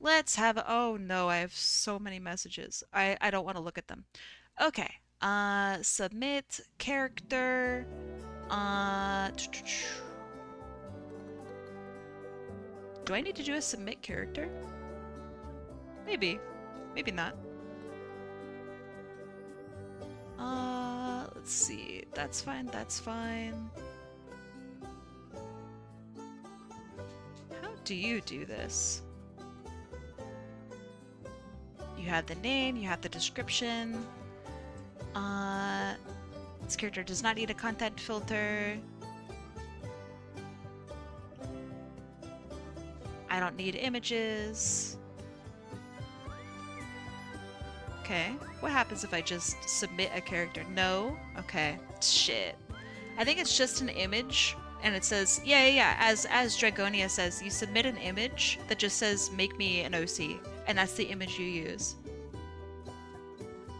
Let's have. Oh no, I have so many messages. I don't want to look at them. Okay. Submit character. Do I need to do a submit character? Maybe. Maybe not. Let's see. That's fine, that's fine. How do you do this? You have the name, you have the description. This character does not need a content filter. I don't need images. Okay, what happens if I just submit a character? No? Okay, shit. I think it's just an image, and it says, yeah, as Dragonia says, you submit an image that just says, make me an OC, and that's the image you use.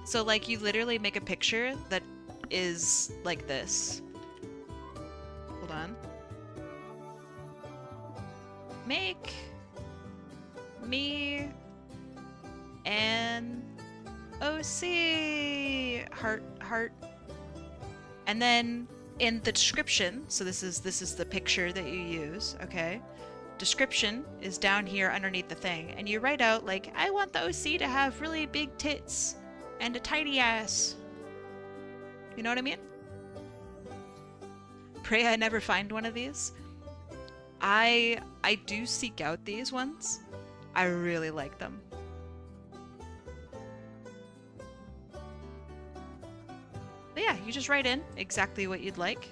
So, like, you literally make a picture that is like this. Hold on. Make me an OC heart. And then in the description, so this is the picture that you use, okay? Description is down here underneath the thing, and you write out like, I want the OC to have really big tits and a tiny ass. You know what I mean? Pray I never find one of these. I do seek out these ones. I really like them. But yeah, you just write in exactly what you'd like.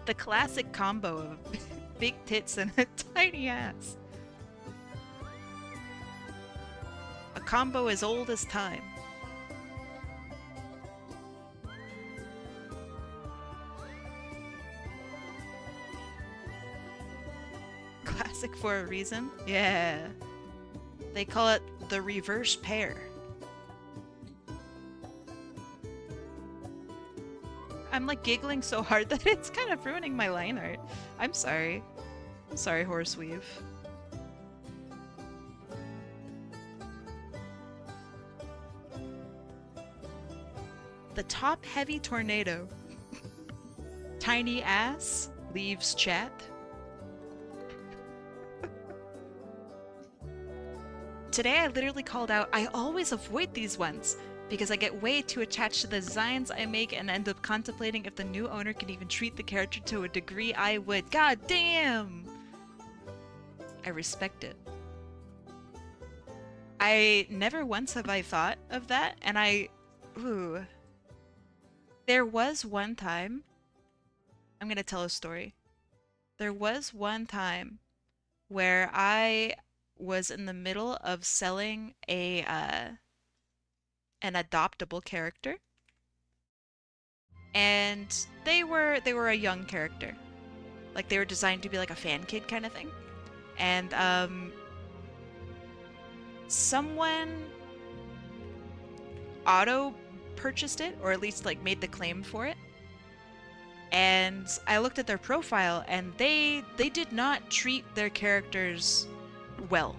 The classic combo of big tits and a tiny ass. A combo as old as time. Classic for a reason? Yeah. They call it the reverse pair. I'm like giggling so hard that it's kind of ruining my line art. I'm sorry. I'm sorry, horseweave. The top heavy tornado. Tiny ass leaves chat. Today I literally called out, I always avoid these ones because I get way too attached to the designs I make and end up contemplating if the new owner can even treat the character to a degree I would. God damn! I respect it. I never once have I thought of that, and ooh. There was one time, I'm gonna tell a story. There was one time where I was in the middle of selling an adoptable character, and they were a young character, like they were designed to be like a fan kid kind of thing, and someone auto purchased it, or at least like made the claim for it, and I looked at their profile and they did not treat their characters well.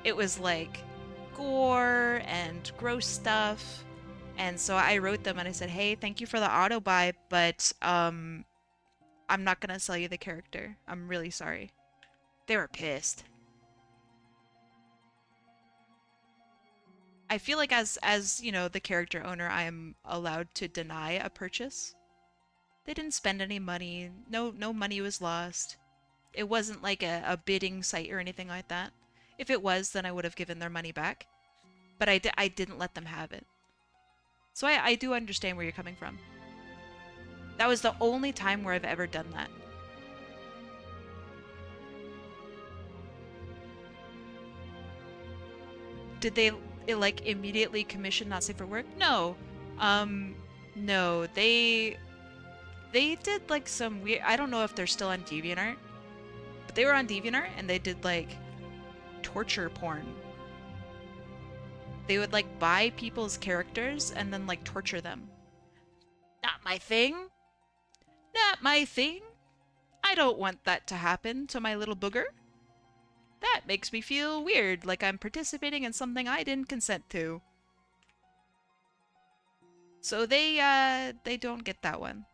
It was like gore and gross stuff, and so I wrote them and I said, hey, thank you for the auto buy, but I'm not gonna sell you the character. I'm really sorry. They were pissed. I feel like as you know, the character owner, I am allowed to deny a purchase. They didn't spend any money. No money was lost. It wasn't like a bidding site or anything like that. If it was, then I would have given their money back. But I didn't let them have it. So I do understand where you're coming from. That was the only time where I've ever done that. Did they like immediately commission not safe for work? No. Um, no. They did like some weird. I don't know if they're still on DeviantArt, but they were on DeviantArt and they did like torture porn. They would like buy people's characters and then like torture them. Not my thing. Not my thing. I don't want that to happen to my little booger. That makes me feel weird, like I'm participating in something I didn't consent to. So they don't get that one.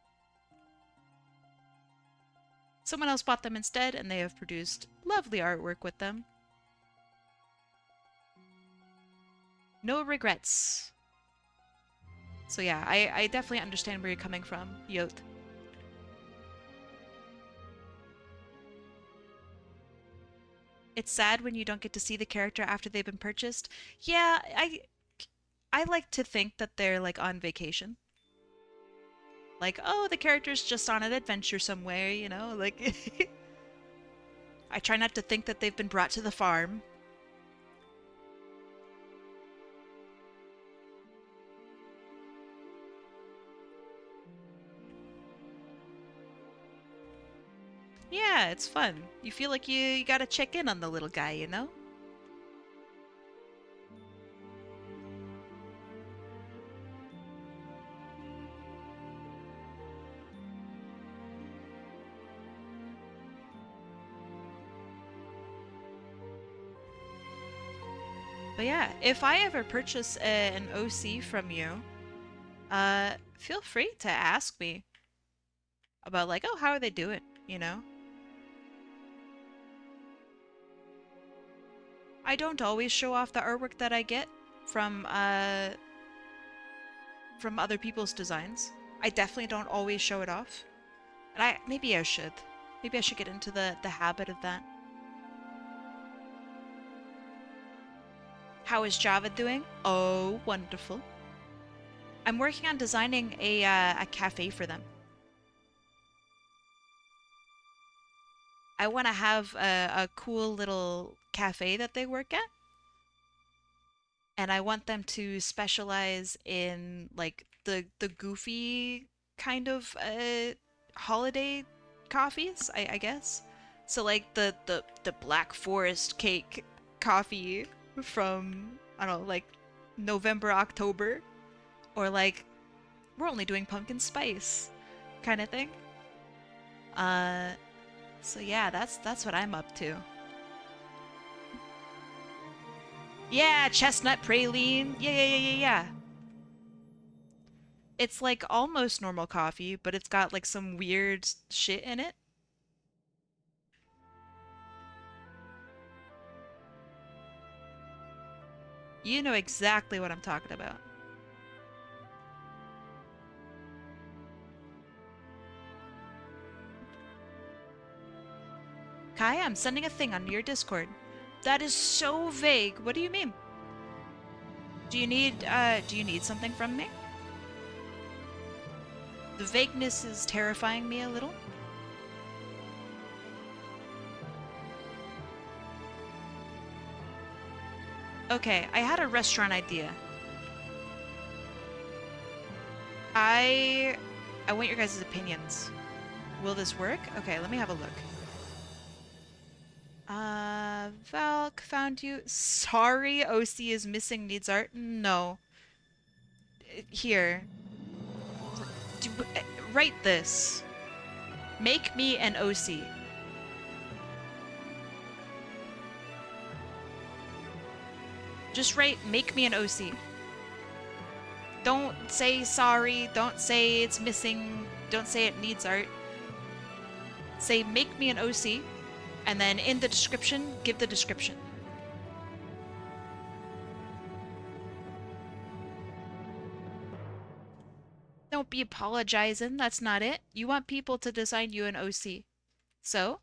Someone else bought them instead, and they have produced lovely artwork with them. No regrets. So yeah, I definitely understand where you're coming from, Yot. It's sad when you don't get to see the character after they've been purchased. Yeah, I like to think that they're like on vacation. Like, oh, the character's just on an adventure somewhere, you know? Like I try not to think that they've been brought to the farm. Yeah, it's fun. You feel like you gotta check in on the little guy, you know? But yeah, if I ever purchase an OC from you, feel free to ask me about like, oh, how are they doing, you know? I don't always show off the artwork that I get from other people's designs. I definitely don't always show it off. And maybe I should. Maybe I should get into the habit of that. How is Java doing? Oh, wonderful. I'm working on designing a cafe for them. I want to have a cool little cafe that they work at. And I want them to specialize in like the goofy kind of holiday coffees, I guess. So like the Black Forest cake coffee from I don't know, like November, October, or like we're only doing pumpkin spice kind of thing. Uh so yeah, that's what I'm up to. Yeah, chestnut praline. Yeah. It's like almost normal coffee, but it's got like some weird shit in it. You know exactly what I'm talking about. Kai, I'm sending a thing on your Discord. That is so vague. What do you mean? Do you need something from me? The vagueness is terrifying me a little. Okay, I had a restaurant idea. I want your guys' opinions. Will this work? Okay, let me have a look. Valk found you. Sorry, OC is missing needs art. No. Here. Do, write this. Make me an OC. Just write, make me an OC. Don't say sorry. Don't say it's missing. Don't say it needs art. Say, make me an OC. And then in the description, give the description. Don't be apologizing. That's not it. You want people to design you an OC. So,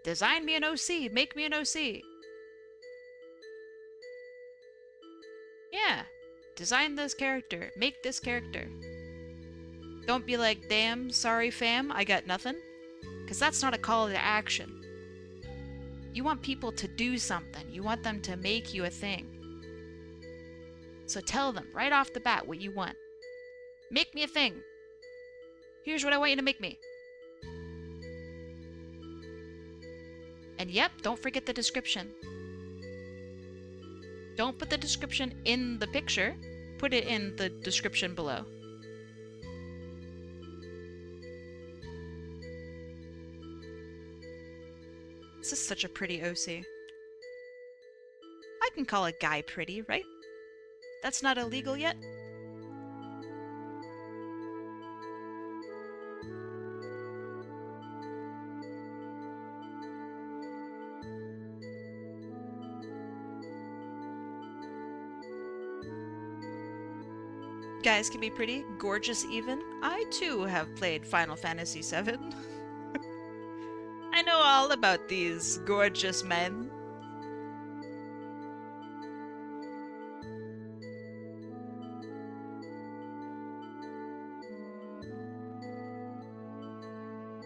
design me an OC. Make me an OC. Yeah. Design this character. Make this character. Don't be like, damn, sorry fam, I got nothing. Because that's not a call to action. You want people to do something. You want them to make you a thing. So tell them right off the bat what you want. Make me a thing. Here's what I want you to make me. And yep, don't forget the description. Don't put the description in the picture. Put it in the description below. This is such a pretty OC. I can call a guy pretty, right? That's not illegal yet? Guys can be pretty, gorgeous even. I too have played Final Fantasy VII. I know all about these gorgeous men.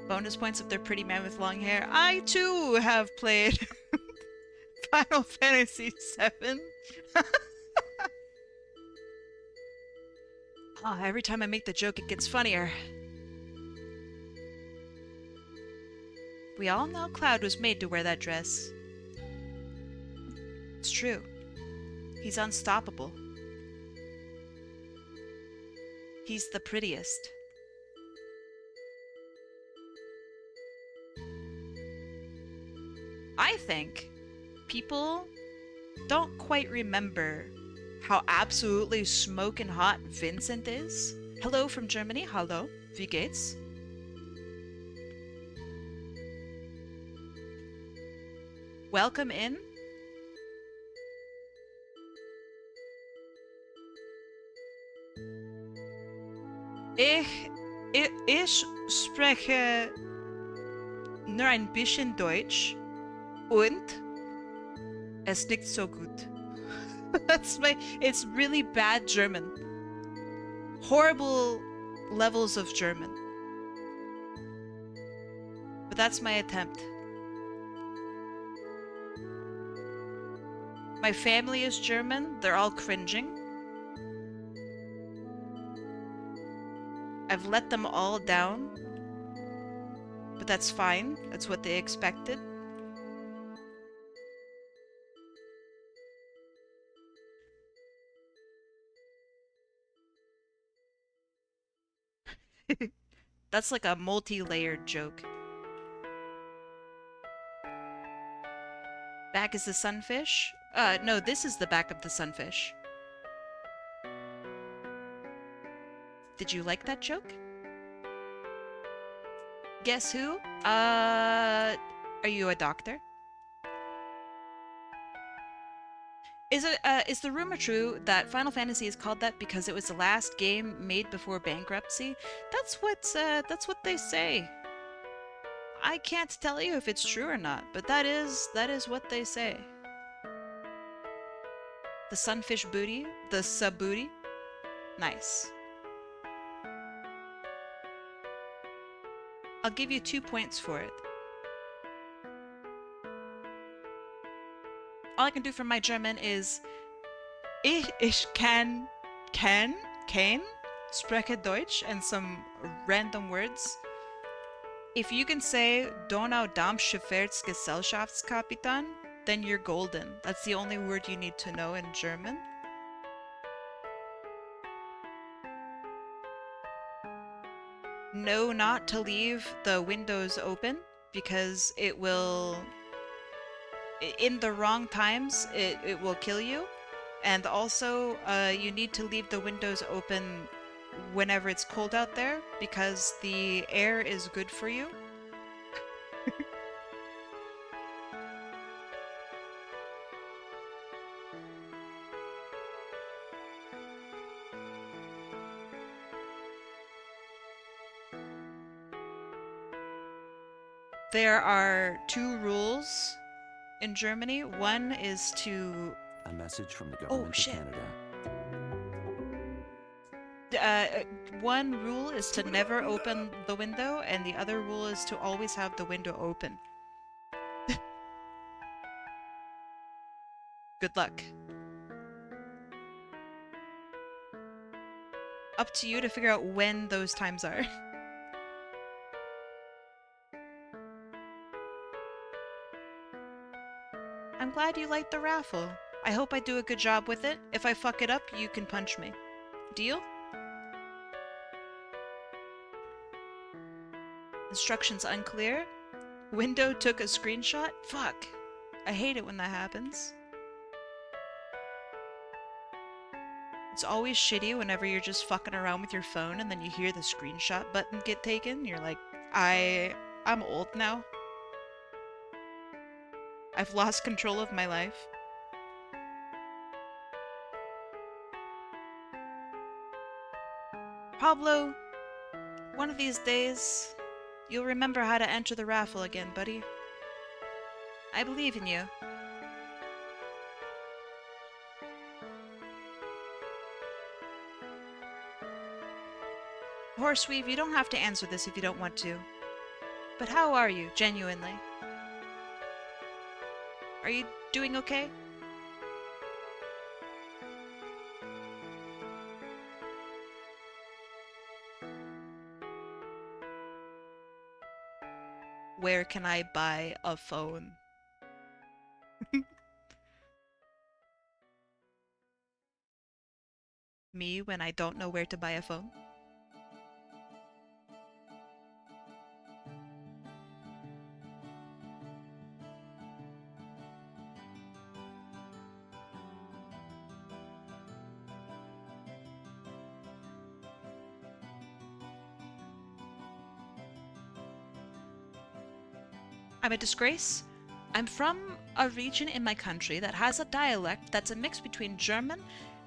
Bonus points if they're pretty men with long hair. I too have played Final Fantasy VII. Oh, every time I make the joke, it gets funnier. We all know Cloud was made to wear that dress. It's true. He's unstoppable. He's the prettiest. I think people don't quite remember how absolutely smoking hot Vincent is. Hello from Germany. Hallo. Wie geht's? Welcome in. Ich spreche nur ein bisschen Deutsch und es nicht so gut. It's really bad German. Horrible levels of German. But that's my attempt. My family is German. They're all cringing. I've let them all down. But that's fine. That's what they expected. That's like a multi-layered joke. Back is the sunfish? No, this is the back of the sunfish. Did you like that joke? Guess who? Are you a doctor? Is the rumor true that Final Fantasy is called that because it was the last game made before bankruptcy? That's what they say. I can't tell you if it's true or not, but that is what they say. The sunfish booty, the sub booty. Nice. I'll give you 2 points for it. All I can do for my German is ich kann, spreche Deutsch, and some random words. If you can say Donau-Dampf-Schifffahrtsgesellschaftskapitan, then you're golden. That's the only word you need to know in German. Know not to leave the windows open because it will... in the wrong times, it will kill you. And also, you need to leave the windows open whenever it's cold out there, because the air is good for you. There are 2 rules in Germany. One is to... A message from the Oh, government of shit. Canada. One rule is to never open the window, and the other rule is to always have the window open. Good luck. Up to you to figure out when those times are. I'm glad you liked the raffle. I hope I do a good job with it. If I fuck it up, you can punch me. Deal? Instructions unclear. Window took a screenshot? Fuck. I hate it when that happens. It's always shitty whenever you're just fucking around with your phone and then you hear the screenshot button get taken. You're like, I'm old now. I've lost control of my life. Pablo, one of these days, you'll remember how to enter the raffle again, buddy. I believe in you. Horseweave, you don't have to answer this if you don't want to. But how are you, genuinely? Are you doing okay? Where can I buy a phone? Me when I don't know where to buy a phone? I'm a disgrace. I'm from a region in my country that has a dialect that's a mix between German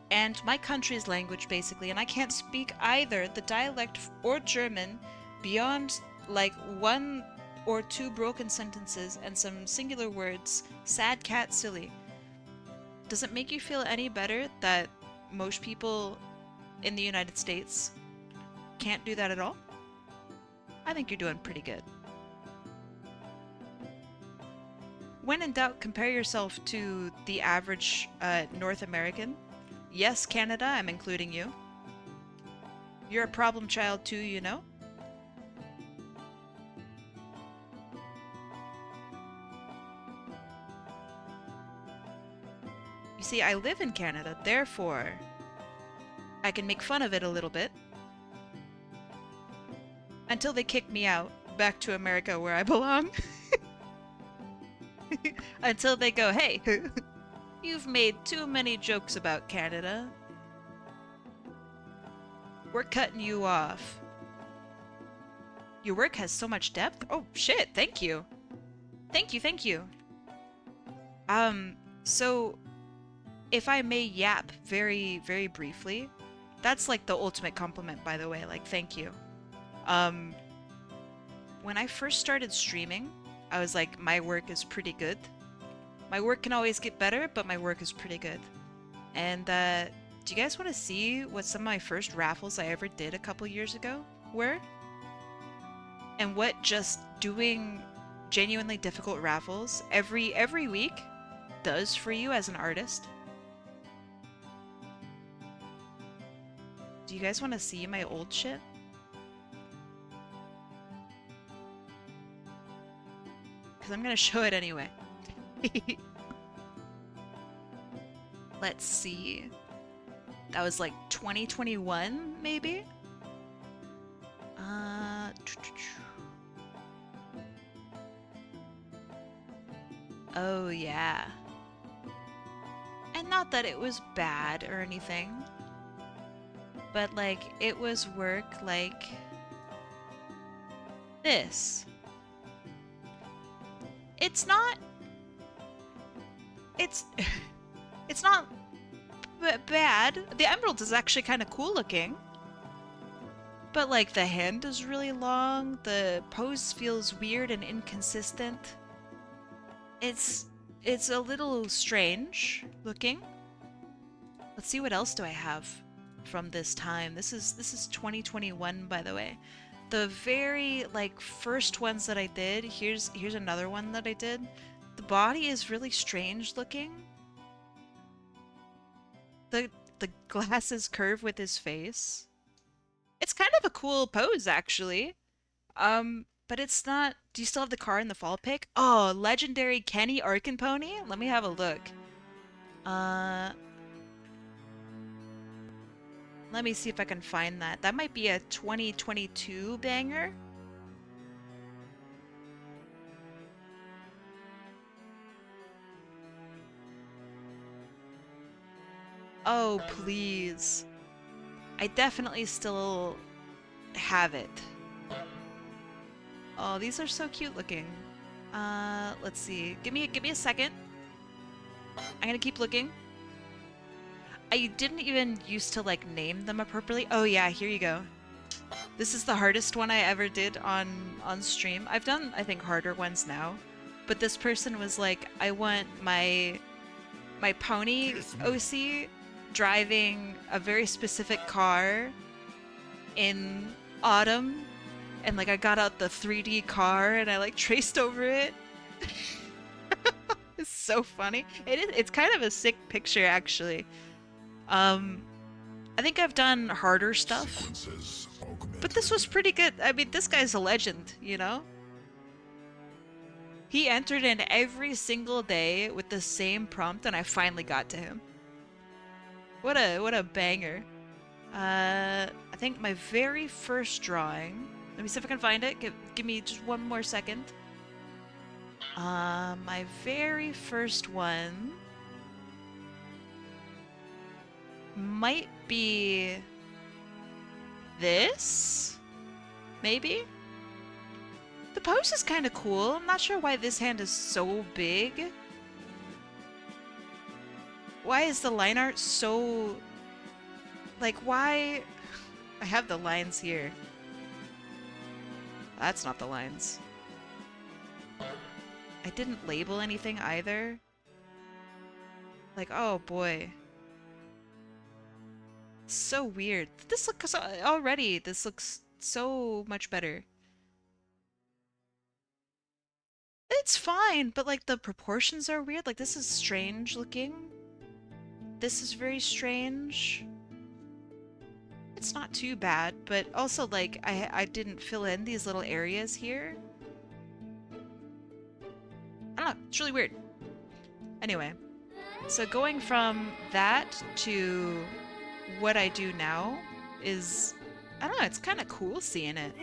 and my country's language, basically, and I can't speak either the dialect or German beyond like 1 or 2 broken sentences and some singular words. Sad cat silly. Does it make you feel any better that most people in the United States can't do that at all? I think you're doing pretty good. When in doubt, compare yourself to the average North American. Yes, Canada, I'm including you. You're a problem child too, you know? You see, I live in Canada, therefore I can make fun of it a little bit. Until they kick me out, back to America where I belong. Until they go, hey, you've made too many jokes about Canada. We're cutting you off. Your work has so much depth. Oh, shit, thank you. Thank you, thank you. So, if I may yap very, very briefly, that's like the ultimate compliment, by the way, like, thank you. When I first started streaming, I was like, my work is pretty good. My work can always get better, but my work is pretty good. And do you guys want to see what some of my first raffles I ever did a couple years ago were? And what just doing genuinely difficult raffles every week does for you as an artist? Do you guys want to see my old shit? Because I'm going to show it anyway. Let's see. That was like 2021, maybe? Oh, yeah. And not that it was bad or anything, but like, it was work like this. It's not bad. The emerald is actually kind of cool looking. But like the hand is really long, the pose feels weird and inconsistent. It's it's a little strange looking. Let's see what else do I have from this time. This is 2021, by the way. The very like first ones that I did, here's another one that I did. The body is really strange looking. The glasses curve with his face. It's kind of a cool pose actually. But it's not. Do you still have the car in the fall pick? Oh, legendary Kenny Arkenpony? Let me have a look. Uh, Let me see if I can find that. That might be a 2022 banger. Oh, please. I definitely still have it. Oh, these are so cute looking. Let's see. Give me a second. I'm gonna keep looking. I didn't even used to like name them appropriately. Oh yeah, here you go. This is the hardest one I ever did on stream. I've done I think harder ones now, but this person was like, I want my pony OC driving a very specific car in autumn, and like I got out the 3D car and I like traced over it. It's so funny. It's kind of a sick picture actually. I think I've done harder stuff, but this was pretty good. I mean, this guy's a legend, you know? He entered in every single day with the same prompt, and I finally got to him. What a banger. I think my very first drawing. Let me see if I can find it. Give me just one more second. My very first one might be this? Maybe? The pose is kind of cool. I'm not sure why this hand is so big. Why is the line art so... Like, why... I have the lines here. That's not the lines. I didn't label anything either. Like, oh boy. So weird. This looks already. This looks so much better. It's fine, but like the proportions are weird. Like this is strange looking. This is very strange. It's not too bad, but also like I didn't fill in these little areas here. I don't know. It's really weird. Anyway, so going from that to what I do now is, I don't know, it's kind of cool seeing it.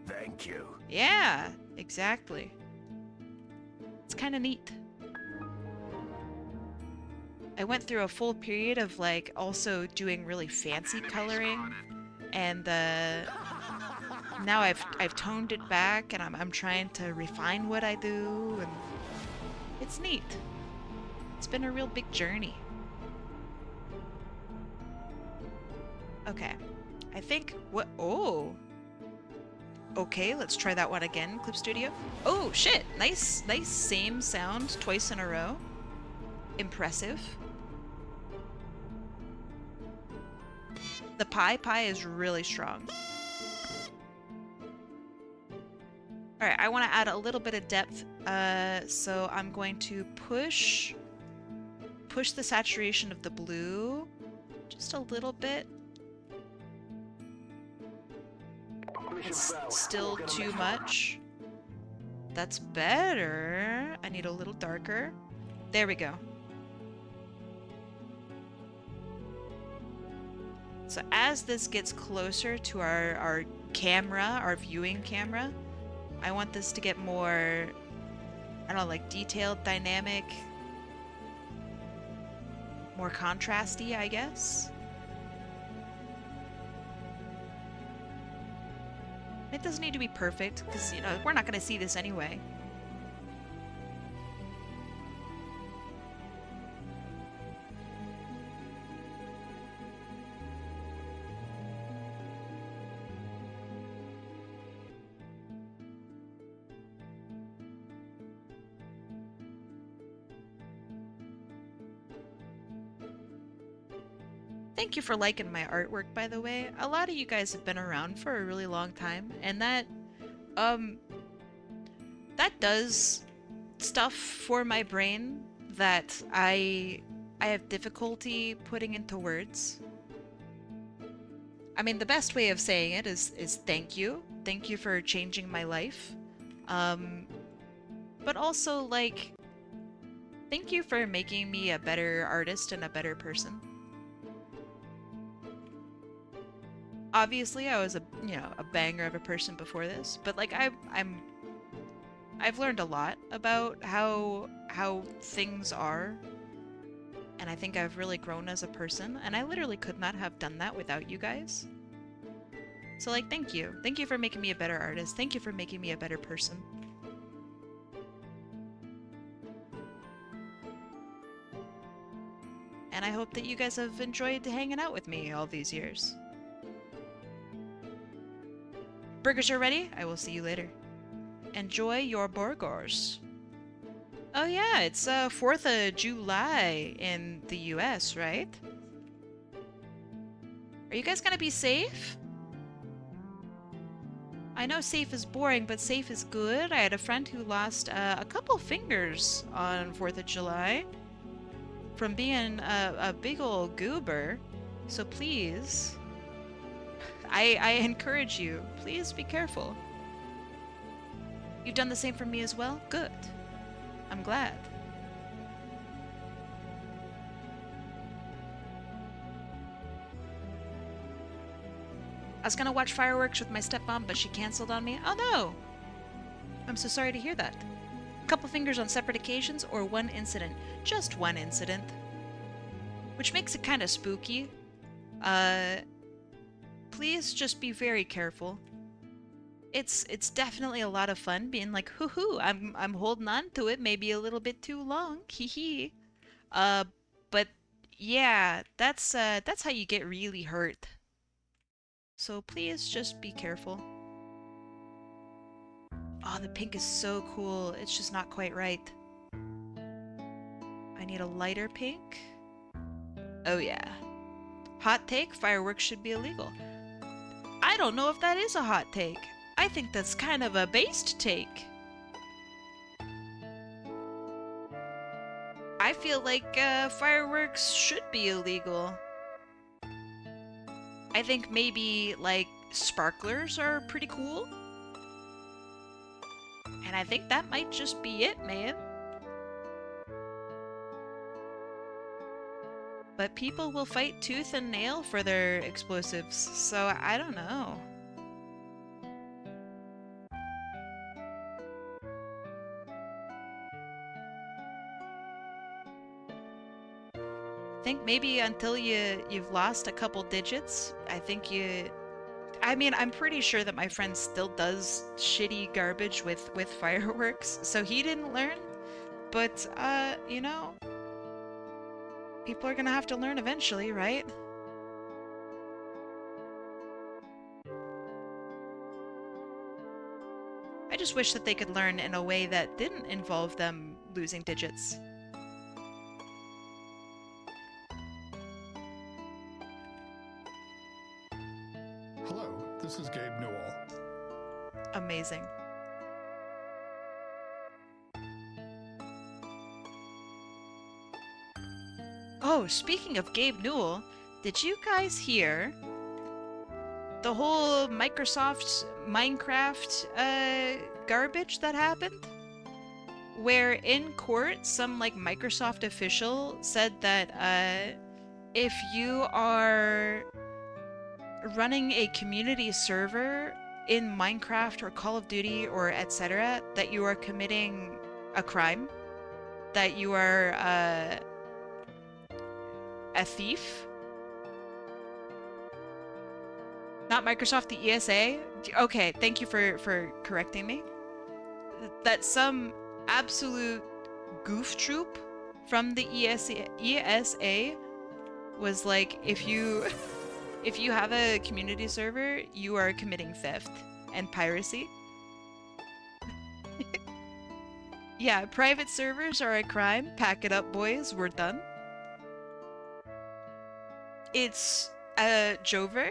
Thank you. Yeah, exactly. It's kind of neat. I went through a full period of like also doing really fancy coloring, and now I've toned it back, and I'm trying to refine what I do, and it's neat. It's been a real big journey. Okay, I think what? Oh, okay. Let's try that one again. Clip Studio. Oh shit! Nice, same sound twice in a row. Impressive. The pie is really strong. All right, I want to add a little bit of depth. So I'm going to push the saturation of the blue just a little bit. It's still too much. That's better. I need a little darker. There we go. So as this gets closer to our camera, our viewing camera, I want this to get more, I don't know, like detailed, dynamic, more contrasty, I guess. It doesn't need to be perfect, because, you know, we're not going to see this anyway. Thank you for liking my artwork, by the way. A lot of you guys have been around for a really long time, and um, that does stuff for my brain that I have difficulty putting into words. I mean, the best way of saying it is thank you. Thank you for changing my life. But also, like, thank you for making me a better artist and a better person. Obviously, I was a banger of a person before this, but like I've learned a lot about how things are, and I think I've really grown as a person, and I literally could not have done that without you guys. So like, thank you. Thank you for making me a better artist. Thank you for making me a better person. And I hope that you guys have enjoyed hanging out with me all these years. Burgers are ready. I will see you later. Enjoy your burgers. Oh yeah, it's 4th of July in the US, right? Are you guys gonna be safe? I know safe is boring, but safe is good. I had a friend who lost a couple fingers on 4th of July from being a big old goober. So please, I encourage you, please be careful. You've done the same for me as well? Good. I'm glad. I was gonna watch fireworks with my stepmom, but she canceled on me. Oh no! I'm so sorry to hear that. Couple fingers on separate occasions or one incident? Just one incident. Which makes it kind of spooky. Please just be very careful. It's definitely a lot of fun being like, hoo-hoo, I'm holding on to it maybe a little bit too long, hee-hee. But yeah, that's how you get really hurt. So please just be careful. Oh, the pink is so cool. It's just not quite right. I need a lighter pink. Oh yeah. Hot take, fireworks should be illegal. I don't know if that is a hot take. I think that's kind of a based take. I feel like fireworks should be illegal. I think maybe like sparklers are pretty cool. And I think that might just be it, man. But people will fight tooth and nail for their explosives, so I don't know. I think maybe until you've lost a couple digits, I mean, I'm pretty sure that my friend still does shitty garbage with fireworks, so he didn't learn. But, you know, people are gonna have to learn eventually, right? I just wish that they could learn in a way that didn't involve them losing digits. Hello, this is Gabe Newell. Amazing. Oh, speaking of Gabe Newell, did you guys hear the whole Microsoft Minecraft garbage that happened? Where in court, some like Microsoft official said that if you are running a community server in Minecraft or Call of Duty or etc., that you are committing a crime, that you are a thief. Not Microsoft, the ESA. Okay, thank you for correcting me. That some absolute goof troop from the ESA was like, if you have a community server, you are committing theft and piracy. Yeah, private servers are a crime. Pack it up, boys. We're done. It's Jover.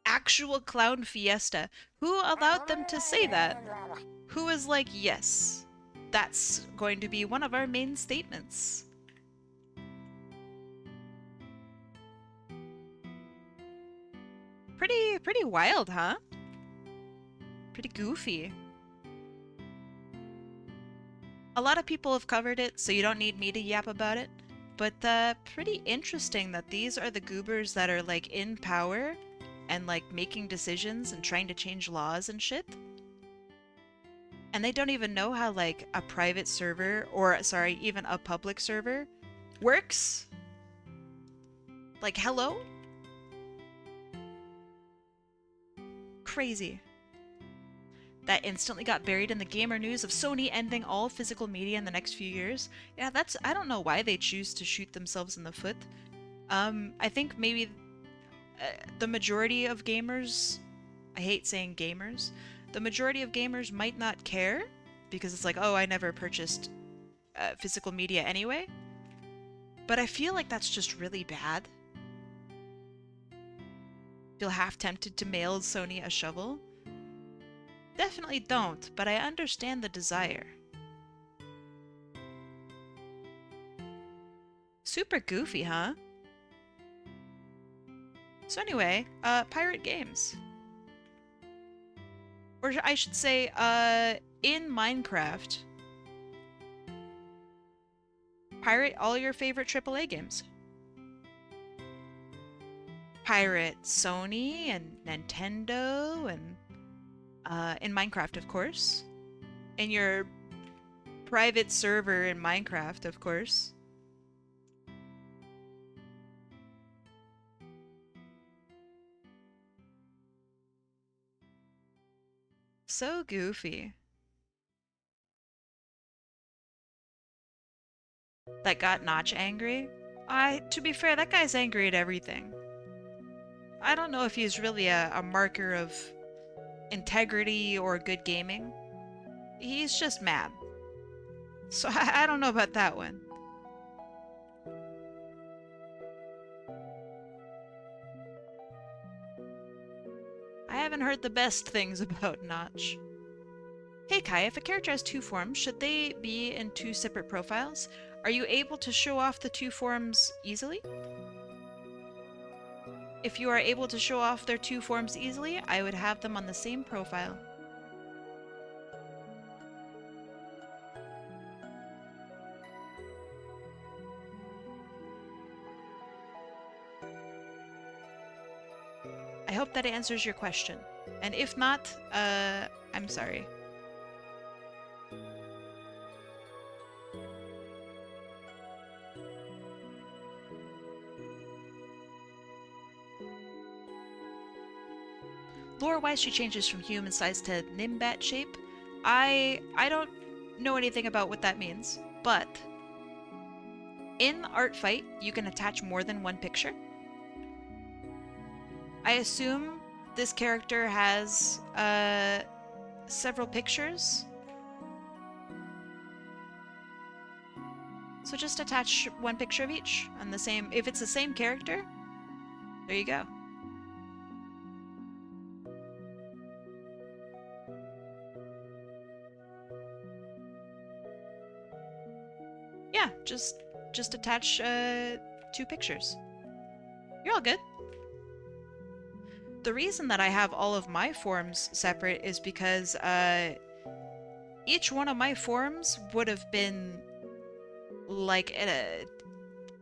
Actual clown fiesta. Who allowed them to say that? Who was like, yes, that's going to be one of our main statements. Pretty wild, huh? Pretty goofy. A lot of people have covered it, so you don't need me to yap about it. But pretty interesting that these are the goobers that are like in power and like making decisions and trying to change laws and shit. And they don't even know how like a private server, or sorry, even a public server works. Like, hello? Crazy. That instantly got buried in the gamer news of Sony ending all physical media in the next few years. Yeah, I don't know why they choose to shoot themselves in the foot. I think maybe the majority of gamers, I hate saying gamers, the majority of gamers might not care because it's like, oh, I never purchased physical media anyway. But I feel like that's just really bad. Feel half tempted to mail Sony a shovel. Definitely don't, but I understand the desire. Super goofy, huh? So anyway, pirate games. Or I should say, in Minecraft, pirate all your favorite AAA games. Pirate Sony and Nintendo and in Minecraft, of course. In your private server in Minecraft, of course. So goofy. That got Notch angry? To be fair, that guy's angry at everything. I don't know if he's really a marker of integrity or good gaming. He's just mad. So I don't know about that one. I haven't heard the best things about Notch. Hey Kai, if a character has two forms, should they be in two separate profiles? Are you able to show off the two forms easily? If you are able to show off their two forms easily, I would have them on the same profile. I hope that answers your question. And if not, I'm sorry. Lore-wise, she changes from human size to Nimbat shape. I don't know anything about what that means, but in Art Fight, you can attach more than one picture. I assume this character has several pictures. So just attach one picture of each on the same, if it's the same character, there you go. Yeah, just attach two pictures. You're all good. The reason that I have all of my forms separate is because each one of my forms would have been like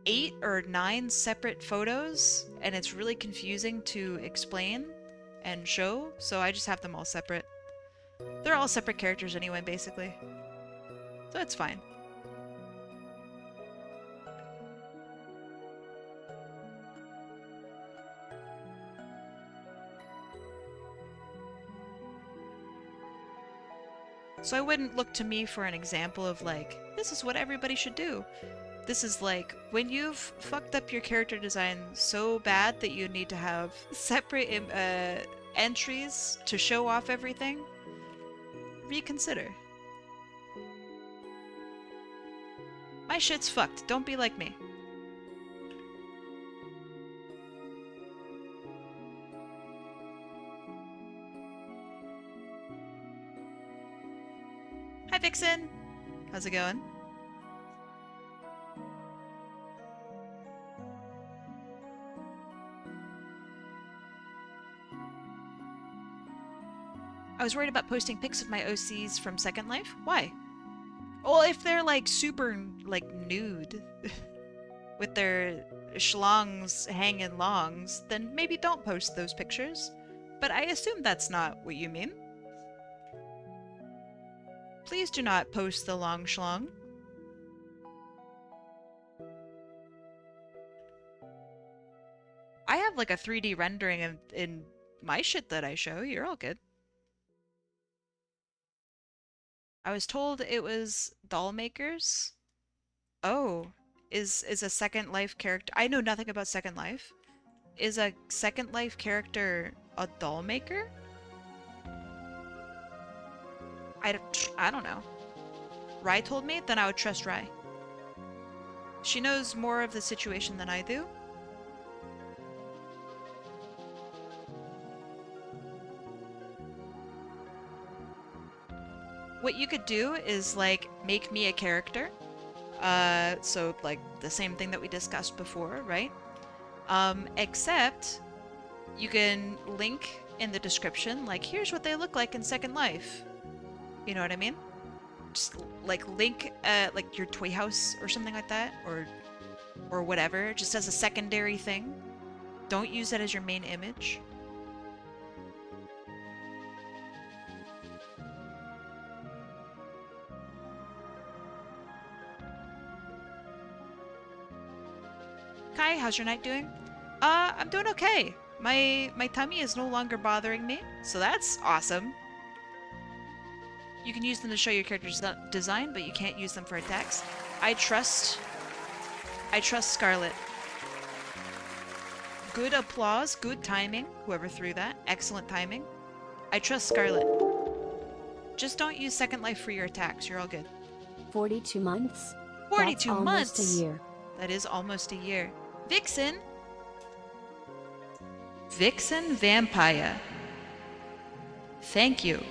8 or 9 separate photos, and it's really confusing to explain and show, so I just have them all separate. They're all separate characters anyway, basically. So it's fine. So I wouldn't look to me for an example of like, this is what everybody should do. This is like, when you've fucked up your character design so bad that you need to have separate entries to show off everything, reconsider. My shit's fucked. Don't be like me. Hi, Vixen! How's it going? I was worried about posting pics of my OCs from Second Life. Why? Well, if they're like super like nude with their schlongs hanging longs, then maybe don't post those pictures. But I assume that's not what you mean. Please do not post the long schlong. I have like a 3D rendering in my shit that I show. You're all good. I was told it was doll makers. Oh, is a Second Life character? I know nothing about Second Life. Is a Second Life character a doll maker? I don't know. Rai told me, then I would trust Rai. She knows more of the situation than I do. What you could do is like make me a character. So like the same thing that we discussed before, right? Except you can link in the description, like here's what they look like in Second Life. You know what I mean? Just like link like your toy house or something like that, or whatever, just as a secondary thing. Don't use that as your main image. Kai, how's your night doing? I'm doing okay. My tummy is no longer bothering me, so that's awesome. You can use them to show your character's design, but you can't use them for attacks. I trust Scarlet. Good applause, good timing, whoever threw that. Excellent timing. I trust Scarlet. Just don't use Second Life for your attacks, you're all good. 42 months? 42 That's months! almost a year. That is almost a year. Vixen! Vixen Vampire. Thank you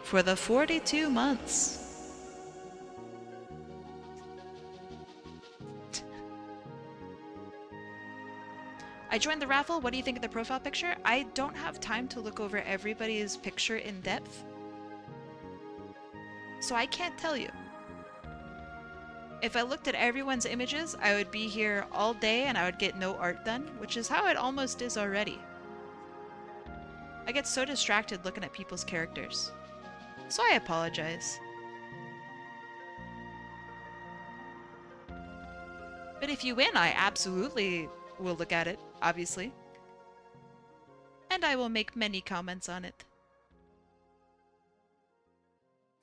for the 42 months. I joined the raffle. What do you think of the profile picture? I don't have time to look over everybody's picture in depth, so I can't tell you. If I looked at everyone's images, I would be here all day and I would get no art done, which is how it almost is already. I get so distracted looking at people's characters. So I apologize. But if you win, I absolutely will look at it, obviously. And I will make many comments on it.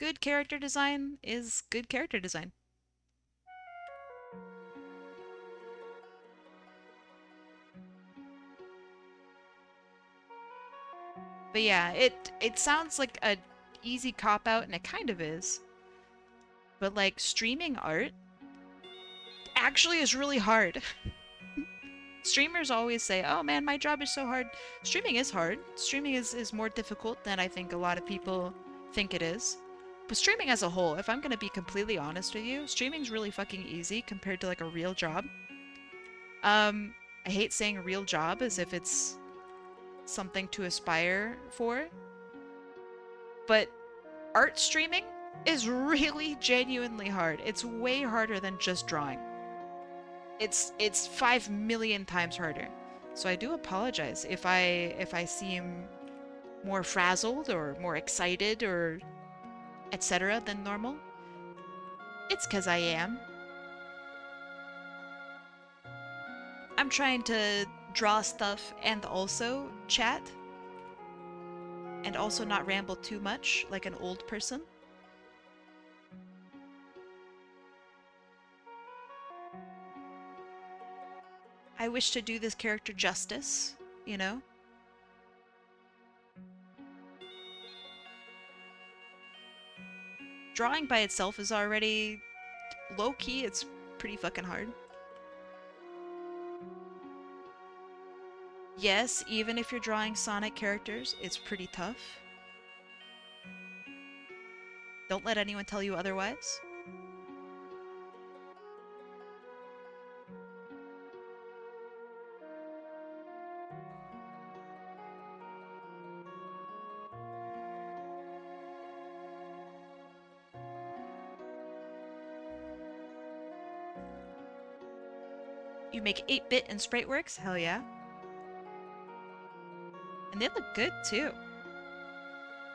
Good character design is good character design. But yeah, it sounds like a easy cop-out, and it kind of is. But like, streaming art actually is really hard. Streamers always say, oh man, my job is so hard. Streaming is hard. Streaming is more difficult than I think a lot of people think it is. But streaming as a whole, if I'm gonna be completely honest with you, streaming's really fucking easy compared to like a real job. I hate saying real job as if it's something to aspire for. But art streaming is really genuinely hard. It's way harder than just drawing. It's 5 million times harder. So I do apologize if I seem more frazzled or more excited or etc. than normal. It's 'cause I am. I'm trying to draw stuff and also chat. And also not ramble too much like an old person. I wish to do this character justice, you know? Drawing by itself is already low-key, it's pretty fucking hard. Yes, even if you're drawing Sonic characters, it's pretty tough. Don't let anyone tell you otherwise. You make 8-bit and Spriteworks? Hell yeah. And they look good, too.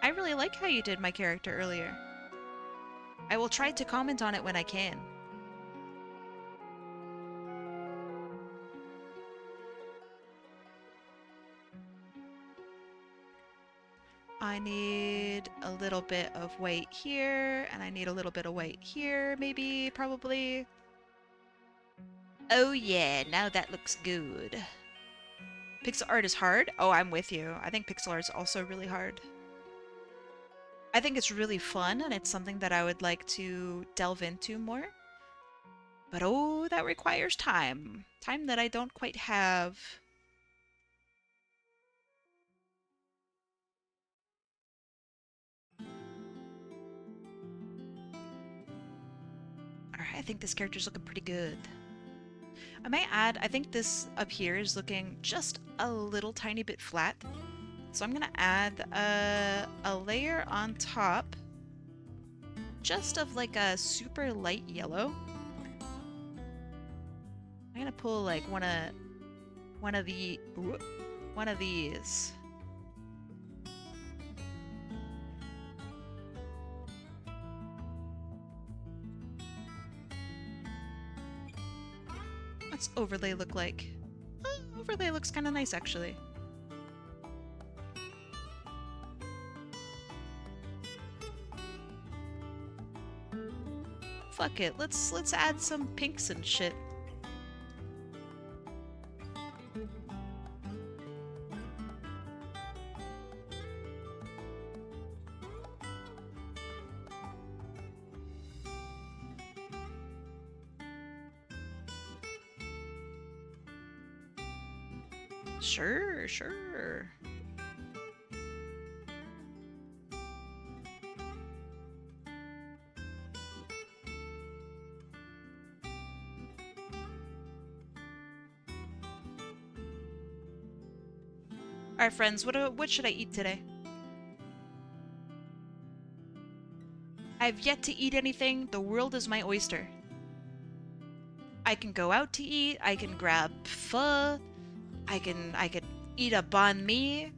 I really like how you did my character earlier. I will try to comment on it when I can. I need a little bit of weight here, and I need a little bit of weight here, maybe, probably. Oh yeah, now that looks good. Pixel art is hard? Oh, I'm with you. I think pixel art is also really hard. I think it's really fun, and it's something that I would like to delve into more. But oh, that requires time. Time that I don't quite have. Alright, I think this character's looking pretty good. I might add, I think this up here is looking just a little tiny bit flat. So I'm gonna add a layer on top, just of like a super light yellow. I'm gonna pull like one of these. What's overlay look like? Overlay looks kind of nice actually. Fuck it, let's add some pinks and shit. Sure, sure. Alright friends, what should I eat today? I've yet to eat anything. The world is my oyster. I can go out to eat, I can grab pho, I could eat a banh mi.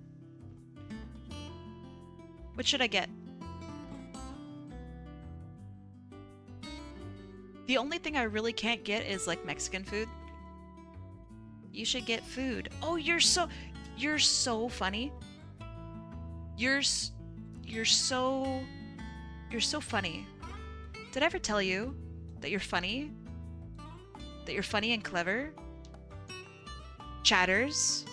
What should I get? The only thing I really can't get is like Mexican food. You should get food. Oh, you're so funny. You're so funny. Did I ever tell you that you're funny? That you're funny and clever? Chatters.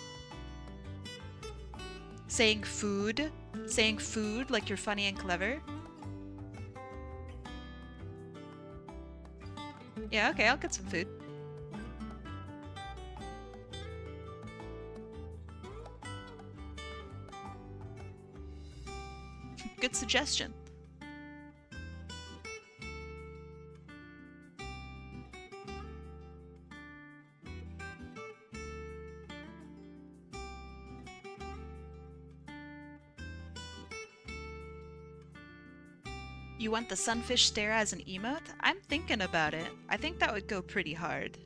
Saying food like you're funny and clever. Yeah, okay, I'll get some food. Good suggestion. You want the sunfish stare as an emote? I'm thinking about it. I think that would go pretty hard.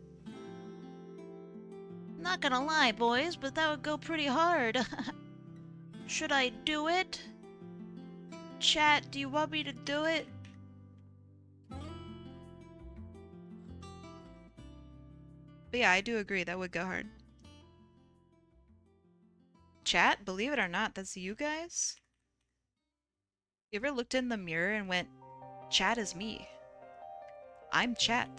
Not gonna lie, boys, but that would go pretty hard. Should I do it? Chat, do you want me to do it? But yeah, I do agree, that would go hard. Chat, believe it or not, that's you guys? You ever looked in the mirror and went, chat is me. I'm chat.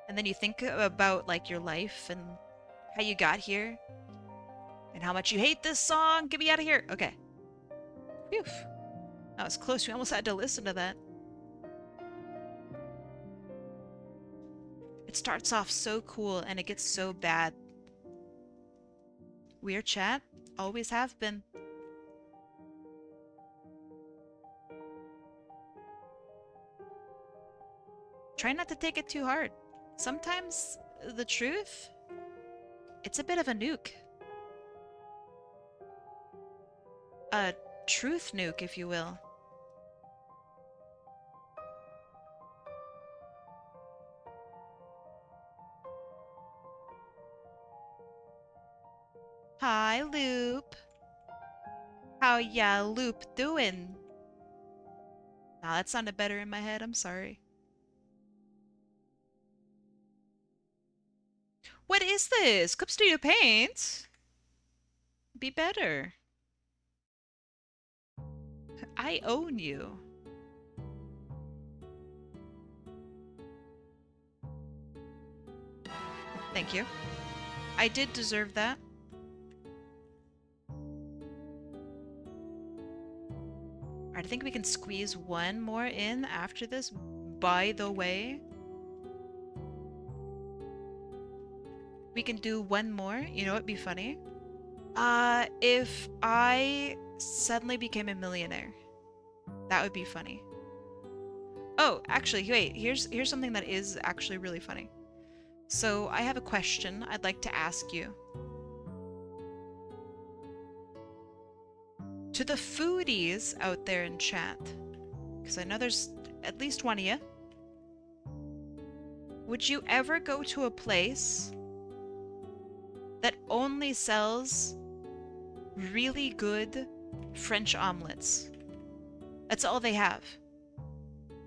And then you think about like your life and how you got here and how much you hate this song. Get me out of here. Okay. Phew. That was close. We almost had to listen to that. It starts off so cool and it gets so bad. We're chat. Always have been. Try not to take it too hard. Sometimes the truth, it's a bit of a nuke. A truth nuke, if you will. Hi, Loop. How ya, Loop, doing? Nah, that sounded better in my head. I'm sorry. What is this? Cup Studio Paint? Be better. I own you. Thank you. I did deserve that. Alright, I think we can squeeze one more in after this. By the way, we can do one more. You know what'd be funny? If I suddenly became a millionaire. That would be funny. Oh, actually, wait, here's something that is actually really funny. So I have a question I'd like to ask you. To the foodies out there in chat, because I know there's at least one of you, would you ever go to a place that only sells really good French omelets? That's all they have.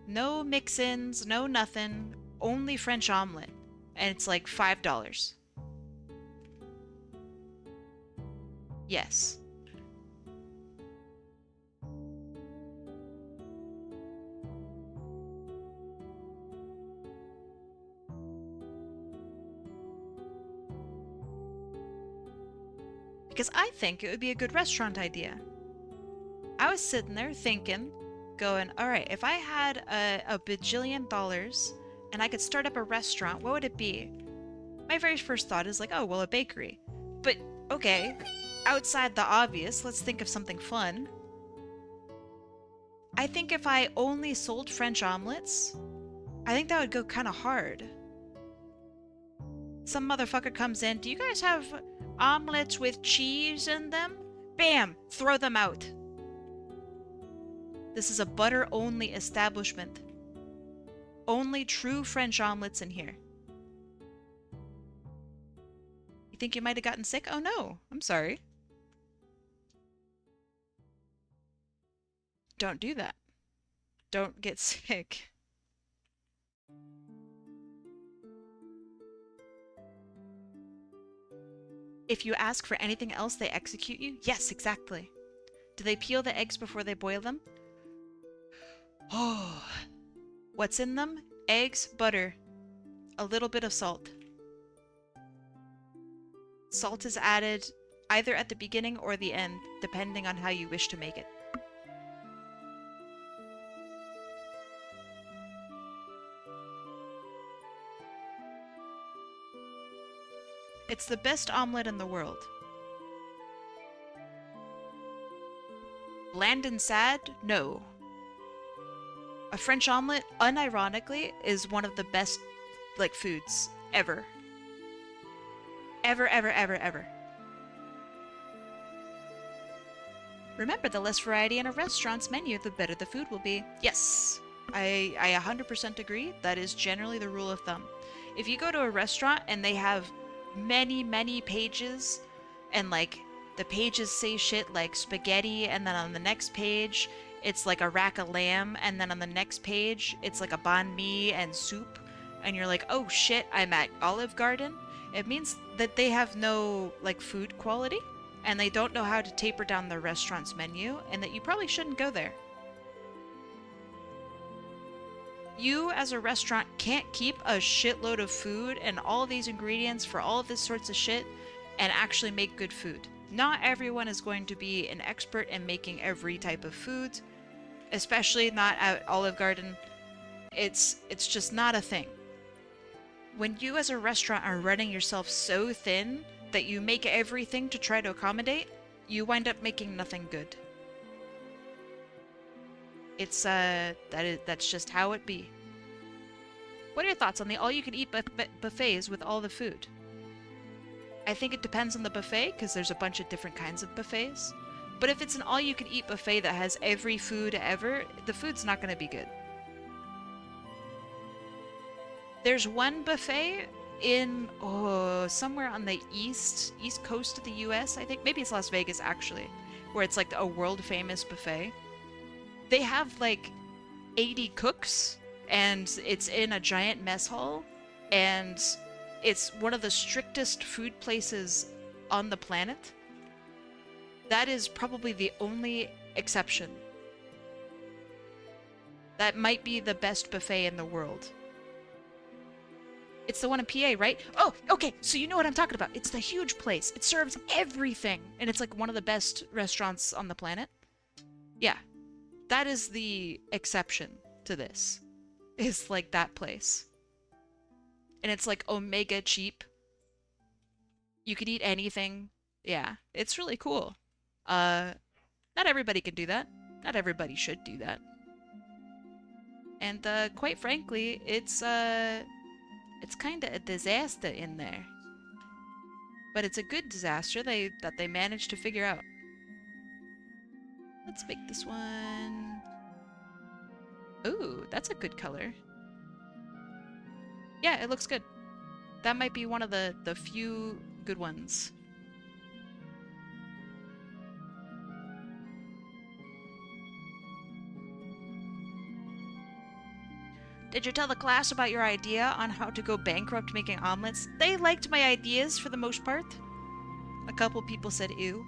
No mix-ins, no nothing, only French omelet. And it's like $5. Yes. Because I think it would be a good restaurant idea. I was sitting there thinking, going, all right, if I had a bajillion dollars and I could start up a restaurant, what would it be? My very first thought is like, oh, well, a bakery. But, okay, outside the obvious, let's think of something fun. I think if I only sold French omelets, I think that would go kind of hard. Some motherfucker comes in, do you guys have omelets with cheese in them? Bam! Throw them out. This is a butter-only establishment. Only true French omelets in here. You think you might have gotten sick? Oh no, I'm sorry. Don't do that. Don't get sick. If you ask for anything else, they execute you? Yes, exactly. Do they peel the eggs before they boil them? Oh. What's in them? Eggs, butter, a little bit of salt. Salt is added either at the beginning or the end, depending on how you wish to make it. It's the best omelet in the world. Bland and sad? No. A French omelet, unironically, is one of the best, like, foods ever. Ever, ever, ever, ever. Remember, the less variety in a restaurant's menu, the better the food will be. Yes, I 100% agree. That is generally the rule of thumb. If you go to a restaurant and they have many, many pages, and, like, the pages say shit like spaghetti, and then on the next page, it's like a rack of lamb, and then on the next page, it's like a banh mi and soup, and you're like, oh shit, I'm at Olive Garden. It means that they have no, like, food quality, and they don't know how to taper down their restaurant's menu, and that you probably shouldn't go there. You, as a restaurant, can't keep a shitload of food and all these ingredients for all of this sorts of shit and actually make good food. Not everyone is going to be an expert in making every type of food, especially not at Olive Garden. It's just not a thing. when you as a restaurant are running yourself so thin that you make everything to try to accommodate, you wind up making nothing good. It's that's just how it be. What are your thoughts on the all-you-can-eat buffets with all the food? I think it depends on the buffet, because there's a bunch of different kinds of buffets. But if it's an all-you-can-eat buffet that has every food ever, the food's not going to be good. There's one buffet in somewhere on the east coast of the US, I think. Maybe it's Las Vegas, actually, where it's like a world-famous buffet. They have like 80 cooks, and it's in a giant mess hall, and it's one of the strictest food places on the planet. That is probably the only exception. That might be the best buffet in the world. It's the one in PA, right? Oh, okay, so you know what I'm talking about. It's the huge place. It serves everything, and it's like one of the best restaurants on the planet. Yeah, that is the exception to this. It's like that place. And it's like omega cheap. You can eat anything. Yeah, it's really cool. Not everybody can do that. Not everybody should do that. And quite frankly, it's kind of a disaster in there. But it's a good disaster that they managed to figure out. Let's make this one. Ooh, that's a good color. Yeah, it looks good. That might be one of the few good ones. Did you tell the class about your idea on how to go bankrupt making omelets? They liked my ideas for the most part. A couple people said ew.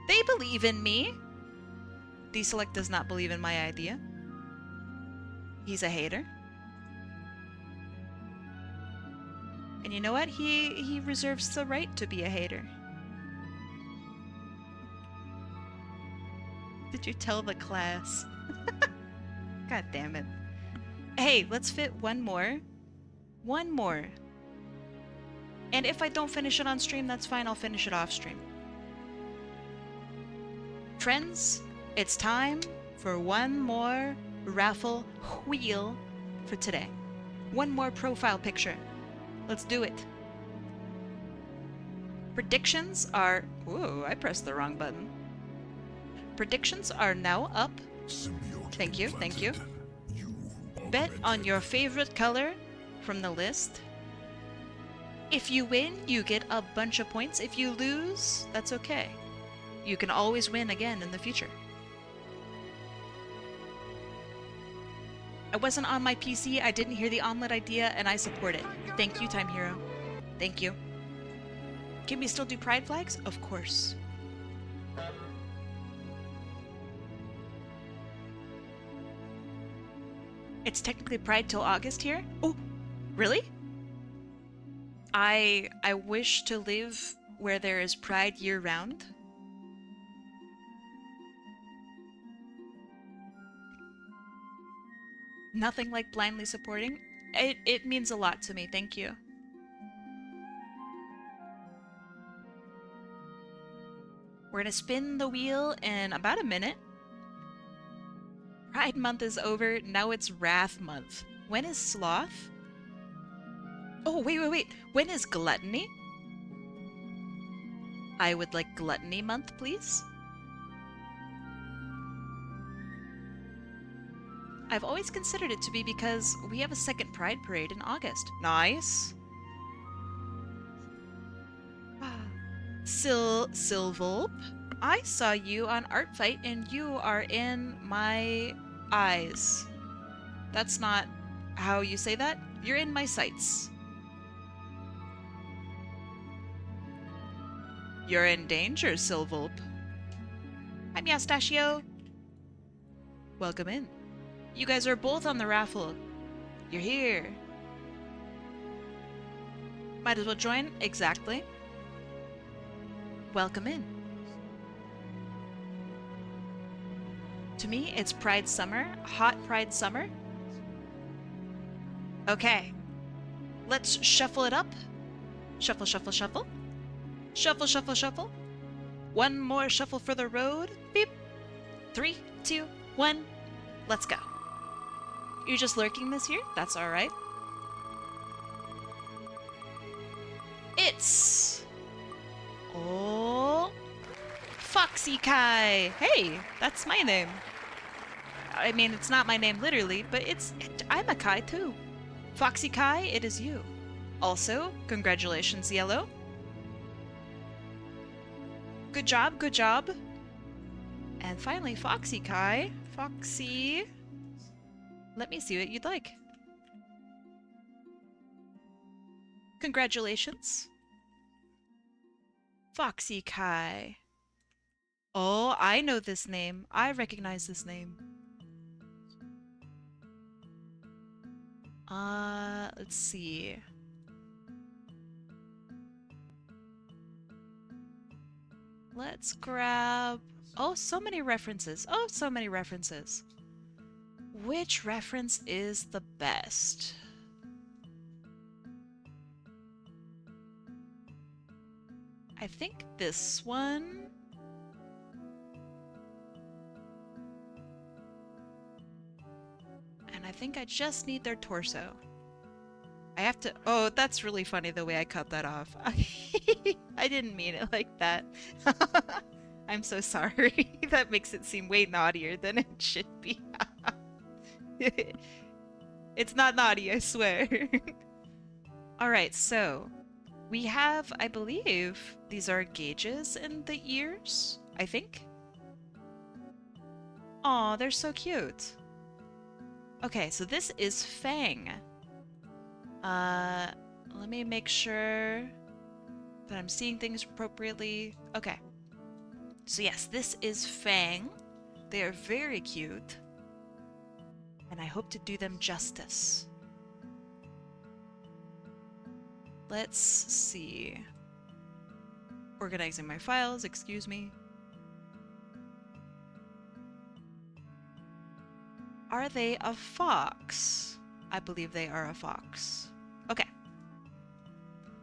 They believe in me. Deselect does not believe in my idea. He's a hater. And you know what? He reserves the right to be a hater. Did you tell the class? God damn it. Hey, let's fit one more. One more. And if I don't finish it on stream, that's fine. I'll finish it off stream. Friends, it's time for one more raffle wheel for today. One more profile picture. Let's do it. Predictions are... Ooh, I pressed the wrong button. Predictions are now up. Thank you, thank you. Bet on your favorite color from the list. If you win, you get a bunch of points. If you lose, that's okay. You can always win again in the future. I wasn't on my PC, I didn't hear the omelet idea, and I support it. Thank you, Time Hero. Thank you. Can we still do pride flags? Of course. It's technically Pride till August here? Oh, really? I wish to live where there is Pride year-round. Nothing like blindly supporting. It means a lot to me, thank you. We're gonna spin the wheel in about a minute. Pride month is over, now it's Wrath month. When is Sloth? Oh, wait. When is Gluttony? I would like Gluttony month, please. I've always considered it to be because we have a second Pride Parade in August. Nice. Silvolp, I saw you on Art Fight and you are in my eyes. That's not how you say that. You're in my sights. You're in danger, Silvolp. Hi, Miastachio. Welcome in. You guys are both on the raffle. You're here. Might as well join. Exactly. Welcome in. To me, it's Pride Summer. Hot Pride Summer. Okay. Let's shuffle it up. Shuffle, shuffle, shuffle. Shuffle, shuffle, shuffle. One more shuffle for the road. Beep. 3, 2, 1. Let's go. You're just lurking this year? That's alright. It's... Oh... HotAppleKai! Hey, that's my name. I mean, it's not my name literally, but I'm a Kai too. HotAppleKai, it is you. Also, congratulations, Yellow. Good job, good job. And finally, HotAppleKai. Foxy. Let me see what you'd like. Congratulations. HotAppleKai. Oh, I know this name. I recognize this name. Let's see. Let's grab... Oh, so many references. Oh, so many references. Which reference is the best? I think this one. And I think I just need their torso. I have to... Oh, that's really funny the way I cut that off. I didn't mean it like that. I'm so sorry. That makes it seem way naughtier than it should be. It's not naughty, I swear. Alright, so we have, I believe, these are gauges in the ears, I think. Aw, they're so cute. Okay, so this is Fang. Let me make sure that I'm seeing things appropriately. Okay. So yes, this is Fang. They are very cute. And I hope to do them justice. Let's see. Organizing my files, excuse me. Are they a fox? I believe they are a fox. Okay.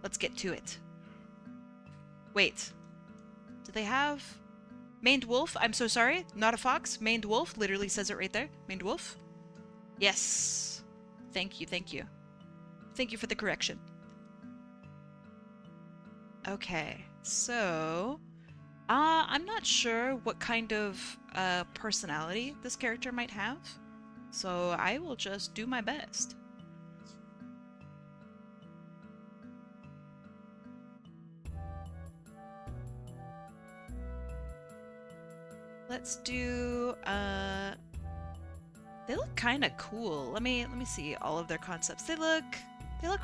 Let's get to it. Wait. Do they have... Maned wolf? I'm so sorry. Not a fox. Maned wolf. Literally says it right there. Maned wolf. Yes. Thank you, thank you. Thank you for the correction. Okay, so... I'm not sure what kind of personality this character might have. So I will just do my best. Let's do they look kind of cool. Let me see all of their concepts. They look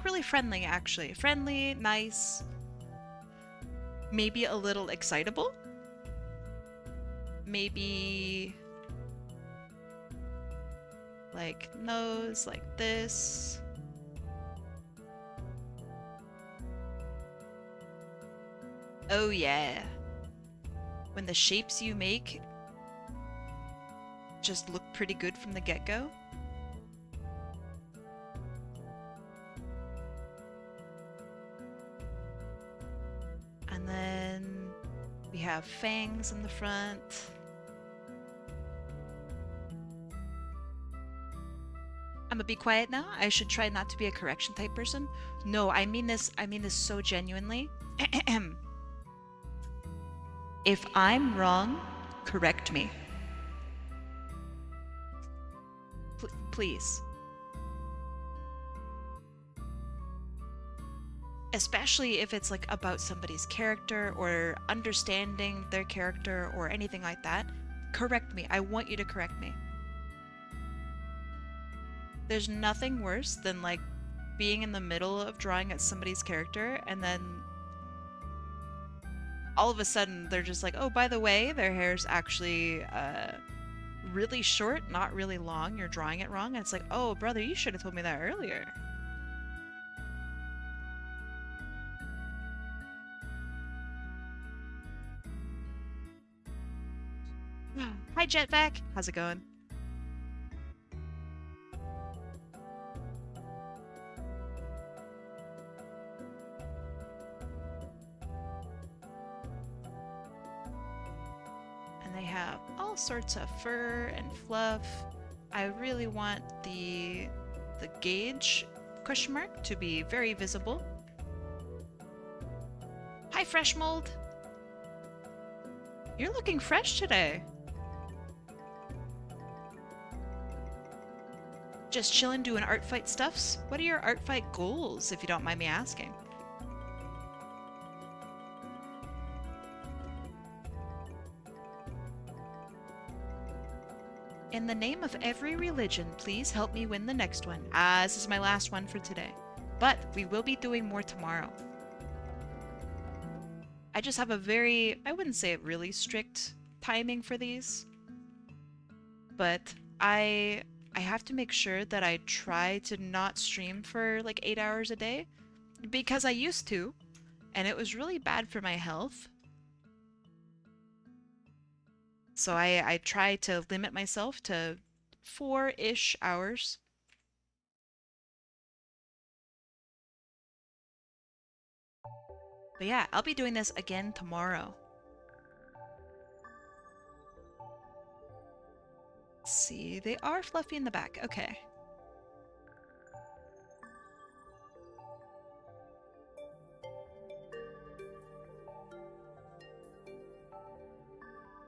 really friendly actually. Friendly, nice. Maybe a little excitable. Maybe like nose like this. Oh yeah. When the shapes you make just look pretty good from the get-go. And then we have fangs in the front. I'm gonna be quiet now. I should try not to be a correction type person. No, I mean this so genuinely. If I'm wrong, correct me. Please. Especially if it's like about somebody's character or understanding their character or anything like that. Correct me. I want you to correct me. There's nothing worse than like being in the middle of drawing at somebody's character and then all of a sudden they're just like, oh, by the way, their hair's actually really short, not really long. You're drawing it wrong. And it's like, oh, brother, you should have told me that earlier. Hi, Jetvac. How's it going? they have all sorts of fur and fluff. I really want the gauge question mark to be very visible. Hi, Fresh Mold. You're looking fresh today. Just chillin' doing art fight stuffs? What are your art fight goals, if you don't mind me asking? In the name of every religion, please help me win the next one. This is my last one for today. But we will be doing more tomorrow. I just have a very, I wouldn't say really strict timing for these. But I have to make sure that I try to not stream for like 8 hours a day. Because I used to, and it was really bad for my health. So I try to limit myself to 4-ish hours. But yeah, I'll be doing this again tomorrow. Let's see, they are fluffy in the back. Okay.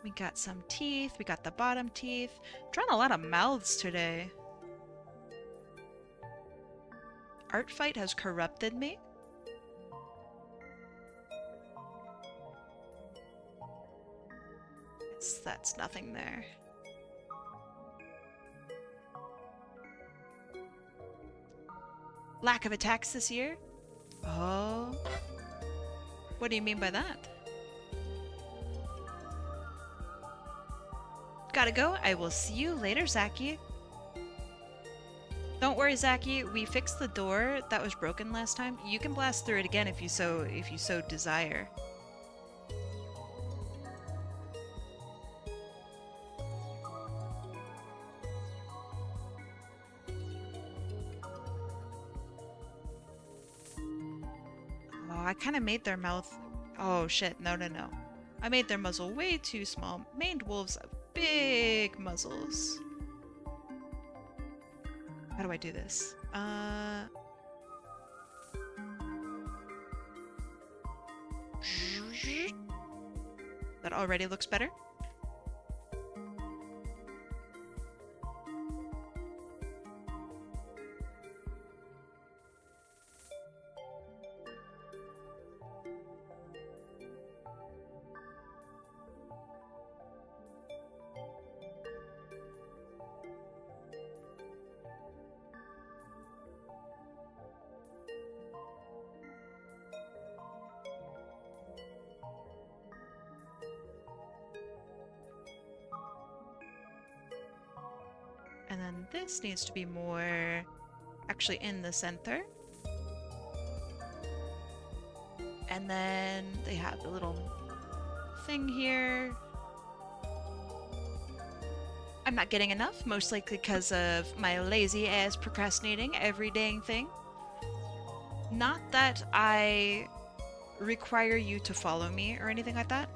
We got some teeth, we got the bottom teeth. I'm drawing a lot of mouths today. Art fight has corrupted me. That's nothing there. Lack of attacks this year? Oh. What do you mean by that? Gotta go. I will see you later, Zaki. Don't worry, Zaki. We fixed the door that was broken last time. You can blast through it again if you so desire. Oh, I kind of made their mouth. Oh shit! No, no, no. I made their muzzle way too small. Maned wolves have big muzzles. How do I do this? That already looks better. And then this needs to be more actually in the center. And then they have the little thing here. I'm not getting enough, most likely because of my lazy ass procrastinating every dang thing. Not that I require you to follow me or anything like that,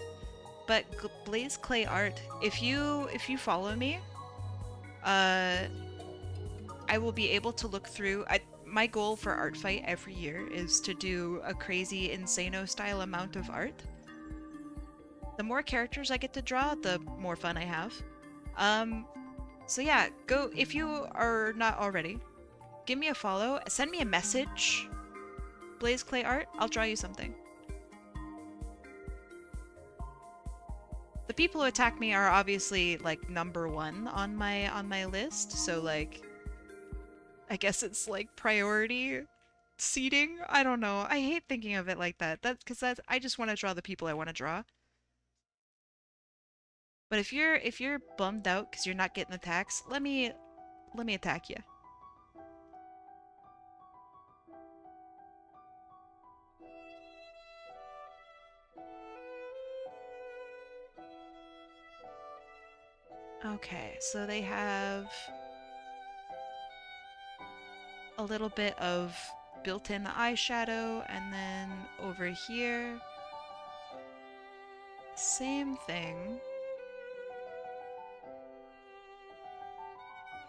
but Blaze Clay Art, if you follow me, I will be able to look through. My goal for Art Fight every year is to do a crazy Insano style amount of art. The more characters I get to draw, the more fun I have. So yeah, go, if you are not already, give me a follow, send me a message, Blaze Clay Art, I'll draw you something. The people who attack me are obviously like #1 on my list, so like I guess it's like priority seating. I don't know. I hate thinking of it like that. Because I just want to draw the people I want to draw. But if you're bummed out because you're not getting attacks, let me attack you. Okay, so they have a little bit of built-in eyeshadow, and then over here, same thing.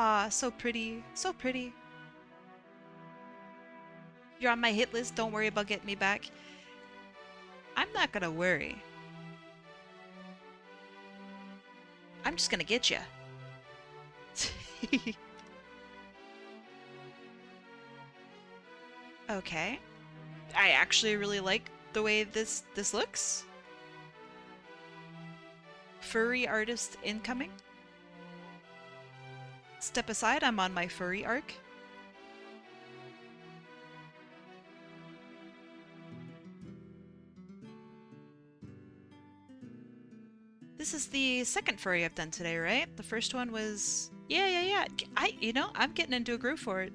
Ah, so pretty. So pretty. You're on my hit list. Don't worry about getting me back. I'm not gonna worry. I'm just gonna get you. Okay. I actually really like the way this looks. Furry artist incoming. Step aside, I'm on my furry arc. This is the second furry I've done today, right? The first one was... Yeah. I'm getting into a groove for it.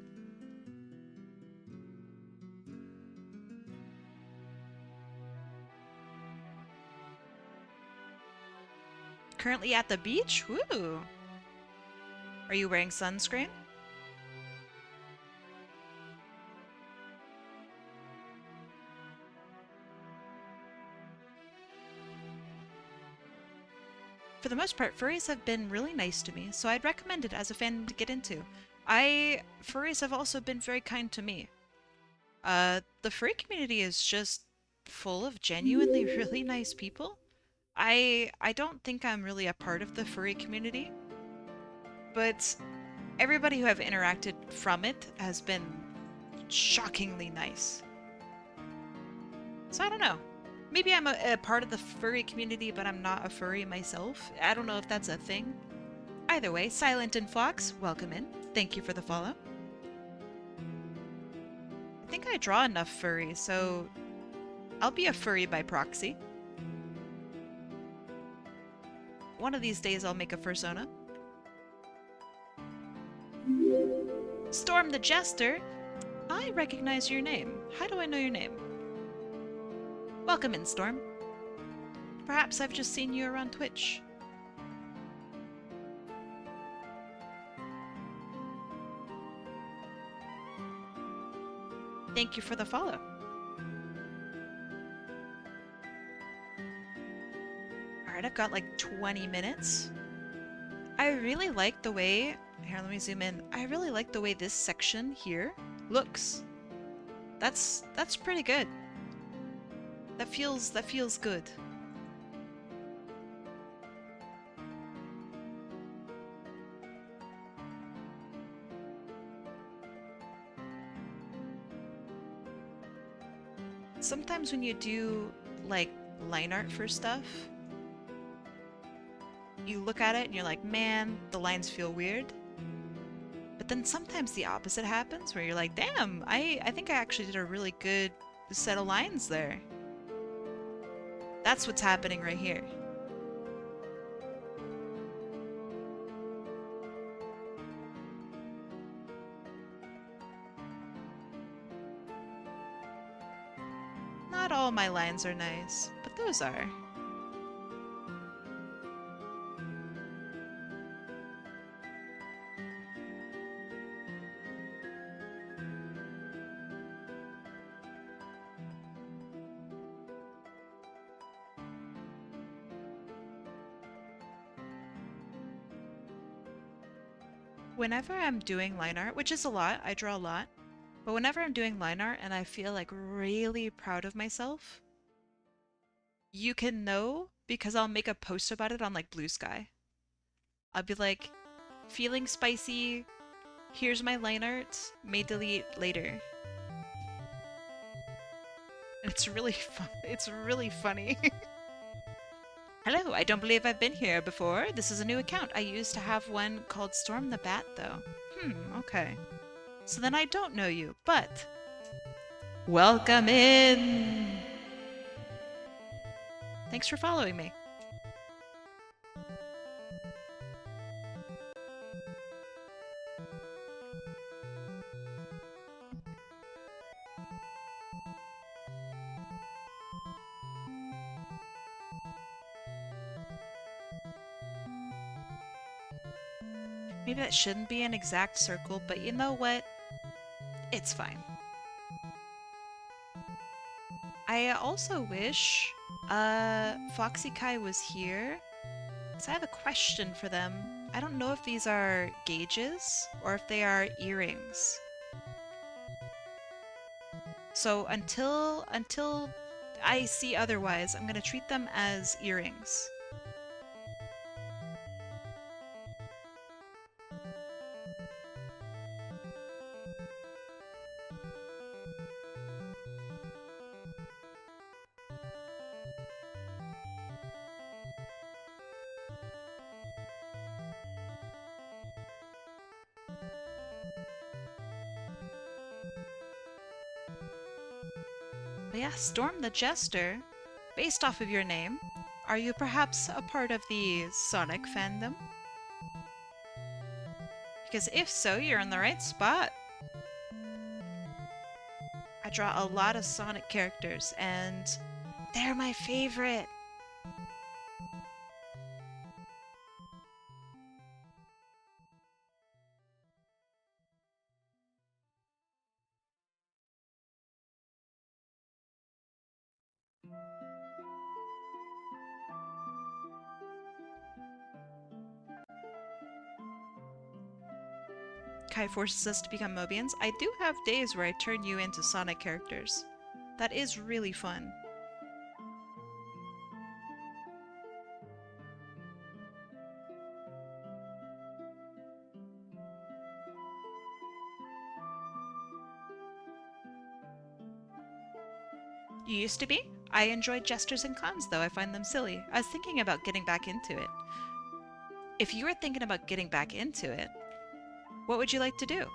Currently at the beach? Woo! Are you wearing sunscreen? For the most part, furries have been really nice to me, so I'd recommend it as a fan to get into. Furries have also been very kind to me. The furry community is just full of genuinely really nice people. I don't think I'm really a part of the furry community, but everybody who I've interacted from it has been shockingly nice. So I don't know. Maybe I'm a part of the furry community, but I'm not a furry myself. I don't know if that's a thing. Either way, Silent and Fox, welcome in. Thank you for the follow. I think I draw enough furry, so I'll be a furry by proxy. One of these days I'll make a fursona. Storm the Jester, I recognize your name. How do I know your name? Welcome in, Storm. Perhaps I've just seen you around Twitch. Thank you for the follow. Alright, I've got like 20 minutes. I really like the way... Here, let me zoom in. I really like the way this section here looks. That's pretty good. That feels good. Sometimes when you do like line art for stuff, you look at it and you're like, man, the lines feel weird. But then sometimes the opposite happens where you're like, damn, I think I actually did a really good set of lines there. That's what's happening right here. Not all my lines are nice, but those are. Whenever I'm doing line art, which is a lot, I draw a lot, but whenever I'm doing line art and I feel like really proud of myself, you can know because I'll make a post about it on like Blue Sky. I'll be like, feeling spicy, here's my line art, may delete later. And it's really fun. It's really funny. Hello, I don't believe I've been here before. This is a new account. I used to have one called Storm the Bat, though. Okay. So then I don't know you, but... Welcome in! Thanks for following me. Maybe that shouldn't be an exact circle, but you know what? It's fine. I also wish HotAppleKai was here, because I have a question for them. I don't know if these are gauges or if they are earrings. So until I see otherwise, I'm gonna treat them as earrings. But yeah, Storm the Jester, based off of your name, are you perhaps a part of the Sonic fandom? Because if so, you're in the right spot. I draw a lot of Sonic characters, and they're my favorite. Kai forces us to become Mobians. I do have days where I turn you into Sonic characters. That is really fun. You used to be? I enjoy jesters and clowns, though. I find them silly. I was thinking about getting back into it. If you were thinking about getting back into it, what would you like to do?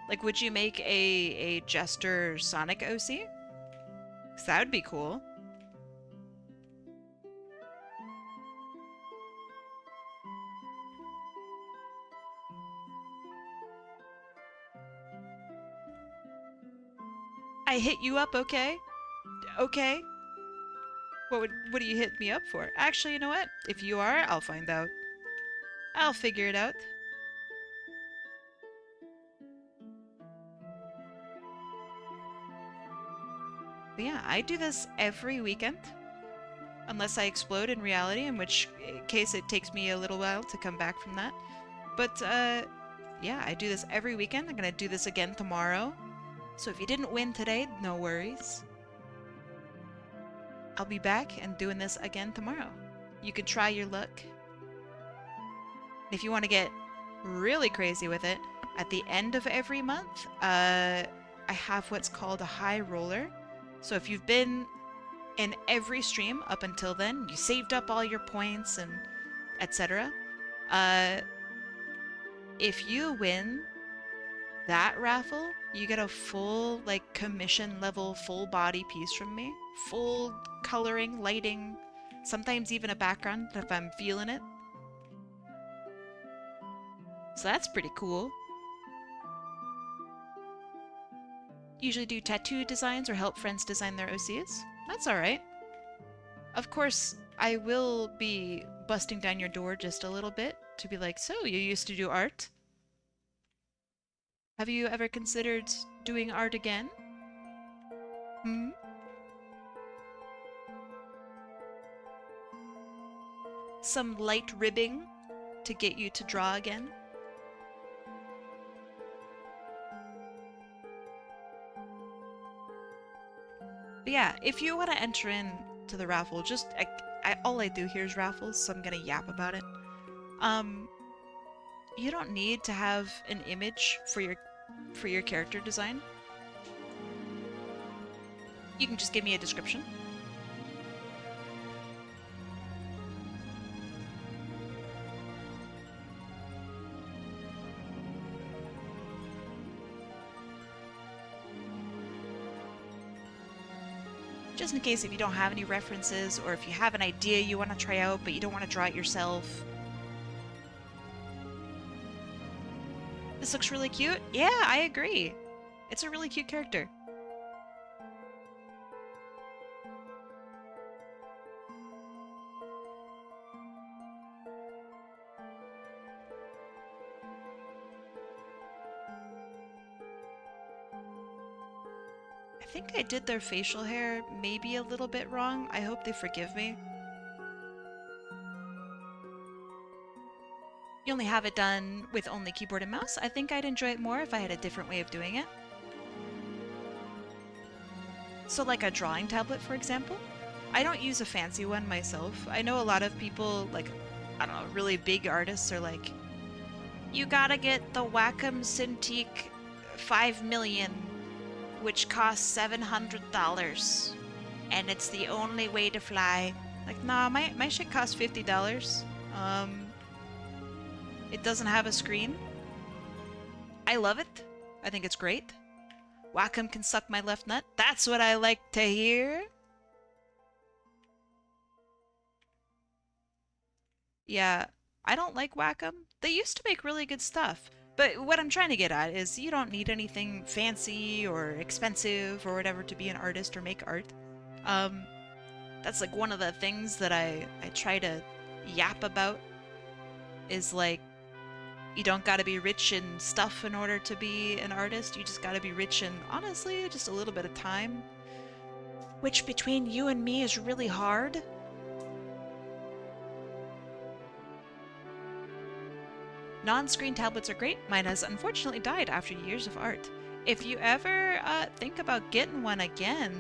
Like, would you make a Jester Sonic OC? 'Cause that would be cool. I hit you up, okay? Okay. What do you hit me up for? Actually, you know what? If you are, I'll find out. I'll figure it out. But yeah, I do this every weekend. Unless I explode in reality, in which case it takes me a little while to come back from that. But, yeah, I do this every weekend. I'm gonna do this again tomorrow. So if you didn't win today, no worries. I'll be back and doing this again tomorrow. You could try your luck. If you want to get really crazy with it, at the end of every month, I have what's called a high roller. So if you've been in every stream up until then, you saved up all your points and etc. If you win that raffle, you get a full, like, commission level, full body piece from me. Full coloring, lighting, sometimes even a background if I'm feeling it. So that's pretty cool. Usually do tattoo designs or help friends design their OCs. That's alright. Of course, I will be busting down your door just a little bit to be like, so you used to do art? Have you ever considered doing art again? Hmm? Some light ribbing to get you to draw again? But yeah, if you want to enter in to the raffle, just all I do here is raffles, so I'm gonna yap about it. You don't need to have an image for your character design. You can just give me a description. Just in case if you don't have any references, or if you have an idea you want to try out but you don't want to draw it yourself. This looks really cute. Yeah, I agree. It's a really cute character. I think I did their facial hair maybe a little bit wrong. I hope they forgive me. you only have it done with only keyboard and mouse. I think I'd enjoy it more if I had a different way of doing it. So like a drawing tablet, for example. I don't use a fancy one myself. I know a lot of people, like, I don't know, really big artists are like, you gotta get the Wacom Cintiq 5 million, which costs $700, and it's the only way to fly. Like, nah, my shit costs $50. It doesn't have a screen. I love it. I think it's great. Wacom can suck my left nut. That's what I like to hear. Yeah, I don't like Wacom. They used to make really good stuff. But what I'm trying to get at is you don't need anything fancy or expensive or whatever to be an artist or make art. That's like one of the things that I try to yap about is like, you don't gotta be rich in stuff in order to be an artist. You just gotta be rich in, honestly, just a little bit of time. Which between you and me is really hard. Non-screen tablets are great. Mine has unfortunately died after years of art. If you ever think about getting one again,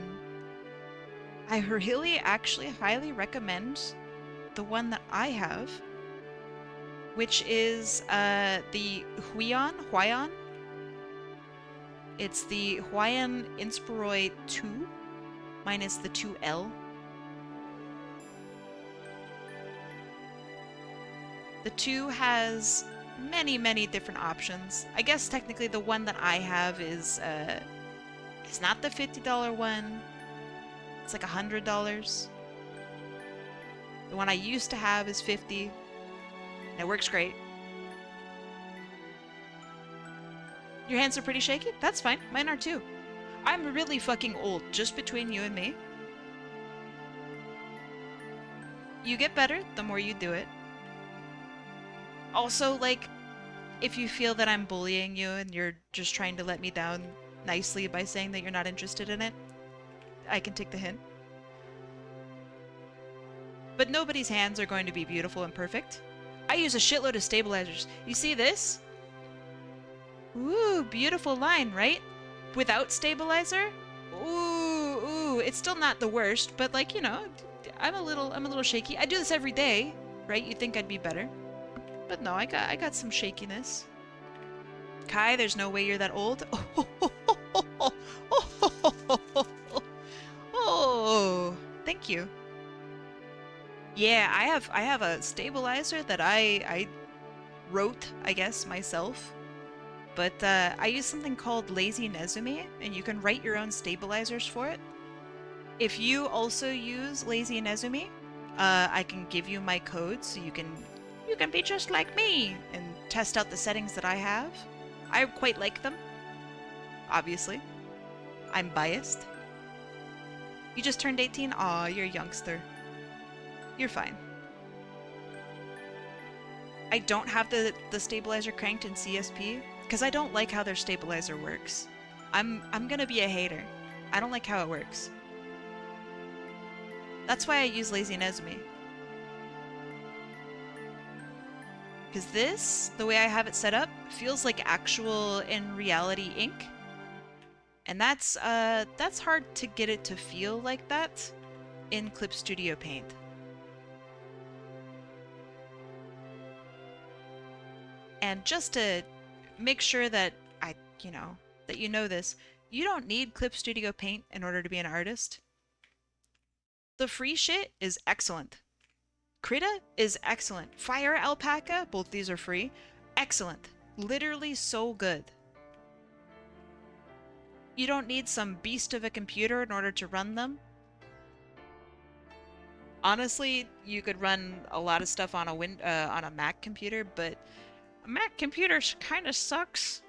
I really actually highly recommend the one that I have, which is the Huion. It's the Huion Inspiroi 2 minus the 2L. The 2 has many different options. I guess technically the one that I have is not the $50 one. It's like $100. The one I used to have is $50. And it works great. Your hands are pretty shaky? That's fine. Mine are too. I'm really fucking old, just between you and me. You get better the more you do it. Also, like, if you feel that I'm bullying you and you're just trying to let me down nicely by saying that you're not interested in it, I can take the hint. But nobody's hands are going to be beautiful and perfect. I use a shitload of stabilizers. You see this? Ooh, beautiful line, right? Without stabilizer? Ooh, it's still not the worst, but like, you know, I'm a little shaky. I do this every day, right? You'd think I'd be better. But no, I got some shakiness. Kai, there's no way you're that old. Oh, thank you. Yeah, I have a stabilizer that I wrote, I guess, myself. But I use something called Lazy Nezumi, and you can write your own stabilizers for it. If you also use Lazy Nezumi, I can give you my code so you can be just like me and test out the settings that I have. I quite like them. Obviously. I'm biased. You just turned 18? Aw, you're a youngster. You're fine. I don't have the stabilizer cranked in CSP because I don't like how their stabilizer works. I'm gonna be a hater. I don't like how it works. That's why I use Lazy Nezumi. Because this, the way I have it set up, feels like actual in reality ink. And that's hard to get it to feel like that in Clip Studio Paint. And just to make sure that you know this, you don't need Clip Studio Paint in order to be an artist. The free shit is excellent. Krita is excellent. Fire Alpaca, both these are free. Excellent. Literally so good. You don't need some beast of a computer in order to run them. Honestly, you could run a lot of stuff on a Mac computer, but a Mac computer kind of sucks.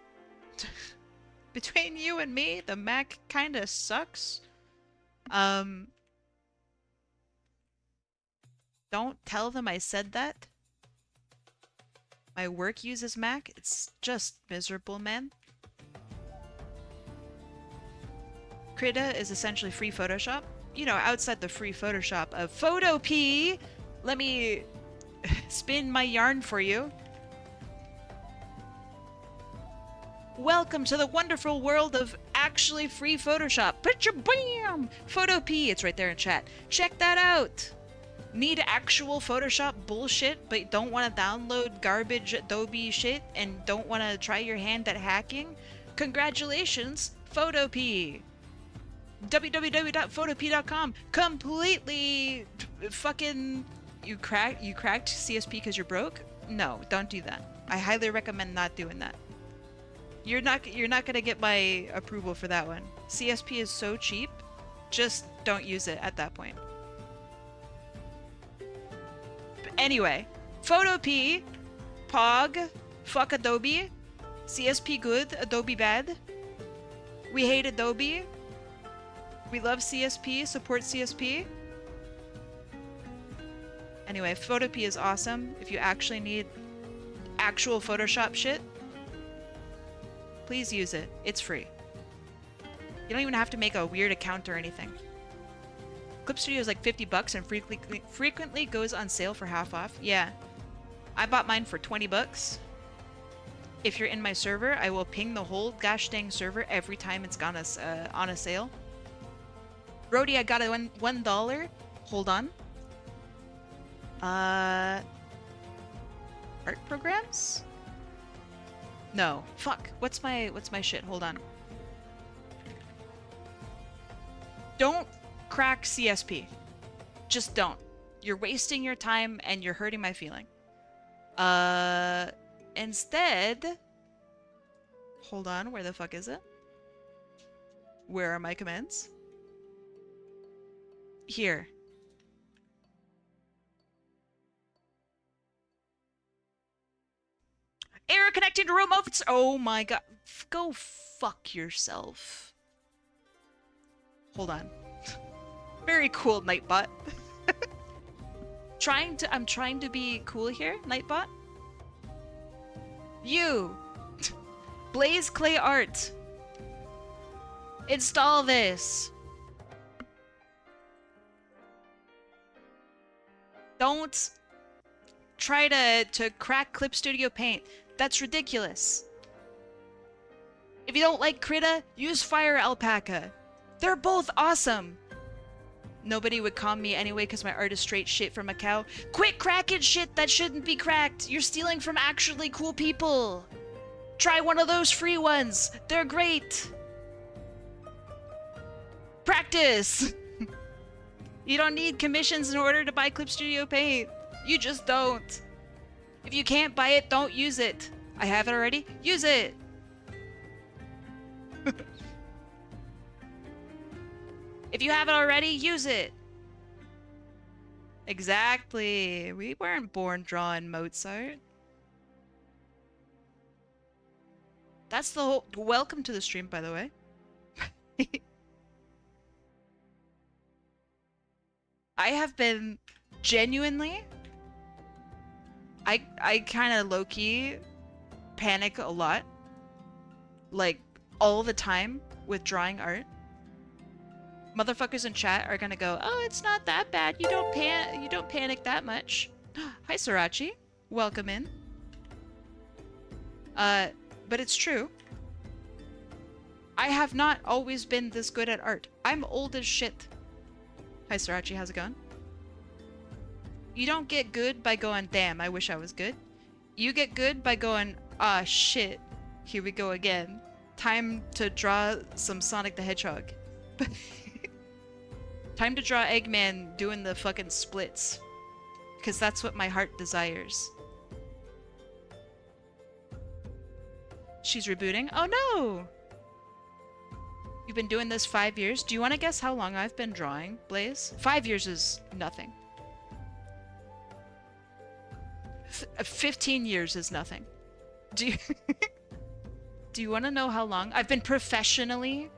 Between you and me, the Mac kind of sucks. Don't tell them I said that. My work uses Mac. It's just miserable, man. Krita is essentially free Photoshop. You know, outside the free Photoshop of Photopea, let me spin my yarn for you. Welcome to the wonderful world of actually free Photoshop. Picture bam! PhotoP, it's right there in chat. Check that out. Need actual Photoshop bullshit, but don't want to download garbage Adobe shit and don't want to try your hand at hacking? Congratulations, PhotoP. www.photop.com. Completely fucking you cracked CSP because you're broke? No, don't do that. I highly recommend not doing that. You're not gonna get my approval for that one. CSP is so cheap, just don't use it at that point. But anyway, PhotoP, Pog, fuck Adobe, CSP good, Adobe bad. We hate Adobe. We love CSP, support CSP. Anyway, PhotoP is awesome if you actually need actual Photoshop shit. Please use it. It's free. You don't even have to make a weird account or anything. Clip Studio is like 50 bucks and frequently goes on sale for half off. Yeah. I bought mine for 20 bucks. If you're in my server, I will ping the whole gosh dang server every time it's gone on a sale. Brody, I got a $1. Hold on. Art programs? No. Fuck. What's my shit? Hold on. Don't crack CSP. Just don't. You're wasting your time and you're hurting my feeling. Instead, hold on. Where the fuck is it? Where are my commands? Here. Error connecting to remote. Oh my god. Go fuck yourself. Hold on. Very cool, Nightbot. I'm trying to be cool here, Nightbot. You. Blaze Clay Art. Install this. Don't try to crack Clip Studio Paint. That's ridiculous. If you don't like Krita, use Fire Alpaca. They're both awesome. Nobody would calm me anyway because my art is straight shit from Macau. Quit cracking shit that shouldn't be cracked. You're stealing from actually cool people. Try one of those free ones. They're great. Practice. You don't need commissions in order to buy Clip Studio Paint. You just don't. If you can't buy it, don't use it. I have it already. Use it. If you have it already, use it. Exactly. We weren't born drawing Mozart. That's the whole... Welcome to the stream, by the way. I have been genuinely... I kind of low-key panic a lot. Like, all the time with drawing art. Motherfuckers in chat are gonna go, oh, it's not that bad. You don't panic that much. Hi, Srirachi. Welcome in. But it's true. I have not always been this good at art. I'm old as shit. Hi, Srirachi. How's it going? You don't get good by going, damn, I wish I was good. You get good by going, ah, shit. Here we go again. Time to draw some Sonic the Hedgehog. Time to draw Eggman doing the fucking splits. Because that's what my heart desires. She's rebooting? Oh no! You've been doing this 5 years? Do you want to guess how long I've been drawing, Blaze? 5 years is nothing. 15 years is nothing. Do you... Do you want to know how long I've been professionally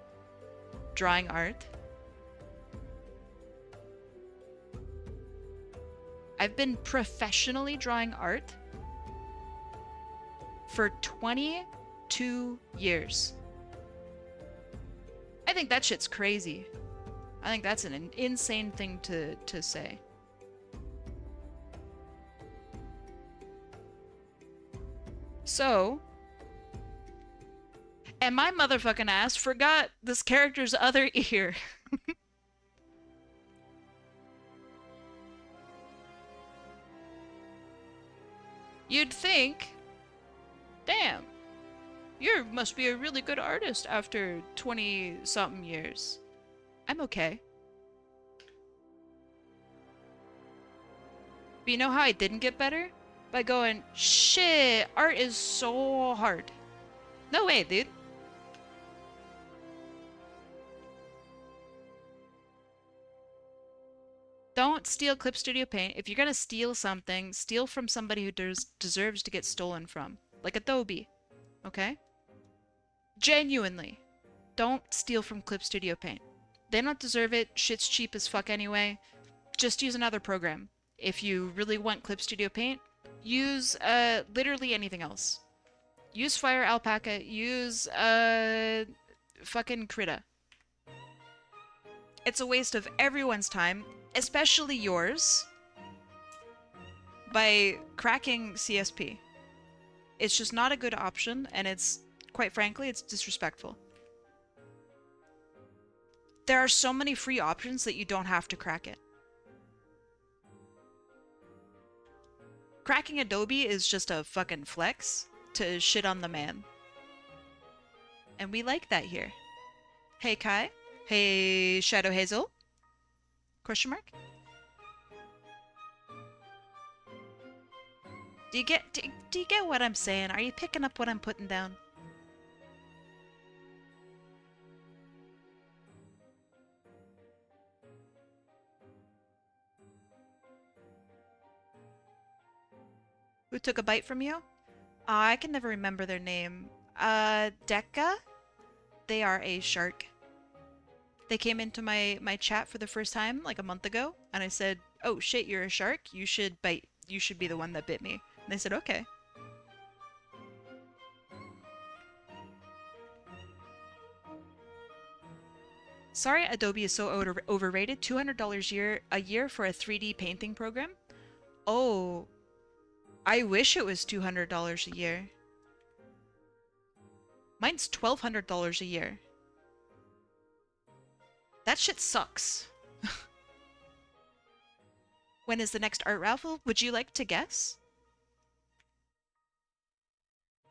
drawing art? I've been professionally drawing art for 22 years. I think that shit's crazy. I think that's an insane thing to say. So, And my motherfucking ass forgot this character's other ear. You'd think, damn, you must be a really good artist after 20-something years. I'm okay. But you know how I didn't get better? By going, shit, art is so hard. No way, dude. Don't steal Clip Studio Paint. If you're gonna steal something, steal from somebody who deserves to get stolen from. Like Adobe. Okay? Genuinely. Don't steal from Clip Studio Paint. They don't deserve it. Shit's cheap as fuck anyway. Just use another program. If you really want Clip Studio Paint, use literally anything else. Use Fire Alpaca. Use fucking Krita. It's a waste of everyone's time, especially yours, by cracking CSP. It's just not a good option, and it's, quite frankly, it's disrespectful. There are so many free options that you don't have to crack it. Cracking Adobe is just a fucking flex to shit on the man. And we like that here. Hey Kai. Hey Shadow Hazel. Question mark? Do you get what I'm saying? Are you picking up what I'm putting down? Who took a bite from you? I can never remember their name. Dekka? They are a shark. They came into my chat for the first time like a month ago, and I said, "Oh shit, you're a shark? You should bite. You should be the one that bit me." And they said, "Okay." Sorry, Adobe is so overrated. $200 a year for a 3D painting program? Oh, I wish it was $200 a year. Mine's $1,200 a year. That shit sucks. When is the next art raffle? Would you like to guess?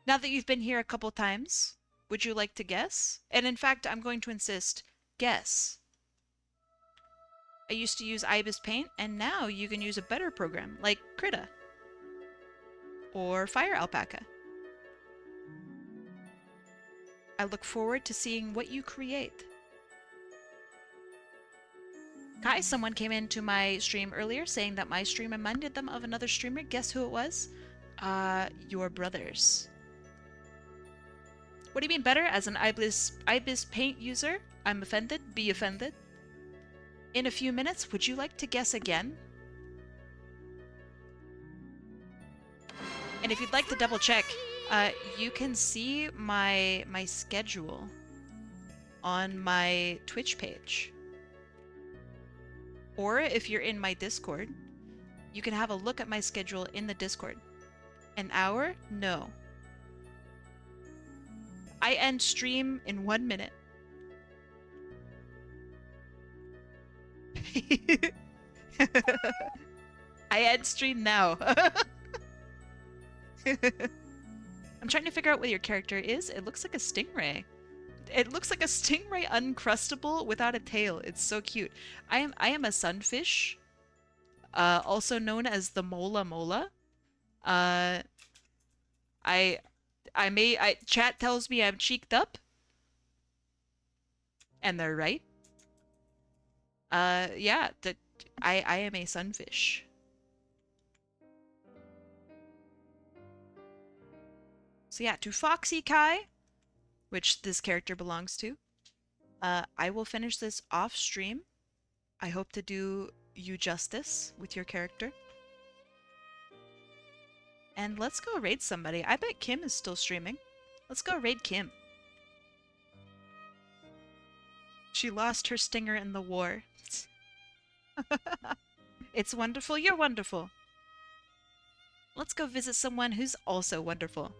Now that you've been here a couple times, would you like to guess? And in fact, I'm going to insist, guess. I used to use Ibis Paint, and now you can use a better program, like Krita. Or Fire Alpaca. I look forward to seeing what you create. Kai, someone came into my stream earlier saying that my stream reminded them of another streamer. Guess who it was? Your brothers. What do you mean better? As an Ibis Paint user, I'm offended. Be offended. In a few minutes, would you like to guess again? And if you'd like to double check, you can see my schedule on my Twitch page. Or if you're in my Discord, you can have a look at my schedule in the Discord. An hour? No. I end stream in 1 minute. I end stream now. I'm trying to figure out what your character is. It looks like a stingray. It looks like a stingray uncrustable without a tail. It's so cute. I am a sunfish, also known as the mola mola. Chat tells me I'm cheeked up, and they're right. Yeah, I am a sunfish. So yeah, to Foxy Kai, which this character belongs to, I will finish this off stream. I hope to do you justice with your character. And let's go raid somebody. I bet Kim is still streaming. Let's go raid Kim. She lost her stinger in the war. It's wonderful. You're wonderful. Let's go visit someone who's also wonderful.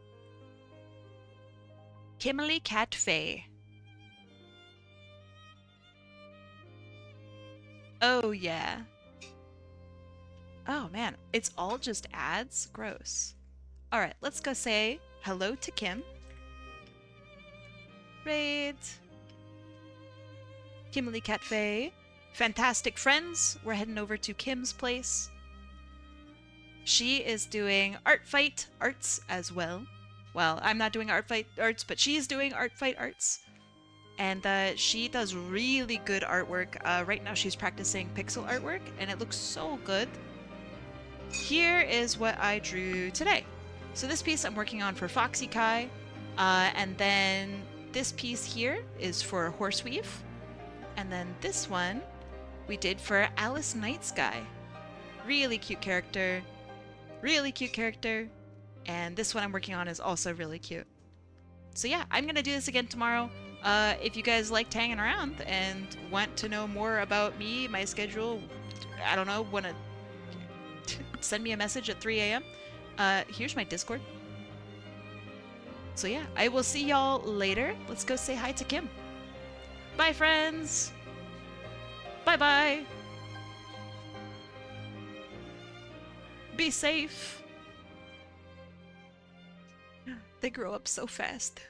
Kimberly Cat Faye. Oh, yeah. Oh, man. It's all just ads? Gross. Alright, let's go say hello to Kim. Raid. Kimberly Cat Faye. Fantastic friends. We're heading over to Kim's place. She is doing art fight arts as well. Well, I'm not doing art fight arts, but she's doing art fight arts. And she does really good artwork. Right now she's practicing pixel artwork, and it looks so good. Here is what I drew today. So this piece I'm working on for HotAppleKai, and then this piece here is for horseweave, and then this one we did for alicenightsky. Really cute character. Really cute character. And this one I'm working on is also really cute. So yeah, I'm gonna do this again tomorrow. If you guys liked hanging around and want to know more about me, my schedule, I don't know, want to send me a message at 3 a.m. Here's my Discord. So yeah, I will see y'all later. Let's go say hi to Kim. Bye, friends. Bye-bye. Be safe. They grow up so fast.